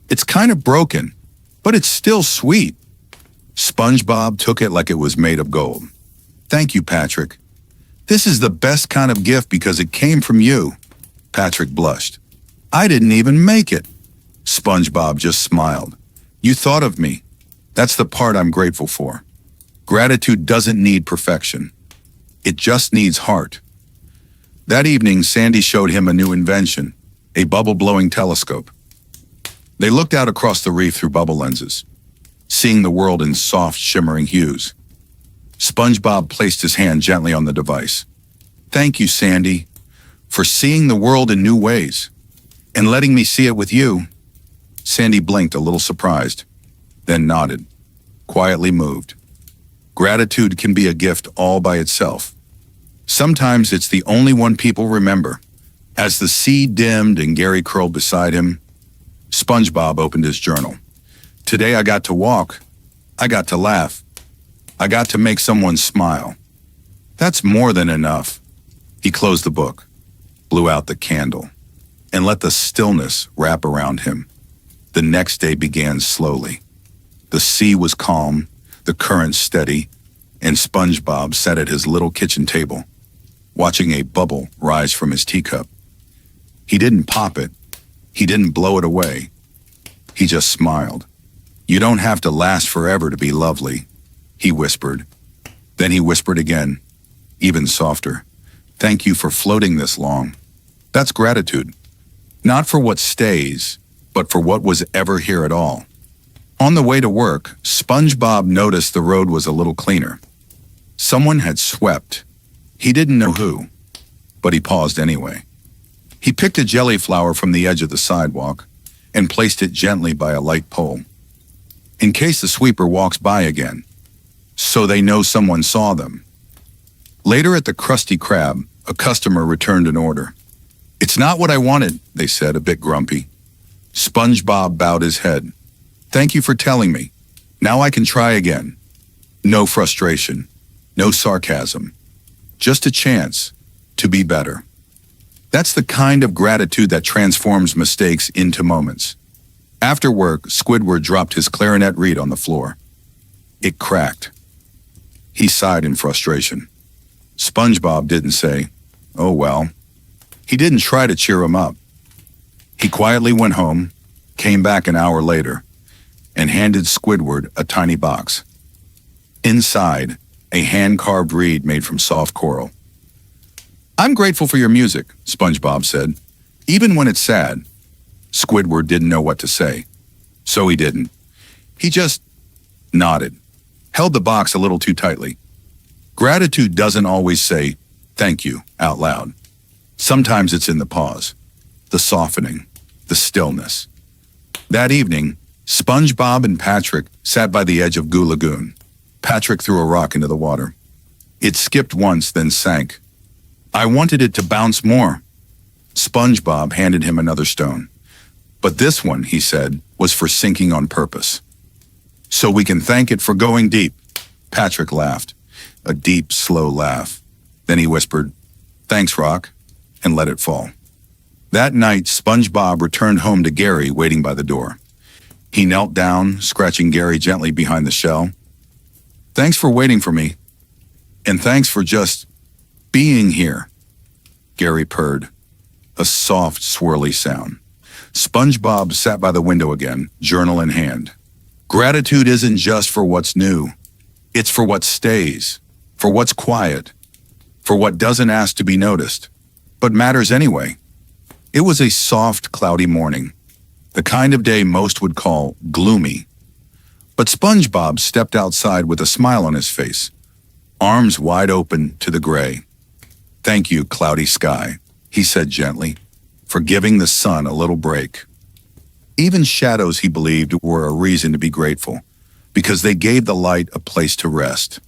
"It's kind of broken, but it's still sweet." SpongeBob took it like it was made of gold. "Thank you, Patrick. This is the best kind of gift because it came from you." Patrick blushed. "I didn't even make it." SpongeBob just smiled. "You thought of me. That's the part I'm grateful for. Gratitude doesn't need perfection. It just needs heart." That evening, Sandy showed him a new invention, a bubble-blowing telescope. They looked out across the reef through bubble lenses, seeing the world in soft, shimmering hues. SpongeBob placed his hand gently on the device. "Thank you, Sandy, for seeing the world in new ways, and letting me see it with you." Sandy blinked a little surprised, then nodded, quietly moved. Gratitude can be a gift all by itself. Sometimes it's the only one people remember. As the sea dimmed and Gary curled beside him, SpongeBob opened his journal. "Today I got to walk. I got to laugh. I got to make someone smile. That's more than enough." He closed the book, blew out the candle, and let the stillness wrap around him. The next day began slowly. The sea was calm, the current steady, and SpongeBob sat at his little kitchen table, watching a bubble rise from his teacup. He didn't pop it. He didn't blow it away. He just smiled. "You don't have to last forever to be lovely," he whispered. Then he whispered again, even softer. "Thank you for floating this long." That's gratitude. Not for what stays, but for what was ever here at all. On the way to work, SpongeBob noticed the road was a little cleaner. Someone had swept. He didn't know who, but he paused anyway. He picked a jelly flower from the edge of the sidewalk and placed it gently by a light pole, in case the sweeper walks by again, so they know someone saw them. Later at the Krusty Krab, a customer returned an order. "It's not what I wanted," they said, a bit grumpy. SpongeBob bowed his head. "Thank you for telling me. Now I can try again." No frustration, no sarcasm, just a chance to be better. That's the kind of gratitude that transforms mistakes into moments. After work, Squidward dropped his clarinet reed on the floor. It cracked. He sighed in frustration. SpongeBob didn't say, "Oh well." He didn't try to cheer him up. He quietly went home, came back an hour later, and handed Squidward a tiny box. Inside, a hand-carved reed made from soft coral. "I'm grateful for your music," SpongeBob said. "Even when it's sad." Squidward didn't know what to say, so he didn't. He just nodded, held the box a little too tightly. Gratitude doesn't always say, "Thank you," out loud. Sometimes it's in the pause, the softening, the stillness. That evening, SpongeBob and Patrick sat by the edge of Goo Lagoon. Patrick threw a rock into the water. It skipped once, then sank. "I wanted it to bounce more." SpongeBob handed him another stone. "But this one," he said, "was for sinking on purpose. So we can thank it for going deep." Patrick laughed, a deep, slow laugh. Then he whispered, "Thanks, Rock," and let it fall. That night, SpongeBob returned home to Gary waiting by the door. He knelt down, scratching Gary gently behind the shell. "Thanks for waiting for me. And thanks for just being here," Gary purred, a soft, swirly sound. SpongeBob sat by the window again, journal in hand. Gratitude isn't just for what's new. It's for what stays, for what's quiet, for what doesn't ask to be noticed, but matters anyway. It was a soft, cloudy morning, the kind of day most would call gloomy. But SpongeBob stepped outside with a smile on his face, arms wide open to the gray. "Thank you, cloudy sky," he said gently, for giving the sun a little break. Even shadows, he believed, were a reason to be grateful, because they gave the light a place to rest.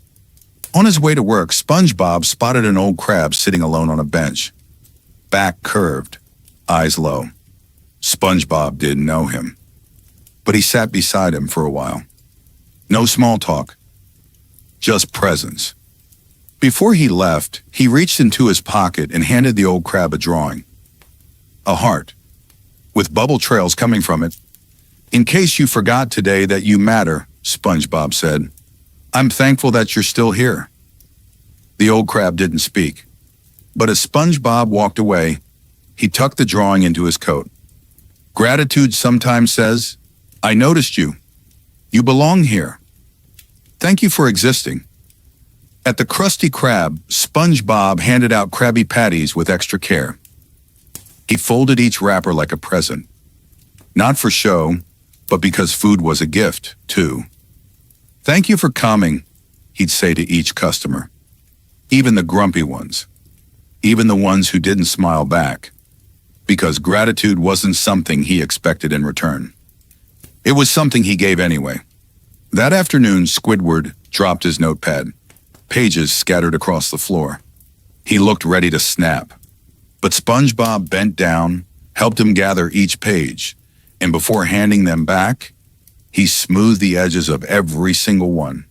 On his way to work, SpongeBob spotted an old crab sitting alone on a bench, back curved, eyes low. SpongeBob didn't know him, but he sat beside him for a while. No small talk, just presence. Before he left, he reached into his pocket and handed the old crab a drawing. A heart, with bubble trails coming from it. "In case you forgot today that you matter," SpongeBob said. "I'm thankful that you're still here." The old crab didn't speak, but as SpongeBob walked away, he tucked the drawing into his coat. Gratitude sometimes says, "I noticed you. You belong here. Thank you for existing." At the Krusty Krab, SpongeBob handed out Krabby Patties with extra care. He folded each wrapper like a present. Not for show, but because food was a gift, too. "Thank you for coming," he'd say to each customer. Even the grumpy ones. Even the ones who didn't smile back. Because gratitude wasn't something he expected in return. It was something he gave anyway. That afternoon, Squidward dropped his notepad. Pages scattered across the floor. He looked ready to snap. But SpongeBob bent down, helped him gather each page, and before handing them back, he smoothed the edges of every single one.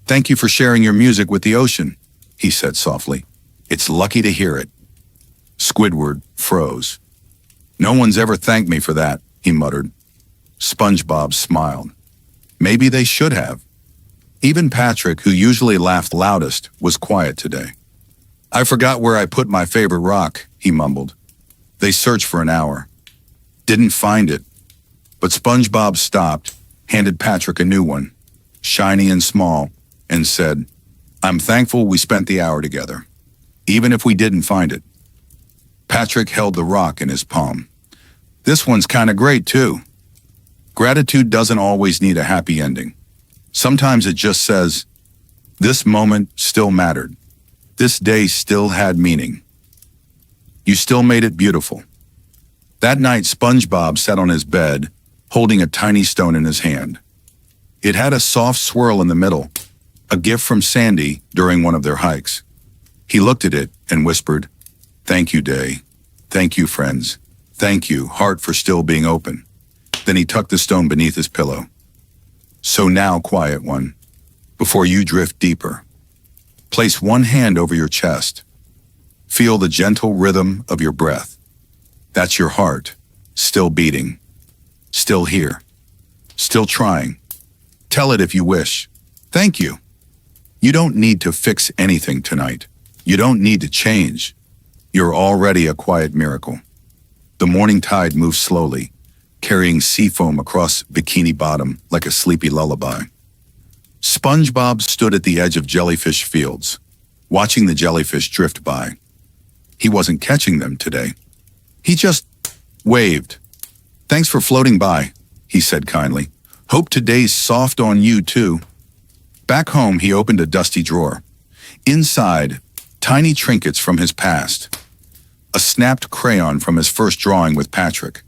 "Thank you for sharing your music with the ocean," he said softly. "It's lucky to hear it." Squidward froze. "No one's ever thanked me for that," he muttered. SpongeBob smiled. Maybe they should have. Even Patrick, who usually laughed loudest, was quiet today. "I forgot where I put my favorite rock," he mumbled. They searched for an hour. Didn't find it. But SpongeBob stopped, handed Patrick a new one, shiny and small, and said, "I'm thankful we spent the hour together, even if we didn't find it." Patrick held the rock in his palm. "This one's kinda great, too." Gratitude doesn't always need a happy ending. Sometimes it just says, "This moment still mattered. This day still had meaning. You still made it beautiful." That night, SpongeBob sat on his bed, holding a tiny stone in his hand. It had a soft swirl in the middle, a gift from Sandy during one of their hikes. He looked at it and whispered, "Thank you, day. Thank you, friends. Thank you, heart, for still being open." Then he tucked the stone beneath his pillow. "So now, quiet one, before you drift deeper, place one hand over your chest. Feel the gentle rhythm of your breath. That's your heart, still beating, still here, still trying. Tell it if you wish. Thank you. You don't need to fix anything tonight. You don't need to change. You're already a quiet miracle." The morning tide moved slowly, carrying sea foam across Bikini Bottom like a sleepy lullaby. SpongeBob stood at the edge of jellyfish fields, watching the jellyfish drift by. He wasn't catching them today. He just waved. "Thanks for floating by," he said kindly. "Hope today's soft on you too." Back home, he opened a dusty drawer. Inside, tiny trinkets from his past. A snapped crayon from his first drawing with Patrick.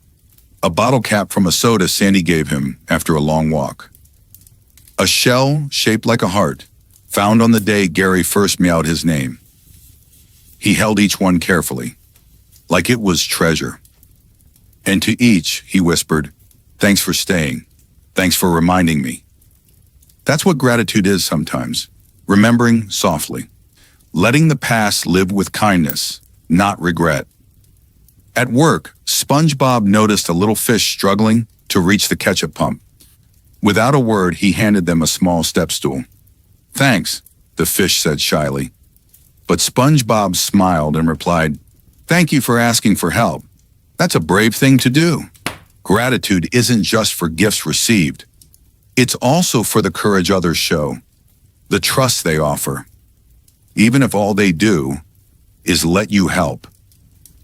A bottle cap from a soda Sandy gave him after a long walk. A shell shaped like a heart, found on the day Gary first meowed his name. He held each one carefully, like it was treasure. And to each, he whispered, "Thanks for staying. Thanks for reminding me." That's what gratitude is sometimes, remembering softly, letting the past live with kindness, not regret. At work, SpongeBob noticed a little fish struggling to reach the ketchup pump. Without a word, he handed them a small step stool. "Thanks," the fish said shyly. But SpongeBob smiled and replied, "Thank you for asking for help. That's a brave thing to do." Gratitude isn't just for gifts received. It's also for the courage others show, the trust they offer, even if all they do is let you help.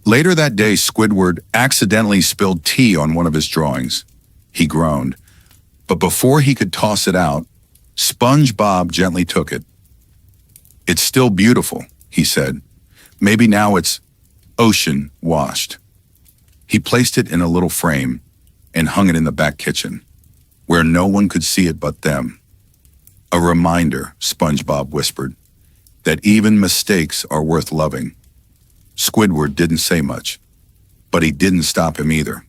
Later that day, Squidward accidentally spilled tea on one of his drawings. He groaned. But before he could toss it out, SpongeBob gently took it. "It's still beautiful," he said. "Maybe now it's ocean washed." He placed it in a little frame and hung it in the back kitchen, where no one could see it but them. "A reminder," SpongeBob whispered, "that even mistakes are worth loving." Squidward didn't say much, but he didn't stop him either.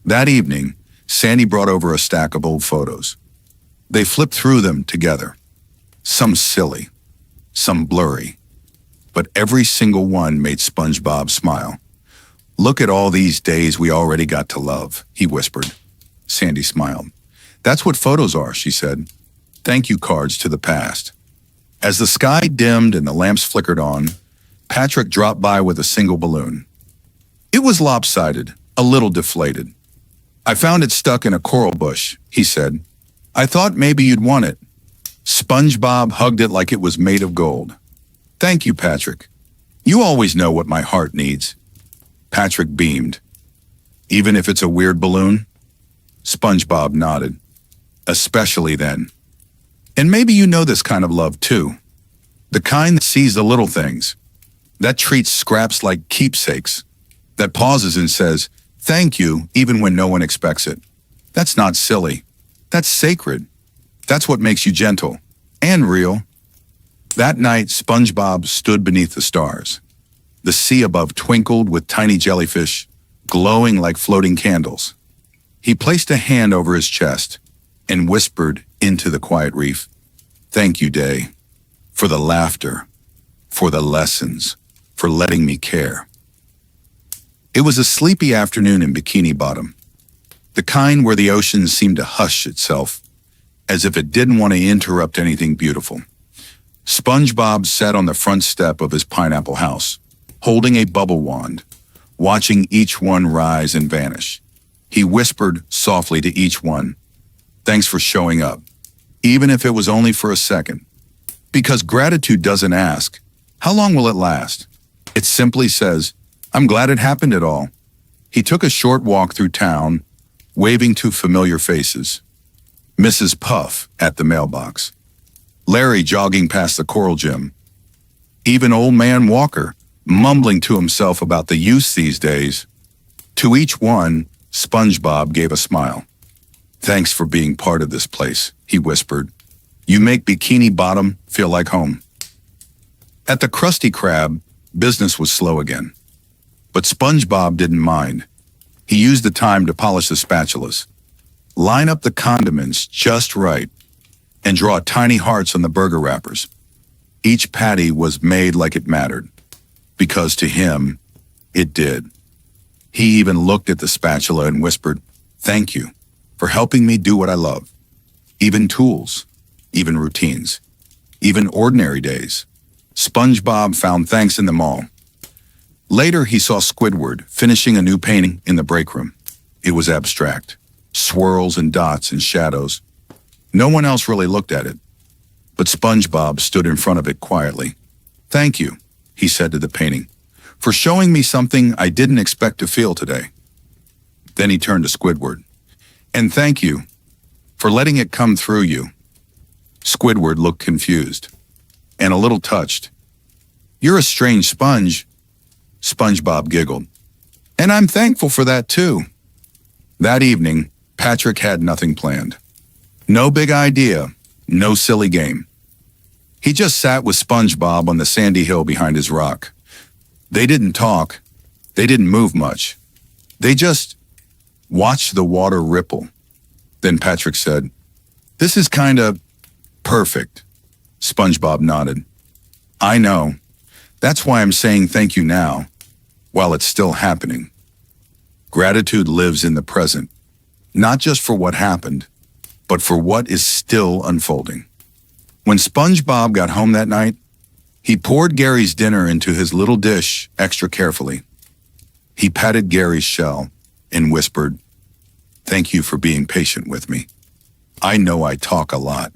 That evening, Sandy brought over a stack of old photos. They flipped through them together. Some silly, some blurry, but every single one made SpongeBob smile. "Look at all these days we already got to love," he whispered. Sandy smiled. "That's what photos are," she said. "Thank you cards to the past." As the sky dimmed and the lamps flickered on, Patrick dropped by with a single balloon. It was lopsided, a little deflated. "I found it stuck in a coral bush," he said. "I thought maybe you'd want it." SpongeBob hugged it like it was made of gold. "Thank you, Patrick. You always know what my heart needs." Patrick beamed. "Even if it's a weird balloon?" SpongeBob nodded. "Especially then. And maybe you know this kind of love too. The kind that sees the little things, that treats scraps like keepsakes, that pauses and says, 'Thank you,' even when no one expects it. That's not silly. That's sacred. That's what makes you gentle and real." That night, SpongeBob stood beneath the stars. The sea above twinkled with tiny jellyfish, glowing like floating candles. He placed a hand over his chest and whispered into the quiet reef, "Thank you, Day, for the laughter, for the lessons, for letting me care." It was a sleepy afternoon in Bikini Bottom, the kind where the ocean seemed to hush itself, as if it didn't want to interrupt anything beautiful. SpongeBob sat on the front step of his pineapple house, holding a bubble wand, watching each one rise and vanish. He whispered softly to each one, "Thanks for showing up," even if it was only for a second. Because gratitude doesn't ask, "How long will it last?" It simply says, "I'm glad it happened at all." He took a short walk through town, waving to familiar faces. Mrs. Puff at the mailbox. Larry jogging past the choral gym. Even Old Man Walker, mumbling to himself about the youth these days. To each one, SpongeBob gave a smile. "Thanks for being part of this place," he whispered. "You make Bikini Bottom feel like home." At the Krusty Krab, business was slow again. But SpongeBob didn't mind. He used the time to polish the spatulas, line up the condiments just right, and draw tiny hearts on the burger wrappers. Each patty was made like it mattered, because to him, it did. He even looked at the spatula and whispered, "Thank you for helping me do what I love." Even tools, even routines, even ordinary days. SpongeBob found thanks in them all. Later, he saw Squidward finishing a new painting in the break room. It was abstract, swirls and dots and shadows. No one else really looked at it. but SpongeBob stood in front of it quietly. "Thank you," he said to the painting, "for showing me something I didn't expect to feel today." Then he turned to Squidward. "And thank you for letting it come through you." Squidward looked confused and a little touched. "You're a strange sponge," SpongeBob giggled. "And I'm thankful for that too." That evening, Patrick had nothing planned. No big idea, no silly game. He just sat with SpongeBob on the sandy hill behind his rock. They didn't talk. They didn't move much. They just watched the water ripple. Then Patrick said, "This is kinda perfect." SpongeBob nodded. "I know. That's why I'm saying thank you now, while it's still happening." Gratitude lives in the present, not just for what happened, but for what is still unfolding. When SpongeBob got home that night, he poured Gary's dinner into his little dish extra carefully. He patted Gary's shell and whispered, "Thank you for being patient with me. I know I talk a lot."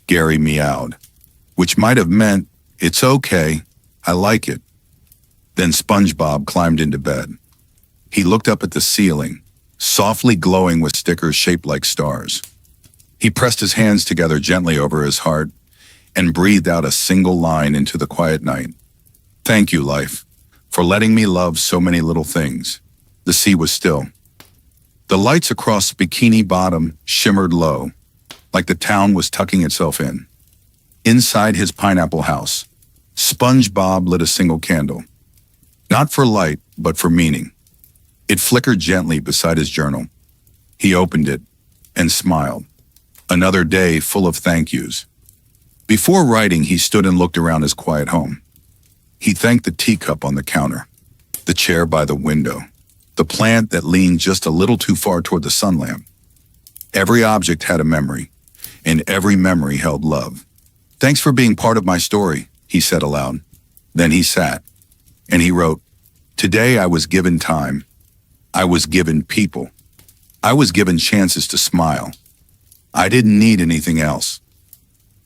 Gary meowed, which might have meant, "It's okay, I like it." Then SpongeBob climbed into bed. He looked up at the ceiling, softly glowing with stickers shaped like stars. He pressed his hands together gently over his heart and breathed out a single line into the quiet night. "Thank you, life, for letting me love so many little things." The sea was still. The lights across Bikini Bottom shimmered low, like the town was tucking itself in. Inside his pineapple house, SpongeBob lit a single candle. Not for light, but for meaning. It flickered gently beside his journal. He opened it and smiled. Another day full of thank yous. Before writing, he stood and looked around his quiet home. He thanked the teacup on the counter, the chair by the window, the plant that leaned just a little too far toward the sun lamp. Every object had a memory, and every memory held love. "Thanks for being part of my story," he said aloud. Then he sat, and he wrote, "Today I was given time. I was given people. I was given chances to smile. I didn't need anything else."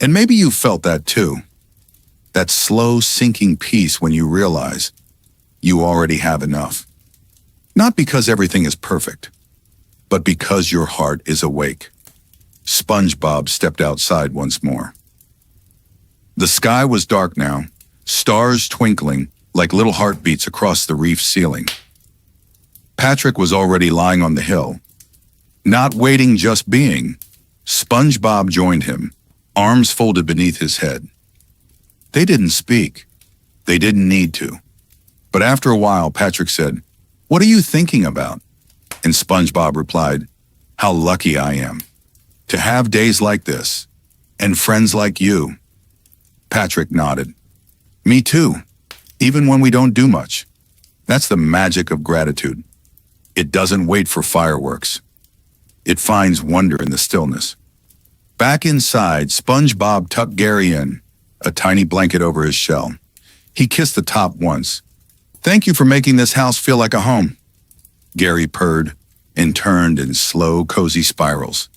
And maybe you felt that too. That slow sinking peace when you realize you already have enough. Not because everything is perfect, but because your heart is awake. SpongeBob stepped outside once more. The sky was dark now, stars twinkling like little heartbeats across the reef ceiling. Patrick was already lying on the hill. Not waiting, just being. SpongeBob joined him, arms folded beneath his head. They didn't speak. They didn't need to. But after a while, Patrick said, "What are you thinking about?" And SpongeBob replied, "How lucky I am to have days like this and friends like you." Patrick nodded. "Me too, even when we don't do much." That's the magic of gratitude. It doesn't wait for fireworks. It finds wonder in the stillness. Back inside, SpongeBob tucked Gary in, a tiny blanket over his shell. He kissed the top once. "Thank you for making this house feel like a home." Gary purred and turned in slow, cozy spirals.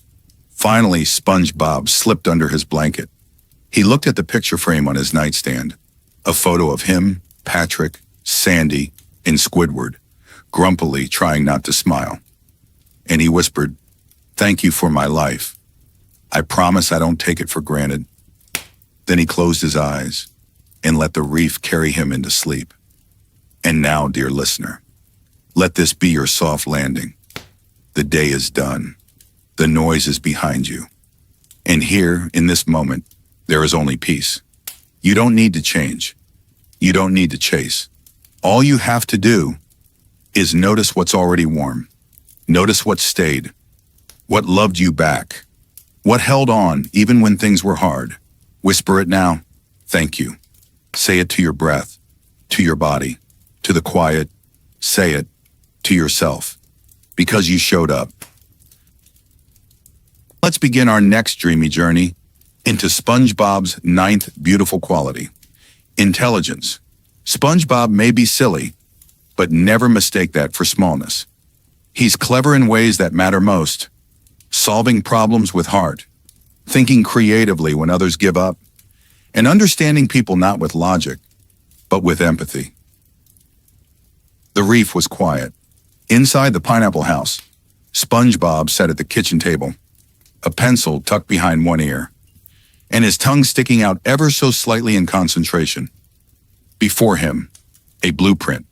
Finally, SpongeBob slipped under his blanket. He looked at the picture frame on his nightstand, a photo of him, Patrick, Sandy, and Squidward, grumpily trying not to smile. And he whispered, "Thank you for my life. I promise I don't take it for granted." Then he closed his eyes and let the reef carry him into sleep. And now, dear listener, let this be your soft landing. The day is done. The noise is behind you. And here, in this moment, there is only peace. You don't need to change. You don't need to chase. All you have to do is notice what's already warm. Notice what stayed. What loved you back. What held on even when things were hard. Whisper it now. Thank you. Say it to your breath, to your body, to the quiet. Say it to yourself, because you showed up. Let's begin our next dreamy journey into SpongeBob's ninth beautiful quality, intelligence. SpongeBob may be silly, but never mistake that for smallness. He's clever in ways that matter most, solving problems with heart, thinking creatively when others give up, and understanding people not with logic, but with empathy. The reef was quiet. Inside the pineapple house, SpongeBob sat at the kitchen table, a pencil tucked behind one ear, and his tongue sticking out ever so slightly in concentration. Before him, a blueprint,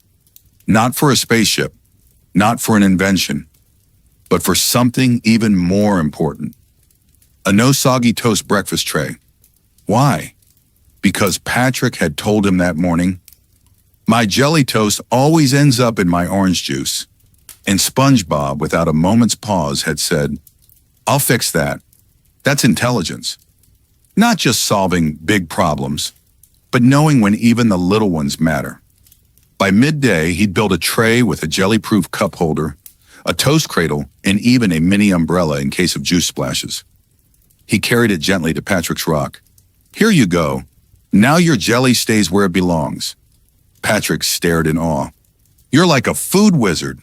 not for a spaceship, not for an invention, but for something even more important. A no-soggy toast breakfast tray. Why? Because Patrick had told him that morning, "My jelly toast always ends up in my orange juice." And SpongeBob, without a moment's pause, had said, "I'll fix that." That's intelligence. Not just solving big problems, but knowing when even the little ones matter. By midday, he'd built a tray with a jelly-proof cup holder, a toast cradle, and even a mini umbrella in case of juice splashes. He carried it gently to Patrick's rock. "Here you go. Now your jelly stays where it belongs." Patrick stared in awe. "You're like a food wizard."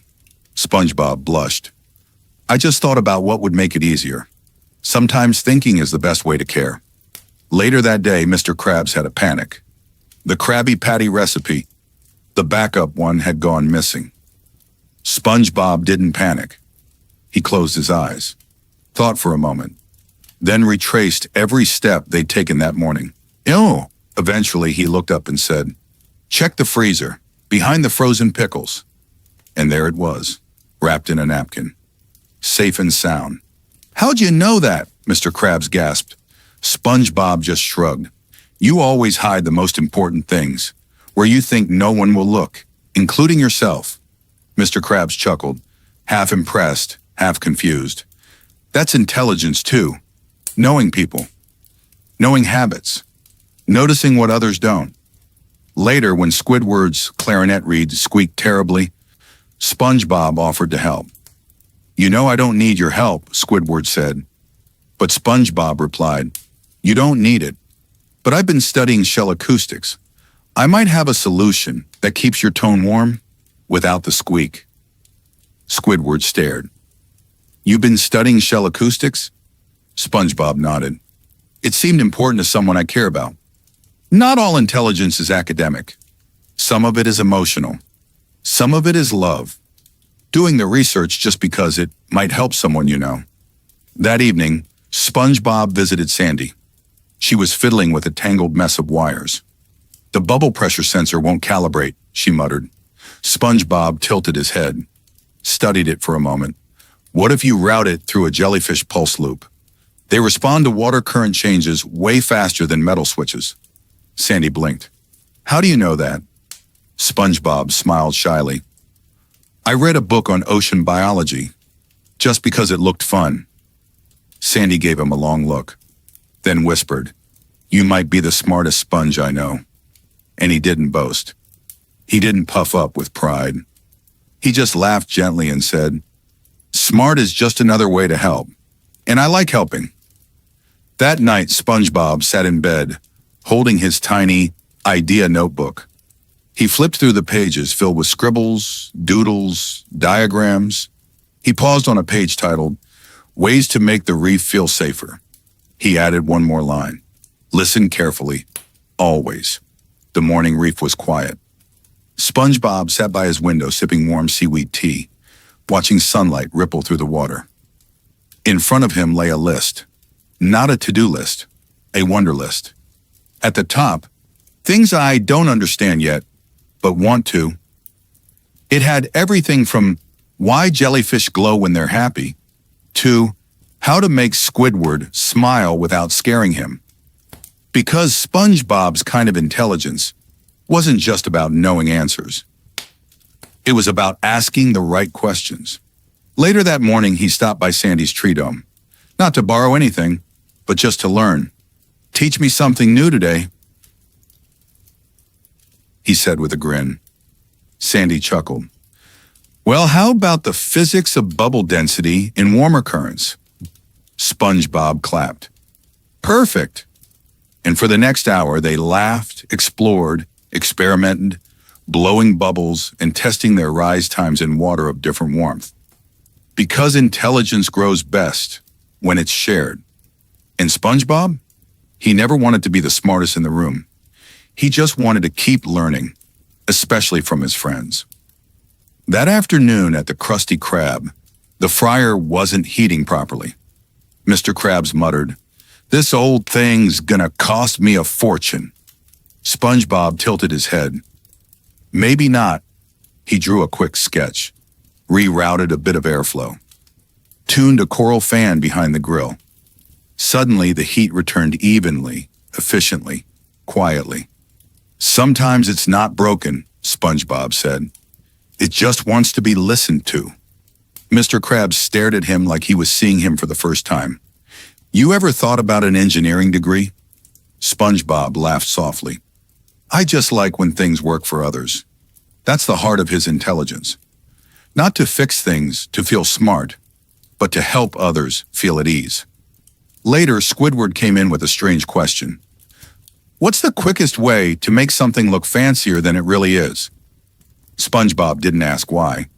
SpongeBob blushed. "I just thought about what would make it easier. Sometimes thinking is the best way to care." Later that day, Mr. Krabs had a panic. The Krabby Patty recipe, the backup one, had gone missing. SpongeBob didn't panic. He closed his eyes, thought for a moment, then retraced every step they'd taken that morning. "Oh!" Eventually, he looked up and said, "Check the freezer, behind the frozen pickles." And there it was, wrapped in a napkin, safe and sound. "How'd you know that?" Mr. Krabs gasped. SpongeBob just shrugged. "You always hide the most important things, where you think no one will look, including yourself." Mr. Krabs chuckled, half impressed, half confused. "That's intelligence too. Knowing people, knowing habits, noticing what others don't." Later, when Squidward's clarinet reed squeaked terribly, SpongeBob offered to help. "You know I don't need your help," Squidward said. But SpongeBob replied, "You don't need it. But I've been studying shell acoustics. I might have a solution that keeps your tone warm without the squeak." Squidward stared. "You've been studying shell acoustics?" SpongeBob nodded. It seemed important to someone I care about. Not all intelligence is academic. Some of it is emotional. Some of it is love. Doing the research just because it might help someone you know. That evening, SpongeBob visited Sandy. She was fiddling with a tangled mess of wires. "The bubble pressure sensor won't calibrate," she muttered. SpongeBob tilted his head, studied it for a moment. "What if you route it through a jellyfish pulse loop? They respond to water current changes way faster than metal switches." Sandy blinked. "How do you know that?" SpongeBob smiled shyly. "I read a book on ocean biology, just because it looked fun." Sandy gave him a long look, then whispered, "You might be the smartest sponge I know." And he didn't boast. He didn't puff up with pride. He just laughed gently and said, "Smart is just another way to help, and I like helping." That night, SpongeBob sat in bed, holding his tiny idea notebook. He flipped through the pages filled with scribbles, doodles, diagrams. He paused on a page titled, "Ways to Make the Reef Feel Safer." He added one more line, "Listen carefully, always." The morning reef was quiet. SpongeBob sat by his window sipping warm seaweed tea, watching sunlight ripple through the water. In front of him lay a list, not a to-do list, a wonder list. At the top, things I don't understand yet, but want to. It had everything from why jellyfish glow when they're happy to how to make Squidward smile without scaring him. Because SpongeBob's kind of intelligence wasn't just about knowing answers. It was about asking the right questions. Later that morning, he stopped by Sandy's tree dome. Not to borrow anything, but just to learn. "Teach me something new today," he said with a grin. Sandy chuckled. "Well, how about the physics of bubble density in warmer currents?" SpongeBob clapped. "Perfect." And for the next hour, they laughed, explored, experimented, blowing bubbles and testing their rise times in water of different warmth. Because intelligence grows best when it's shared. And SpongeBob? He never wanted to be the smartest in the room. He just wanted to keep learning, especially from his friends. That afternoon at the Krusty Krab, the fryer wasn't heating properly. Mr. Krabs muttered, "This old thing's gonna cost me a fortune." SpongeBob tilted his head. "Maybe not." He drew a quick sketch, rerouted a bit of airflow, tuned a coral fan behind the grill. Suddenly, the heat returned evenly, efficiently, quietly. "Sometimes it's not broken," SpongeBob said. "It just wants to be listened to." Mr. Krabs stared at him like he was seeing him for the first time. "You ever thought about an engineering degree?" SpongeBob laughed softly. "I just like when things work for others." That's the heart of his intelligence. Not to fix things, to feel smart, but to help others feel at ease. Later, Squidward came in with a strange question. "What's the quickest way to make something look fancier than it really is?" SpongeBob didn't ask why.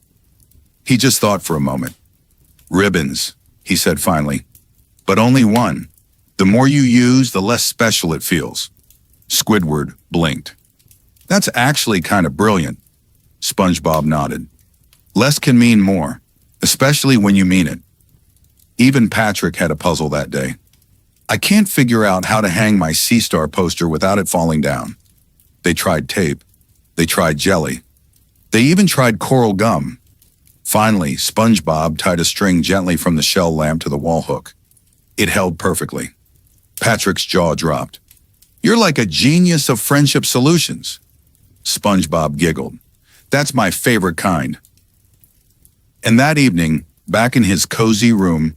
He just thought for a moment. "Ribbons," he said finally. "But only one. The more you use, the less special it feels." Squidward blinked. "That's actually kind of brilliant." SpongeBob nodded. "Less can mean more, especially when you mean it." Even Patrick had a puzzle that day. "I can't figure out how to hang my Sea Star poster without it falling down." They tried tape. They tried jelly. They even tried coral gum. Finally, SpongeBob tied a string gently from the shell lamp to the wall hook. It held perfectly. Patrick's jaw dropped. "You're like a genius of friendship solutions." SpongeBob giggled. "That's my favorite kind." And that evening, back in his cozy room,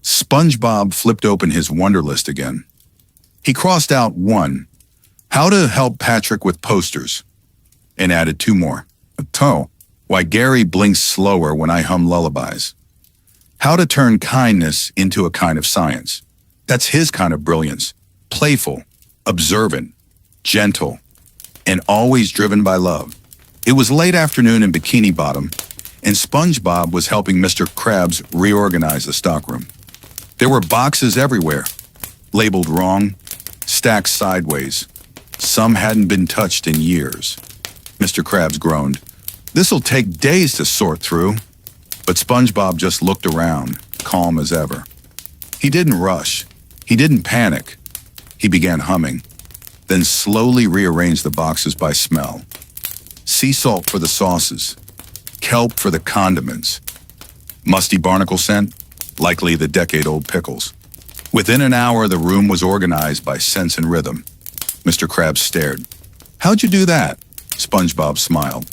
SpongeBob flipped open his wonder list again. He crossed out 1, how to help Patrick with posters, and added 2 more. 2, why Gary blinks slower when I hum lullabies. How to turn kindness into a kind of science. That's his kind of brilliance. Playful, observant, gentle, and always driven by love. It was late afternoon in Bikini Bottom, and SpongeBob was helping Mr. Krabs reorganize the stockroom. There were boxes everywhere, labeled wrong, stacked sideways. Some hadn't been touched in years. Mr. Krabs groaned. "This'll take days to sort through." But SpongeBob just looked around, calm as ever. He didn't rush. He didn't panic. He began humming, then slowly rearranged the boxes by smell. Sea salt for the sauces, kelp for the condiments, musty barnacle scent, likely the decade-old pickles. Within an hour, the room was organized by sense and rhythm. Mr. Krabs stared. "How'd you do that?" SpongeBob smiled.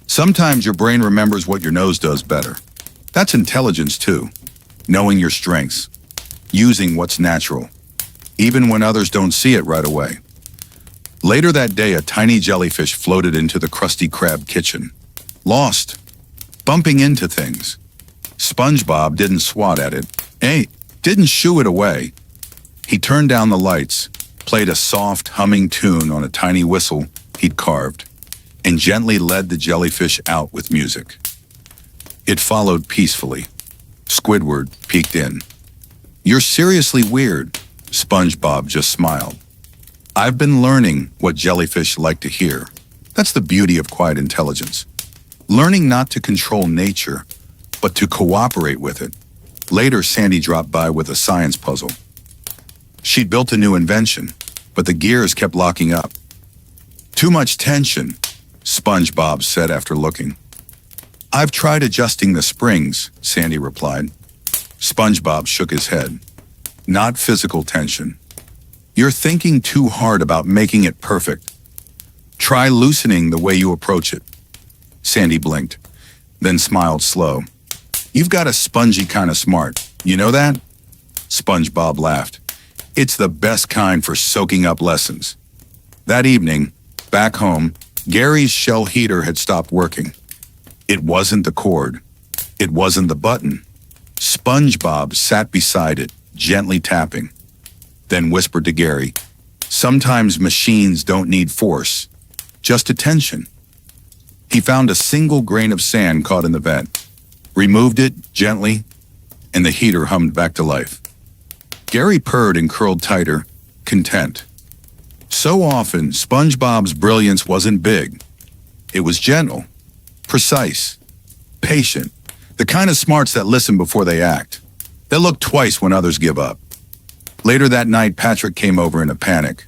"Sometimes your brain remembers what your nose does better. That's intelligence too, knowing your strengths, using what's natural, even when others don't see it right away." Later that day, a tiny jellyfish floated into the Krusty Krab kitchen. Lost, bumping into things. SpongeBob didn't swat at it, didn't shoo it away. He turned down the lights, played a soft, humming tune on a tiny whistle he'd carved, and gently led the jellyfish out with music. It followed peacefully. Squidward peeked in. "You're seriously weird." SpongeBob just smiled. "I've been learning what jellyfish like to hear. That's the beauty of quiet intelligence. Learning not to control nature, but to cooperate with it." Later, Sandy dropped by with a science puzzle. She'd built a new invention, but the gears kept locking up. "Too much tension," SpongeBob said after looking. "I've tried adjusting the springs," Sandy replied. SpongeBob shook his head. "Not physical tension. You're thinking too hard about making it perfect. Try loosening the way you approach it." Sandy blinked, then smiled slow. "You've got a spongy kind of smart. You know that?" SpongeBob laughed. "It's the best kind for soaking up lessons." That evening, back home, Gary's shell heater had stopped working. It wasn't the cord. It wasn't the button. SpongeBob sat beside it, gently tapping, then whispered to Gary, "Sometimes machines don't need force, just attention." He found a single grain of sand caught in the vent, removed it gently, and the heater hummed back to life. Gary purred and curled tighter, content. So often, SpongeBob's brilliance wasn't big. It was gentle, precise, patient, the kind of smarts that listen before they act, that look twice when others give up. Later that night, Patrick came over in a panic.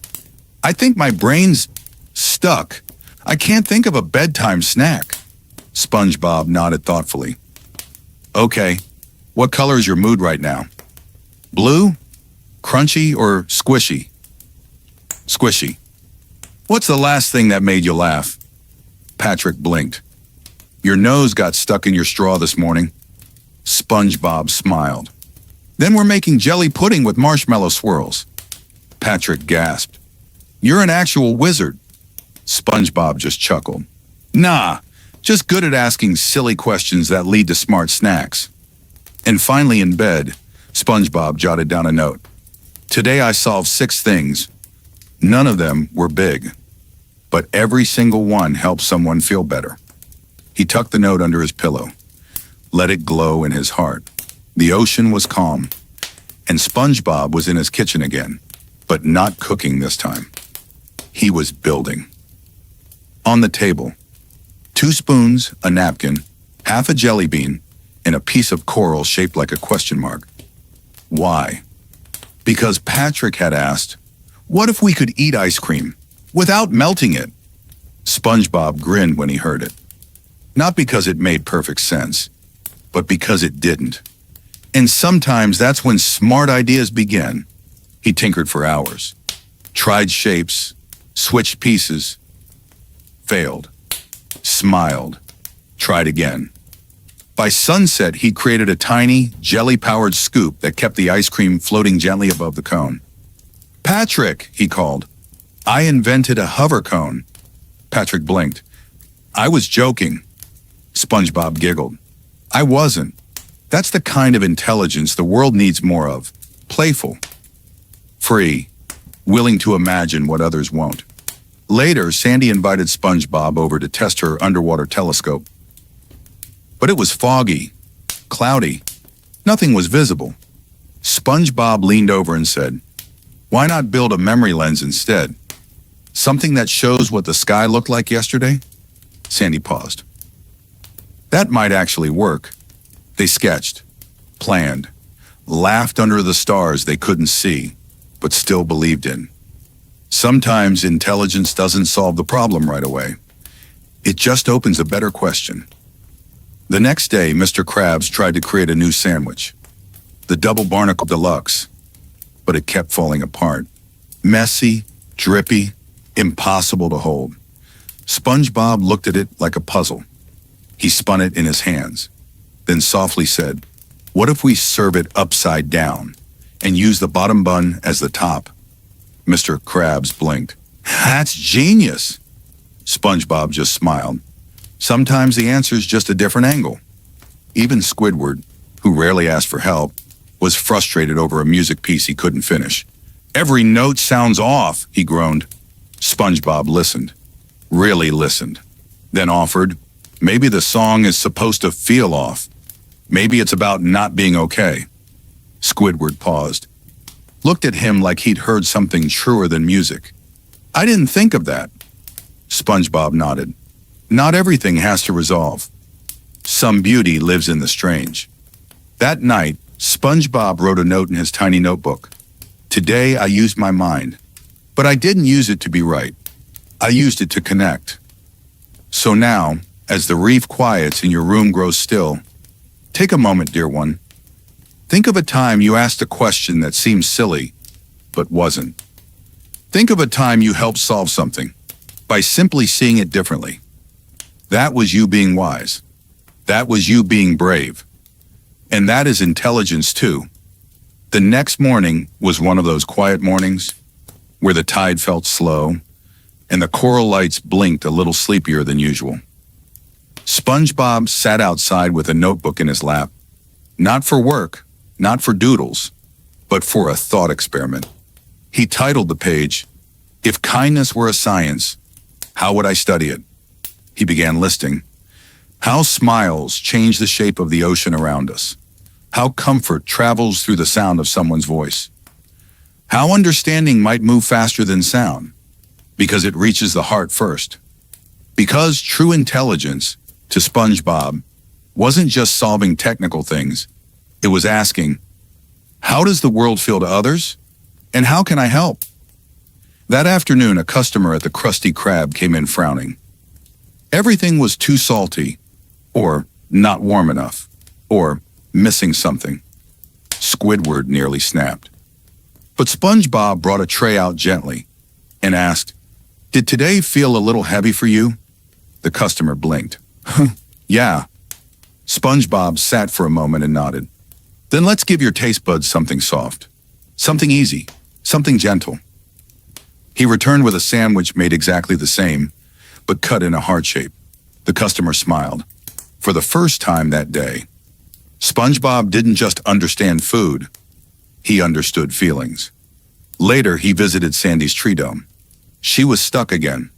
"I think my brain's stuck. I can't think of a bedtime snack." SpongeBob nodded thoughtfully. "Okay, what color is your mood right now? Blue, crunchy, or squishy?" "Squishy." "What's the last thing that made you laugh?" Patrick blinked. "Your nose got stuck in your straw this morning." SpongeBob smiled. "Then we're making jelly pudding with marshmallow swirls." Patrick gasped. "You're an actual wizard." SpongeBob just chuckled. "Nah, just good at asking silly questions that lead to smart snacks." And finally in bed, SpongeBob jotted down a note. "Today I solved 6 things. None of them were big, but every single one helped someone feel better." He tucked the note under his pillow, let it glow in his heart. The ocean was calm, and SpongeBob was in his kitchen again, but not cooking this time. He was building. On the table, 2 spoons, a napkin, half a jelly bean, and a piece of coral shaped like a question mark. Why? Because Patrick had asked, "What if we could eat ice cream without melting it?" SpongeBob grinned when he heard it. Not because it made perfect sense, but because it didn't. And sometimes that's when smart ideas begin. He tinkered for hours, tried shapes, switched pieces, failed, smiled, tried again. By sunset, he created a tiny, jelly-powered scoop that kept the ice cream floating gently above the cone. "Patrick," he called, "I invented a hover cone." Patrick blinked. "I was joking." SpongeBob giggled. "I wasn't. That's the kind of intelligence the world needs more of. Playful, free, willing to imagine what others won't." Later, Sandy invited SpongeBob over to test her underwater telescope. But it was foggy, cloudy. Nothing was visible. SpongeBob leaned over and said, "Why not build a memory lens instead? Something that shows what the sky looked like yesterday?" Sandy paused. "That might actually work." They sketched, planned, laughed under the stars they couldn't see, but still believed in. Sometimes intelligence doesn't solve the problem right away. It just opens a better question. The next day, Mr. Krabs tried to create a new sandwich, the Double Barnacle Deluxe, but it kept falling apart. Messy, drippy, impossible to hold. SpongeBob looked at it like a puzzle. He spun it in his hands, then softly said, "What if we serve it upside down and use the bottom bun as the top?" Mr. Krabs blinked. "That's genius!" SpongeBob just smiled. Sometimes the answer's just a different angle. Even Squidward, who rarely asked for help, was frustrated over a music piece he couldn't finish. "Every note sounds off," he groaned. SpongeBob listened, really listened, then offered, "Maybe the song is supposed to feel off. Maybe it's about not being okay." Squidward paused, looked at him like he'd heard something truer than music. "I didn't think of that." SpongeBob nodded. Not everything has to resolve. Some beauty lives in the strange. That night, SpongeBob wrote a note in his tiny notebook. "Today I used my mind, but I didn't use it to be right. I used it to connect." So now, as the reef quiets and your room grows still, take a moment, dear one. Think of a time you asked a question that seemed silly, but wasn't. Think of a time you helped solve something by simply seeing it differently. That was you being wise. That was you being brave. And that is intelligence too. The next morning was one of those quiet mornings where the tide felt slow and the coral lights blinked a little sleepier than usual. SpongeBob sat outside with a notebook in his lap, not for work, not for doodles, but for a thought experiment. He titled the page, "If Kindness Were a Science, How Would I Study It?" He began listing how smiles change the shape of the ocean around us, how comfort travels through the sound of someone's voice, How understanding might move faster than sound, because it reaches the heart first. Because true intelligence, to SpongeBob, wasn't just solving technical things, it was asking, how does the world feel to others? And how can I help? That afternoon, a customer at the Krusty Krab came in frowning. Everything was too salty, or not warm enough, or missing something. Squidward nearly snapped. But SpongeBob brought a tray out gently and asked, "Did today feel a little heavy for you?" The customer blinked. "Yeah." SpongeBob sat for a moment and nodded. "Then let's give your taste buds something soft. Something easy. Something gentle." He returned with a sandwich made exactly the same, but cut in a heart shape. The customer smiled. For the first time that day, SpongeBob didn't just understand food, he understood feelings. Later, he visited Sandy's tree dome. She was stuck again.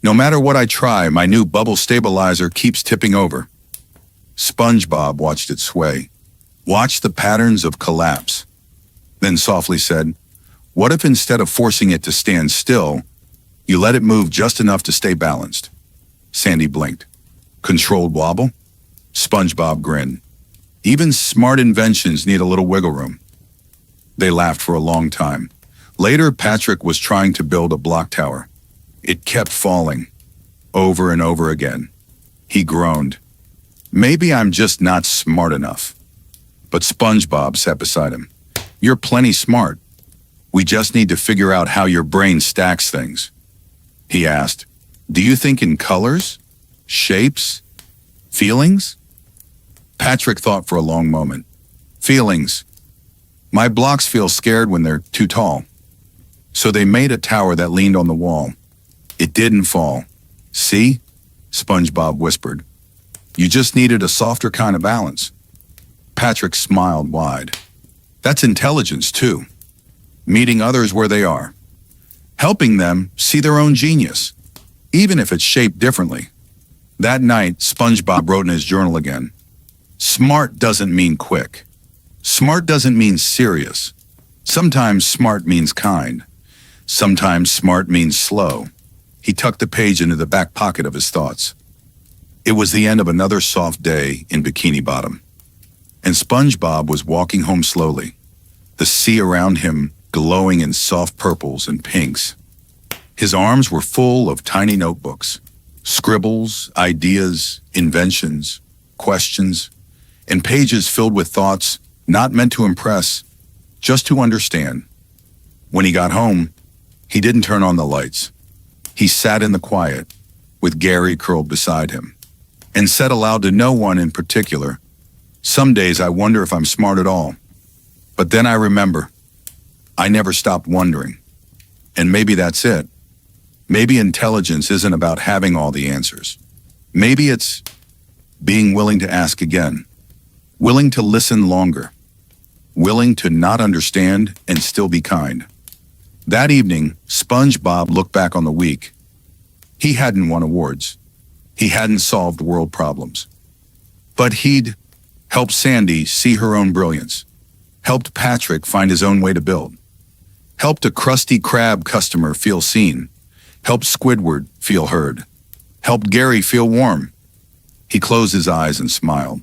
"No matter what I try, my new bubble stabilizer keeps tipping over." SpongeBob watched it sway, watched the patterns of collapse, then softly said, "What if instead of forcing it to stand still, you let it move just enough to stay balanced?" Sandy blinked. "Controlled wobble?" SpongeBob grinned. "Even smart inventions need a little wiggle room." They laughed for a long time. Later, Patrick was trying to build a block tower. It kept falling, over and over again. He groaned. "Maybe I'm just not smart enough." But SpongeBob sat beside him. "You're plenty smart. We just need to figure out how your brain stacks things." He asked, "Do you think in colors? Shapes? Feelings?" Patrick thought for a long moment. "Feelings. My blocks feel scared when they're too tall." So they made a tower that leaned on the wall. It didn't fall. "See?" SpongeBob whispered. "You just needed a softer kind of balance." Patrick smiled wide. "That's intelligence, too. Meeting others where they are. Helping them see their own genius, even if it's shaped differently." That night, SpongeBob wrote in his journal again. Smart doesn't mean quick. Smart doesn't mean serious. Sometimes smart means kind. Sometimes smart means slow. He tucked the page into the back pocket of his thoughts. It was the end of another soft day in Bikini Bottom, and SpongeBob was walking home slowly, the sea around him glowing in soft purples and pinks. His arms were full of tiny notebooks, scribbles, ideas, inventions, questions, and pages filled with thoughts not meant to impress, just to understand. When he got home, he didn't turn on the lights. He sat in the quiet, with Gary curled beside him, and said aloud to no one in particular, "Some days I wonder if I'm smart at all. But then I remember, I never stopped wondering. And maybe that's it. Maybe intelligence isn't about having all the answers. Maybe it's being willing to ask again, willing to listen longer, willing to not understand and still be kind." That evening, SpongeBob looked back on the week. He hadn't won awards. He hadn't solved world problems. But he'd helped Sandy see her own brilliance, helped Patrick find his own way to build, helped a Krusty Krab customer feel seen, helped Squidward feel heard, helped Gary feel warm. He closed his eyes and smiled.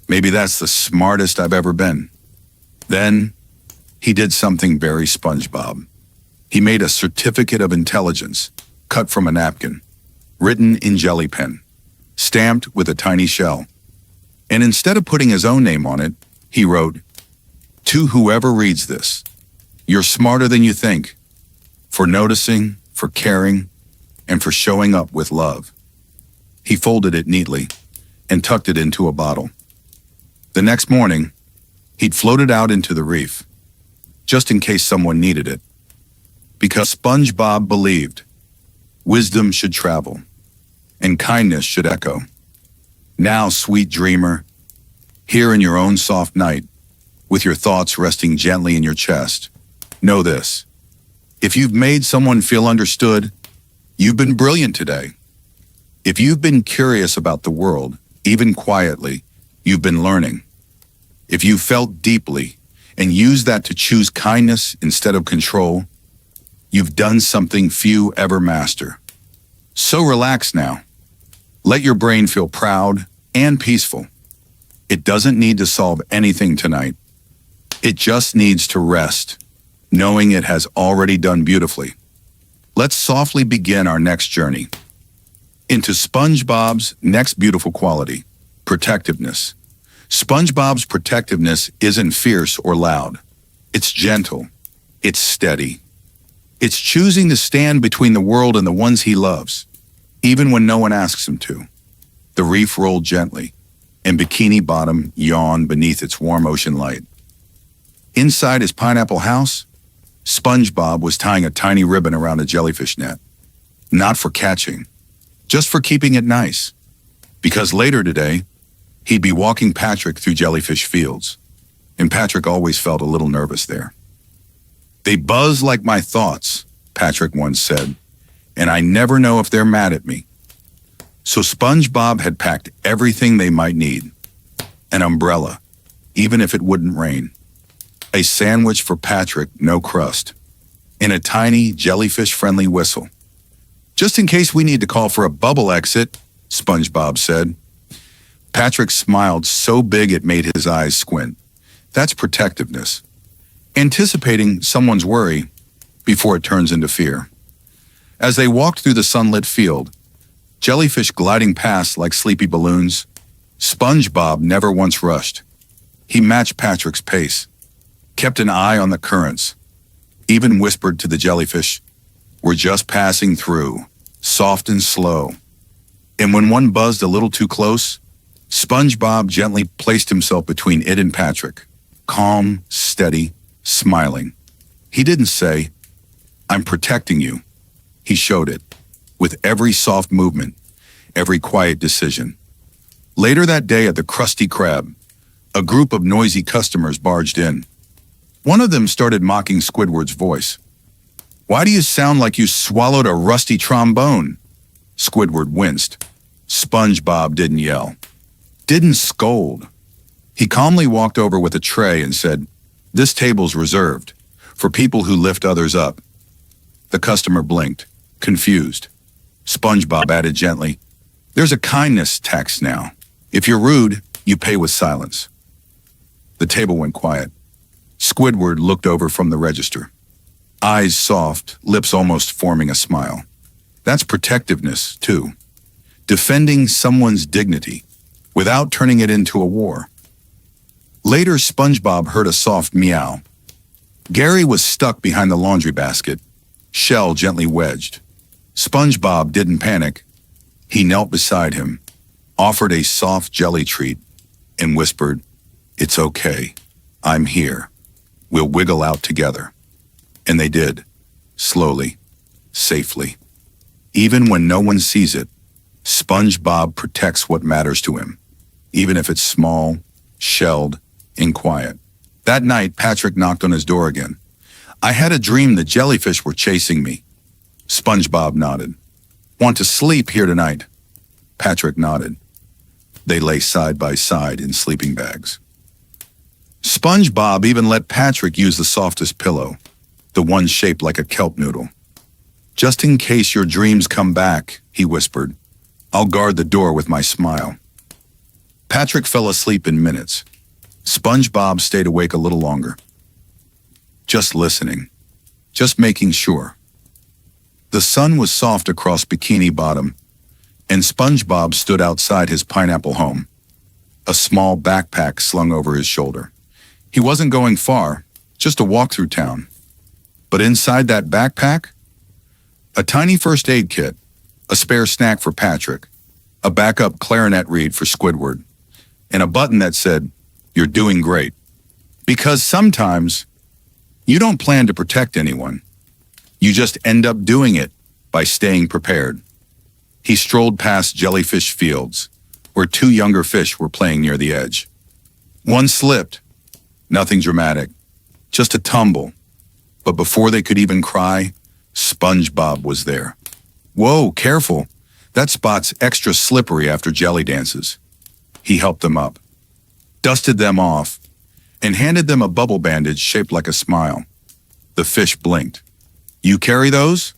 Maybe that's the smartest I've ever been. Then, he did something very SpongeBob. He made a certificate of intelligence, cut from a napkin, written in jelly pen, stamped with a tiny shell. And instead of putting his own name on it, he wrote, "To whoever reads this, you're smarter than you think, for noticing, for caring, and for showing up with love." He folded it neatly and tucked it into a bottle. The next morning, he'd float it out into the reef, just in case someone needed it. Because SpongeBob believed wisdom should travel, and kindness should echo. Now, sweet dreamer, here in your own soft night, with your thoughts resting gently in your chest, know this: if you've made someone feel understood, you've been brilliant today. If you've been curious about the world, even quietly, you've been learning. If you felt deeply, and use that to choose kindness instead of control, you've done something few ever master. So relax now. Let your brain feel proud and peaceful. It doesn't need to solve anything tonight. It just needs to rest, knowing it has already done beautifully. Let's softly begin our next journey into SpongeBob's next beautiful quality, protectiveness. SpongeBob's protectiveness isn't fierce or loud. It's gentle. It's steady. It's choosing to stand between the world and the ones he loves, even when no one asks him to. The reef rolled gently, and Bikini Bottom yawned beneath its warm ocean light. Inside his pineapple house, SpongeBob was tying a tiny ribbon around a jellyfish net. Not for catching, just for keeping it nice. Because later today, he'd be walking Patrick through jellyfish fields, and Patrick always felt a little nervous there. "They buzz like my thoughts," Patrick once said, "and I never know if they're mad at me." So SpongeBob had packed everything they might need. An umbrella, even if it wouldn't rain. A sandwich for Patrick, no crust. And a tiny, jellyfish-friendly whistle. "Just in case we need to call for a bubble exit," SpongeBob said. Patrick smiled so big it made his eyes squint. That's protectiveness. Anticipating someone's worry before it turns into fear. As they walked through the sunlit field, jellyfish gliding past like sleepy balloons, SpongeBob never once rushed. He matched Patrick's pace, kept an eye on the currents, even whispered to the jellyfish, "We're just passing through, soft and slow." And when one buzzed a little too close, SpongeBob gently placed himself between it and Patrick, calm, steady, smiling. He didn't say, "I'm protecting you." He showed it, with every soft movement, every quiet decision. Later that day at the Krusty Krab, a group of noisy customers barged in. One of them started mocking Squidward's voice. "Why do you sound like you swallowed a rusty trombone?" Squidward winced. SpongeBob didn't yell, didn't scold. He calmly walked over with a tray and said, "This table's reserved for people who lift others up." The customer blinked, confused. SpongeBob added gently, "There's a kindness tax now. If you're rude, you pay with silence." The table went quiet. Squidward looked over from the register. Eyes soft, lips almost forming a smile. That's protectiveness, too. Defending someone's dignity without turning it into a war. Later, SpongeBob heard a soft meow. Gary was stuck behind the laundry basket, shell gently wedged. SpongeBob didn't panic. He knelt beside him, offered a soft jelly treat, and whispered, "It's okay. I'm here. We'll wiggle out together." And they did, slowly, safely. Even when no one sees it, SpongeBob protects what matters to him, even if it's small, shelled, and quiet. That night, Patrick knocked on his door again. "I had a dream the jellyfish were chasing me." SpongeBob nodded. "Want to sleep here tonight?" Patrick nodded. They lay side by side in sleeping bags. SpongeBob even let Patrick use the softest pillow, the one shaped like a kelp noodle. "Just in case your dreams come back," he whispered, "I'll guard the door with my smile." Patrick fell asleep in minutes. SpongeBob stayed awake a little longer. Just listening, just making sure. The sun was soft across Bikini Bottom, and SpongeBob stood outside his pineapple home, a small backpack slung over his shoulder. He wasn't going far, just a walk through town. But inside that backpack, a tiny first aid kit, a spare snack for Patrick, a backup clarinet reed for Squidward, and a button that said, "You're doing great." Because sometimes you don't plan to protect anyone. You just end up doing it by staying prepared. He strolled past jellyfish fields, where two younger fish were playing near the edge. One slipped. Nothing dramatic, just a tumble. But before they could even cry, SpongeBob was there. "Whoa, careful. That spot's extra slippery after jelly dances." He helped them up, dusted them off, and handed them a bubble bandage shaped like a smile. The fish blinked. "You carry those?"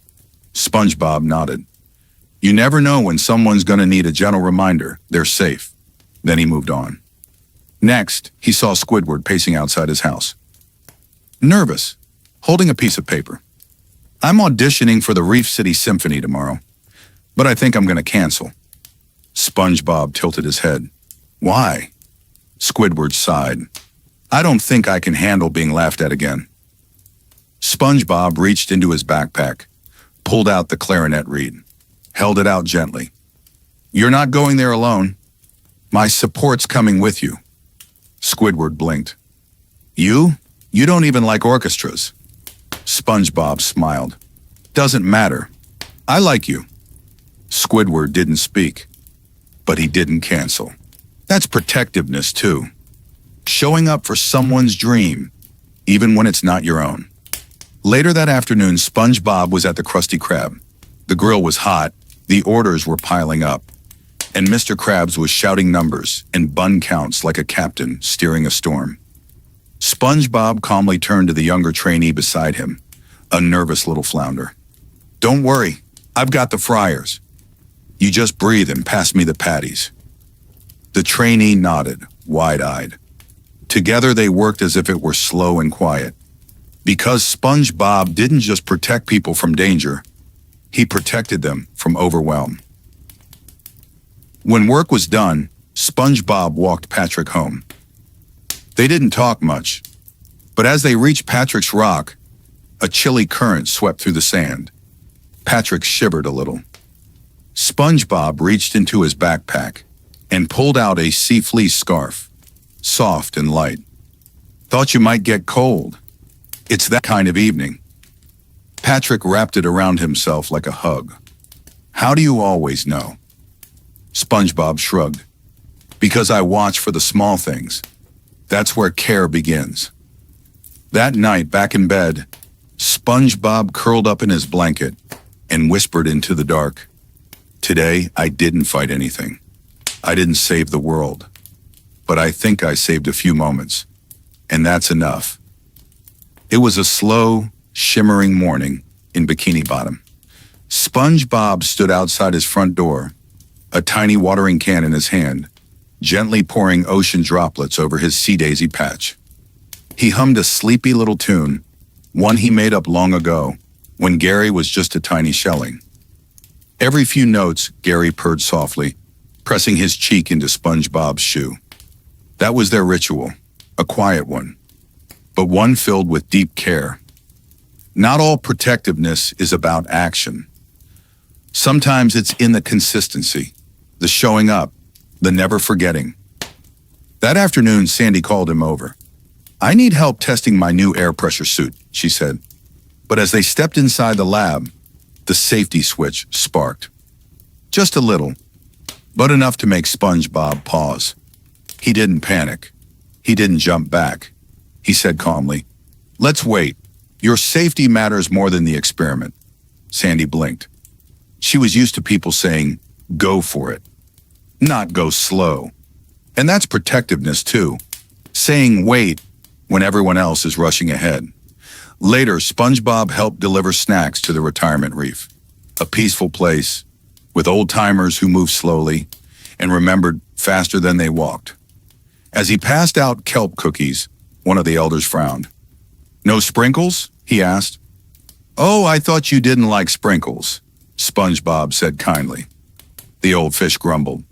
SpongeBob nodded. "You never know when someone's going to need a gentle reminder they're safe." Then he moved on. Next, he saw Squidward pacing outside his house. Nervous, holding a piece of paper. "I'm auditioning for the Reef City Symphony tomorrow, but I think I'm going to cancel." SpongeBob tilted his head. "Why?" Squidward sighed. "I don't think I can handle being laughed at again." SpongeBob reached into his backpack, pulled out the clarinet reed, held it out gently. "You're not going there alone. My support's coming with you." Squidward blinked. "You? You don't even like orchestras." SpongeBob smiled. "Doesn't matter. I like you." Squidward didn't speak, but he didn't cancel. That's protectiveness too. Showing up for someone's dream, even when it's not your own. Later that afternoon, SpongeBob was at the Krusty Krab. The grill was hot, the orders were piling up, and Mr. Krabs was shouting numbers and bun counts like a captain steering a storm. SpongeBob calmly turned to the younger trainee beside him, a nervous little flounder. "Don't worry, I've got the fryers. You just breathe and pass me the patties." The trainee nodded, wide-eyed. Together they worked as if it were slow and quiet. Because SpongeBob didn't just protect people from danger, he protected them from overwhelm. When work was done, SpongeBob walked Patrick home. They didn't talk much, but as they reached Patrick's rock, a chilly current swept through the sand. Patrick shivered a little. SpongeBob reached into his backpack and pulled out a sea fleece scarf, soft and light. "Thought you might get cold. It's that kind of evening." Patrick wrapped it around himself like a hug. "How do you always know?" SpongeBob shrugged. "Because I watch for the small things. That's where care begins." That night, back in bed, SpongeBob curled up in his blanket and whispered into the dark, "Today, I didn't fight anything. I didn't save the world. But I think I saved a few moments. And that's enough." It was a slow, shimmering morning in Bikini Bottom. SpongeBob stood outside his front door, a tiny watering can in his hand, gently pouring ocean droplets over his sea daisy patch. He hummed a sleepy little tune, one he made up long ago, when Gary was just a tiny shelling. Every few notes, Gary purred softly, pressing his cheek into SpongeBob's shoe. That was their ritual, a quiet one, but one filled with deep care. Not all protectiveness is about action. Sometimes it's in the consistency, the showing up, the never forgetting. That afternoon, Sandy called him over. "I need help testing my new air pressure suit," she said. But as they stepped inside the lab, the safety switch sparked. Just a little, but enough to make SpongeBob pause. He didn't panic. He didn't jump back. He said calmly, "Let's wait. Your safety matters more than the experiment." Sandy blinked. She was used to people saying, "Go for it," not "go slow." And that's protectiveness too, saying wait when everyone else is rushing ahead. Later, SpongeBob helped deliver snacks to the retirement reef, a peaceful place with old-timers who moved slowly and remembered faster than they walked. As he passed out kelp cookies, one of the elders frowned. "No sprinkles?" he asked. "Oh, I thought you didn't like sprinkles," SpongeBob said kindly. The old fish grumbled.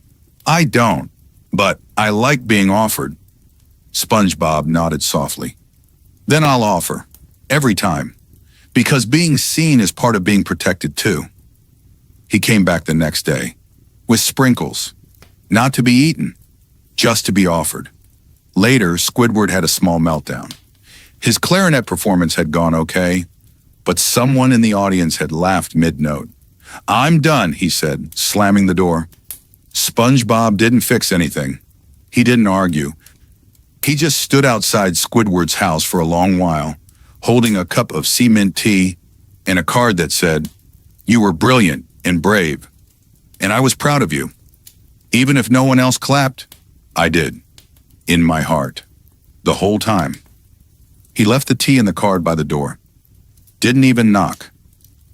"I don't, but I like being offered." SpongeBob nodded softly. "Then I'll offer, every time, because being seen is part of being protected too." He came back the next day, with sprinkles, not to be eaten, just to be offered. Later, Squidward had a small meltdown. His clarinet performance had gone okay, but someone in the audience had laughed mid-note. "I'm done," he said, slamming the door. SpongeBob didn't fix anything. He didn't argue. He just stood outside Squidward's house for a long while, holding a cup of sea mint tea and a card that said, "You were brilliant and brave, and I was proud of you. Even if no one else clapped, I did, in my heart." the whole time. He left the tea and the card by the door. Didn't even knock.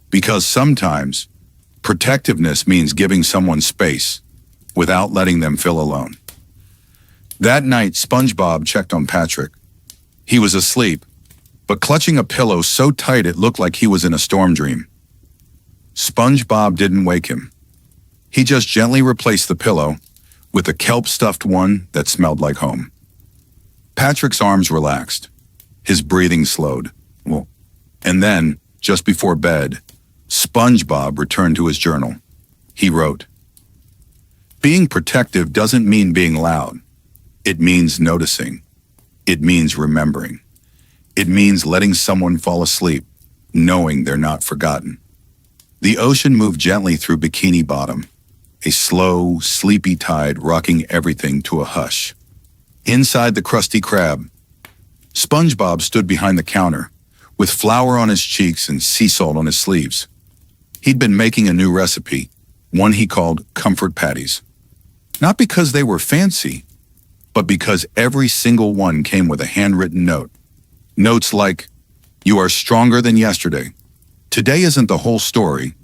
Because sometimes, protectiveness means giving someone space without letting them feel alone. That night, SpongeBob checked on Patrick. He was asleep, but clutching a pillow so tight it looked like he was in a storm dream. SpongeBob didn't wake him. He just gently replaced the pillow with a kelp-stuffed one that smelled like home. Patrick's arms relaxed. His breathing slowed. And then, just before bed, SpongeBob returned to his journal. He wrote, "Being protective doesn't mean being loud. It means noticing. It means remembering. It means letting someone fall asleep, knowing they're not forgotten." The ocean moved gently through Bikini Bottom, a slow, sleepy tide rocking everything to a hush. Inside the Krusty Krab, SpongeBob stood behind the counter, with flour on his cheeks and sea salt on his sleeves. He'd been making a new recipe, one he called comfort patties. Not because they were fancy, but because every single one came with a handwritten note. Notes like, "You are stronger than yesterday. Today isn't the whole story.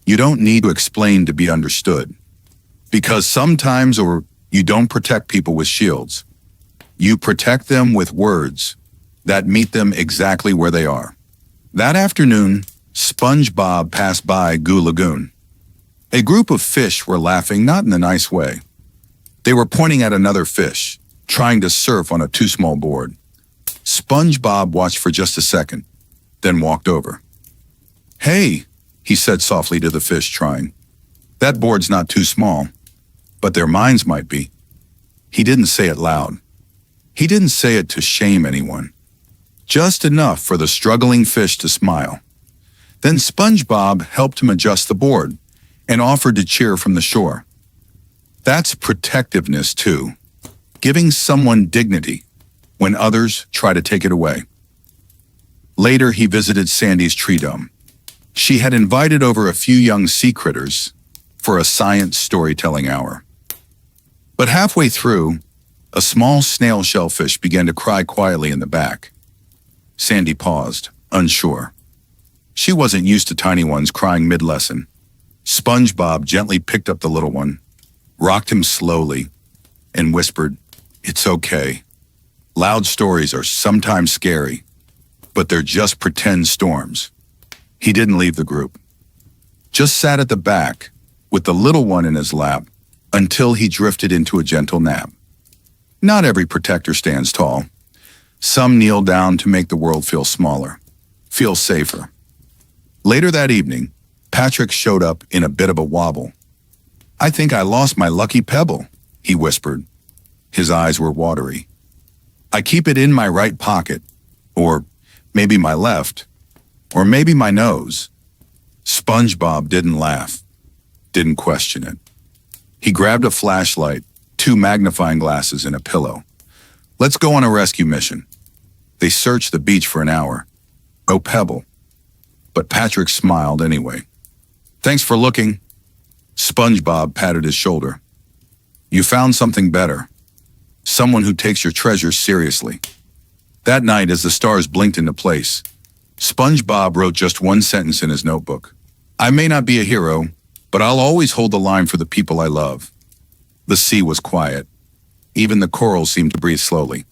You don't need to explain to be understood. Because sometimes you don't protect people with shields. You protect them with words that meet them exactly where they are." That afternoon, SpongeBob passed by Goo Lagoon. A group of fish were laughing, not in a nice way. They were pointing at another fish, trying to surf on a too small board. SpongeBob watched for just a second, then walked over. "Hey," he said softly to the fish, trying. "That board's not too small, but their minds might be." He didn't say it loud. He didn't say it to shame anyone. Just enough for the struggling fish to smile. Then SpongeBob helped him adjust the board and offered to cheer from the shore. That's protectiveness too, giving someone dignity when others try to take it away. Later, he visited Sandy's tree dome. She had invited over a few young sea critters for a science storytelling hour. But halfway through, a small snail shellfish began to cry quietly in the back. Sandy paused, unsure. She wasn't used to tiny ones crying mid-lesson. SpongeBob gently picked up the little one, rocked him slowly, and whispered, "It's okay. Loud stories are sometimes scary, but they're just pretend storms." He didn't leave the group. Just sat at the back with the little one in his lap until he drifted into a gentle nap. Not every protector stands tall. Some kneel down to make the world feel smaller, feel safer. Later that evening, Patrick showed up in a bit of a wobble. "I think I lost my lucky pebble," he whispered. His eyes were watery. "I keep it in my right pocket, or maybe my left, or maybe my nose." SpongeBob didn't laugh, didn't question it. He grabbed a flashlight, 2 magnifying glasses, and a pillow. "Let's go on a rescue mission." They searched the beach for an hour. No pebble. But Patrick smiled anyway. "Thanks for looking." SpongeBob patted his shoulder. "You found something better. Someone who takes your treasures seriously." That night, as the stars blinked into place, SpongeBob wrote just one sentence in his notebook. "I may not be a hero, but I'll always hold the line for the people I love." The sea was quiet. Even the corals seemed to breathe slowly.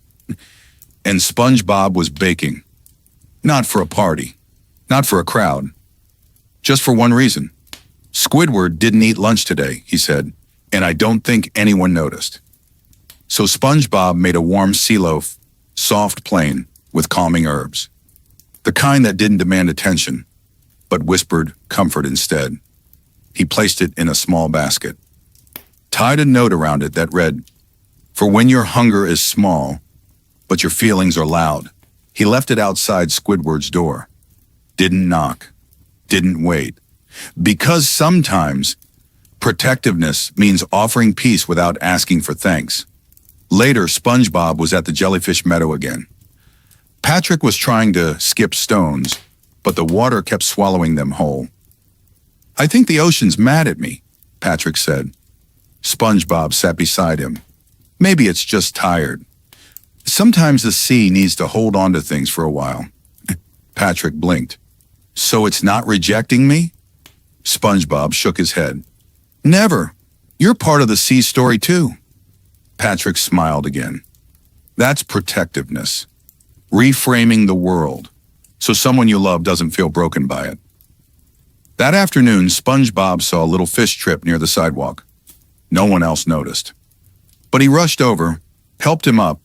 And SpongeBob was baking. Not for a party. Not for a crowd. Just for one reason. "Squidward didn't eat lunch today," he said, "and I don't think anyone noticed." So SpongeBob made a warm sea loaf, soft, plain, with calming herbs. The kind that didn't demand attention, but whispered comfort instead. He placed it in a small basket. Tied a note around it that read, "For when your hunger is small, but your feelings are loud." He left it outside Squidward's door. Didn't knock. Didn't wait. Because sometimes protectiveness means offering peace without asking for thanks. Later, SpongeBob was at the jellyfish meadow again. Patrick was trying to skip stones, but the water kept swallowing them whole. "I think the ocean's mad at me," Patrick said. SpongeBob sat beside him. "Maybe it's just tired." Sometimes the sea needs to hold on to things for a while. Patrick blinked. So it's not rejecting me? SpongeBob shook his head. Never. You're part of the sea story too. Patrick smiled again. That's protectiveness. Reframing the world, so someone you love doesn't feel broken by it. That afternoon, SpongeBob saw a little fish trip near the sidewalk. No one else noticed. But he rushed over, helped him up,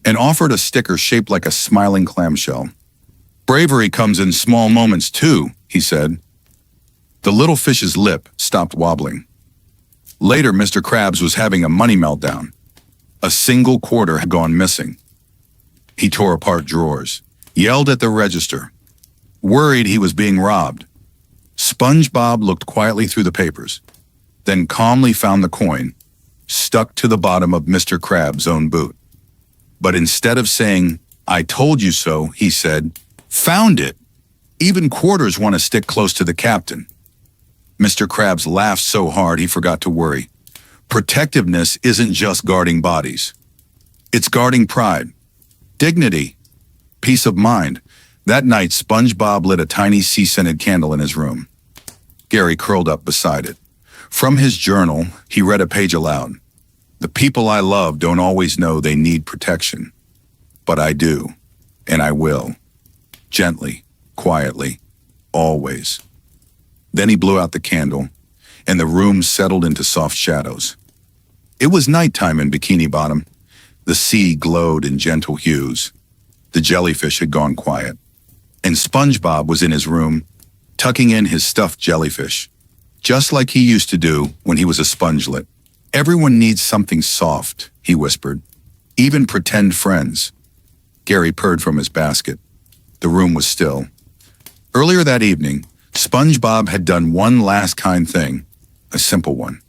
and offered a sticker shaped like a smiling clamshell. Bravery comes in small moments too, he said. The little fish's lip stopped wobbling. Later, Mr. Krabs was having a money meltdown. A single quarter had gone missing. He tore apart drawers, yelled at the register, worried he was being robbed. SpongeBob looked quietly through the papers, then calmly found the coin, stuck to the bottom of Mr. Krabs' own boot. But instead of saying, "I told you so," he said, "Found it." Even quarters want to stick close to the captain. Mr. Krabs laughed so hard he forgot to worry. Protectiveness isn't just guarding bodies. It's guarding pride, dignity, peace of mind. That night, SpongeBob lit a tiny sea-scented candle in his room. Gary curled up beside it. From his journal, he read a page aloud. The people I love don't always know they need protection. But I do, and I will. Gently, quietly, always. Then he blew out the candle, and the room settled into soft shadows. It was nighttime in Bikini Bottom. The sea glowed in gentle hues. The jellyfish had gone quiet, and SpongeBob was in his room, tucking in his stuffed jellyfish, just like he used to do when he was a spongelet. Everyone needs something soft, he whispered. Even pretend friends. Gary purred from his basket. The room was still. Earlier that evening, SpongeBob had done one last kind thing, a simple one.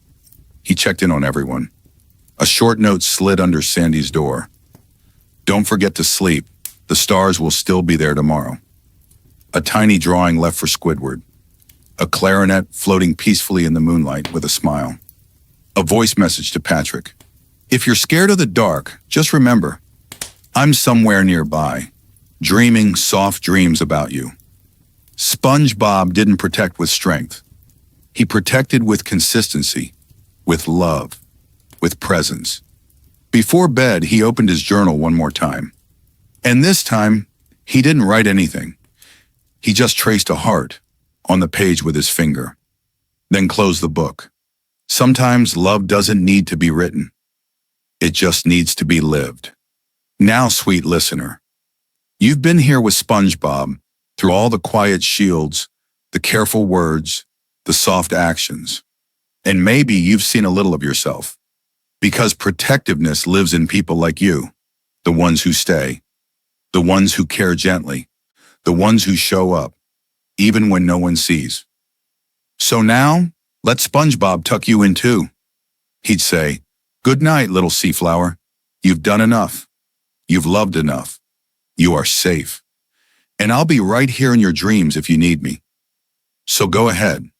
He checked in on everyone. A short note slid under Sandy's door. Don't forget to sleep. The stars will still be there tomorrow. A tiny drawing left for Squidward. A clarinet floating peacefully in the moonlight with a smile. A voice message to Patrick. If you're scared of the dark, just remember, I'm somewhere nearby, dreaming soft dreams about you. SpongeBob didn't protect with strength. He protected with consistency, with love, with presence. Before bed, he opened his journal one more time. And this time, he didn't write anything. He just traced a heart on the page with his finger, then closed the book. Sometimes love doesn't need to be written. It just needs to be lived. Now, sweet listener, you've been here with SpongeBob through all the quiet shields, the careful words, the soft actions. And maybe you've seen a little of yourself. Because protectiveness lives in people like you, the ones who stay, the ones who care gently, the ones who show up, even when no one sees. So now, let SpongeBob tuck you in too. He'd say, "Good night, little sea flower. You've done enough. You've loved enough. You are safe. And I'll be right here in your dreams if you need me. So go ahead,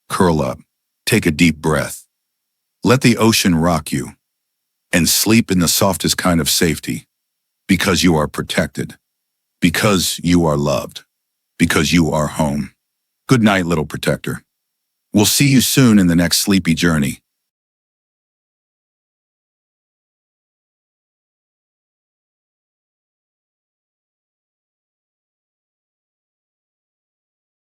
curl up, take a deep breath. Let the ocean rock you, and sleep in the softest kind of safety, because you are protected, because you are loved, because you are home. Good night, little protector. We'll see you soon in the next sleepy journey.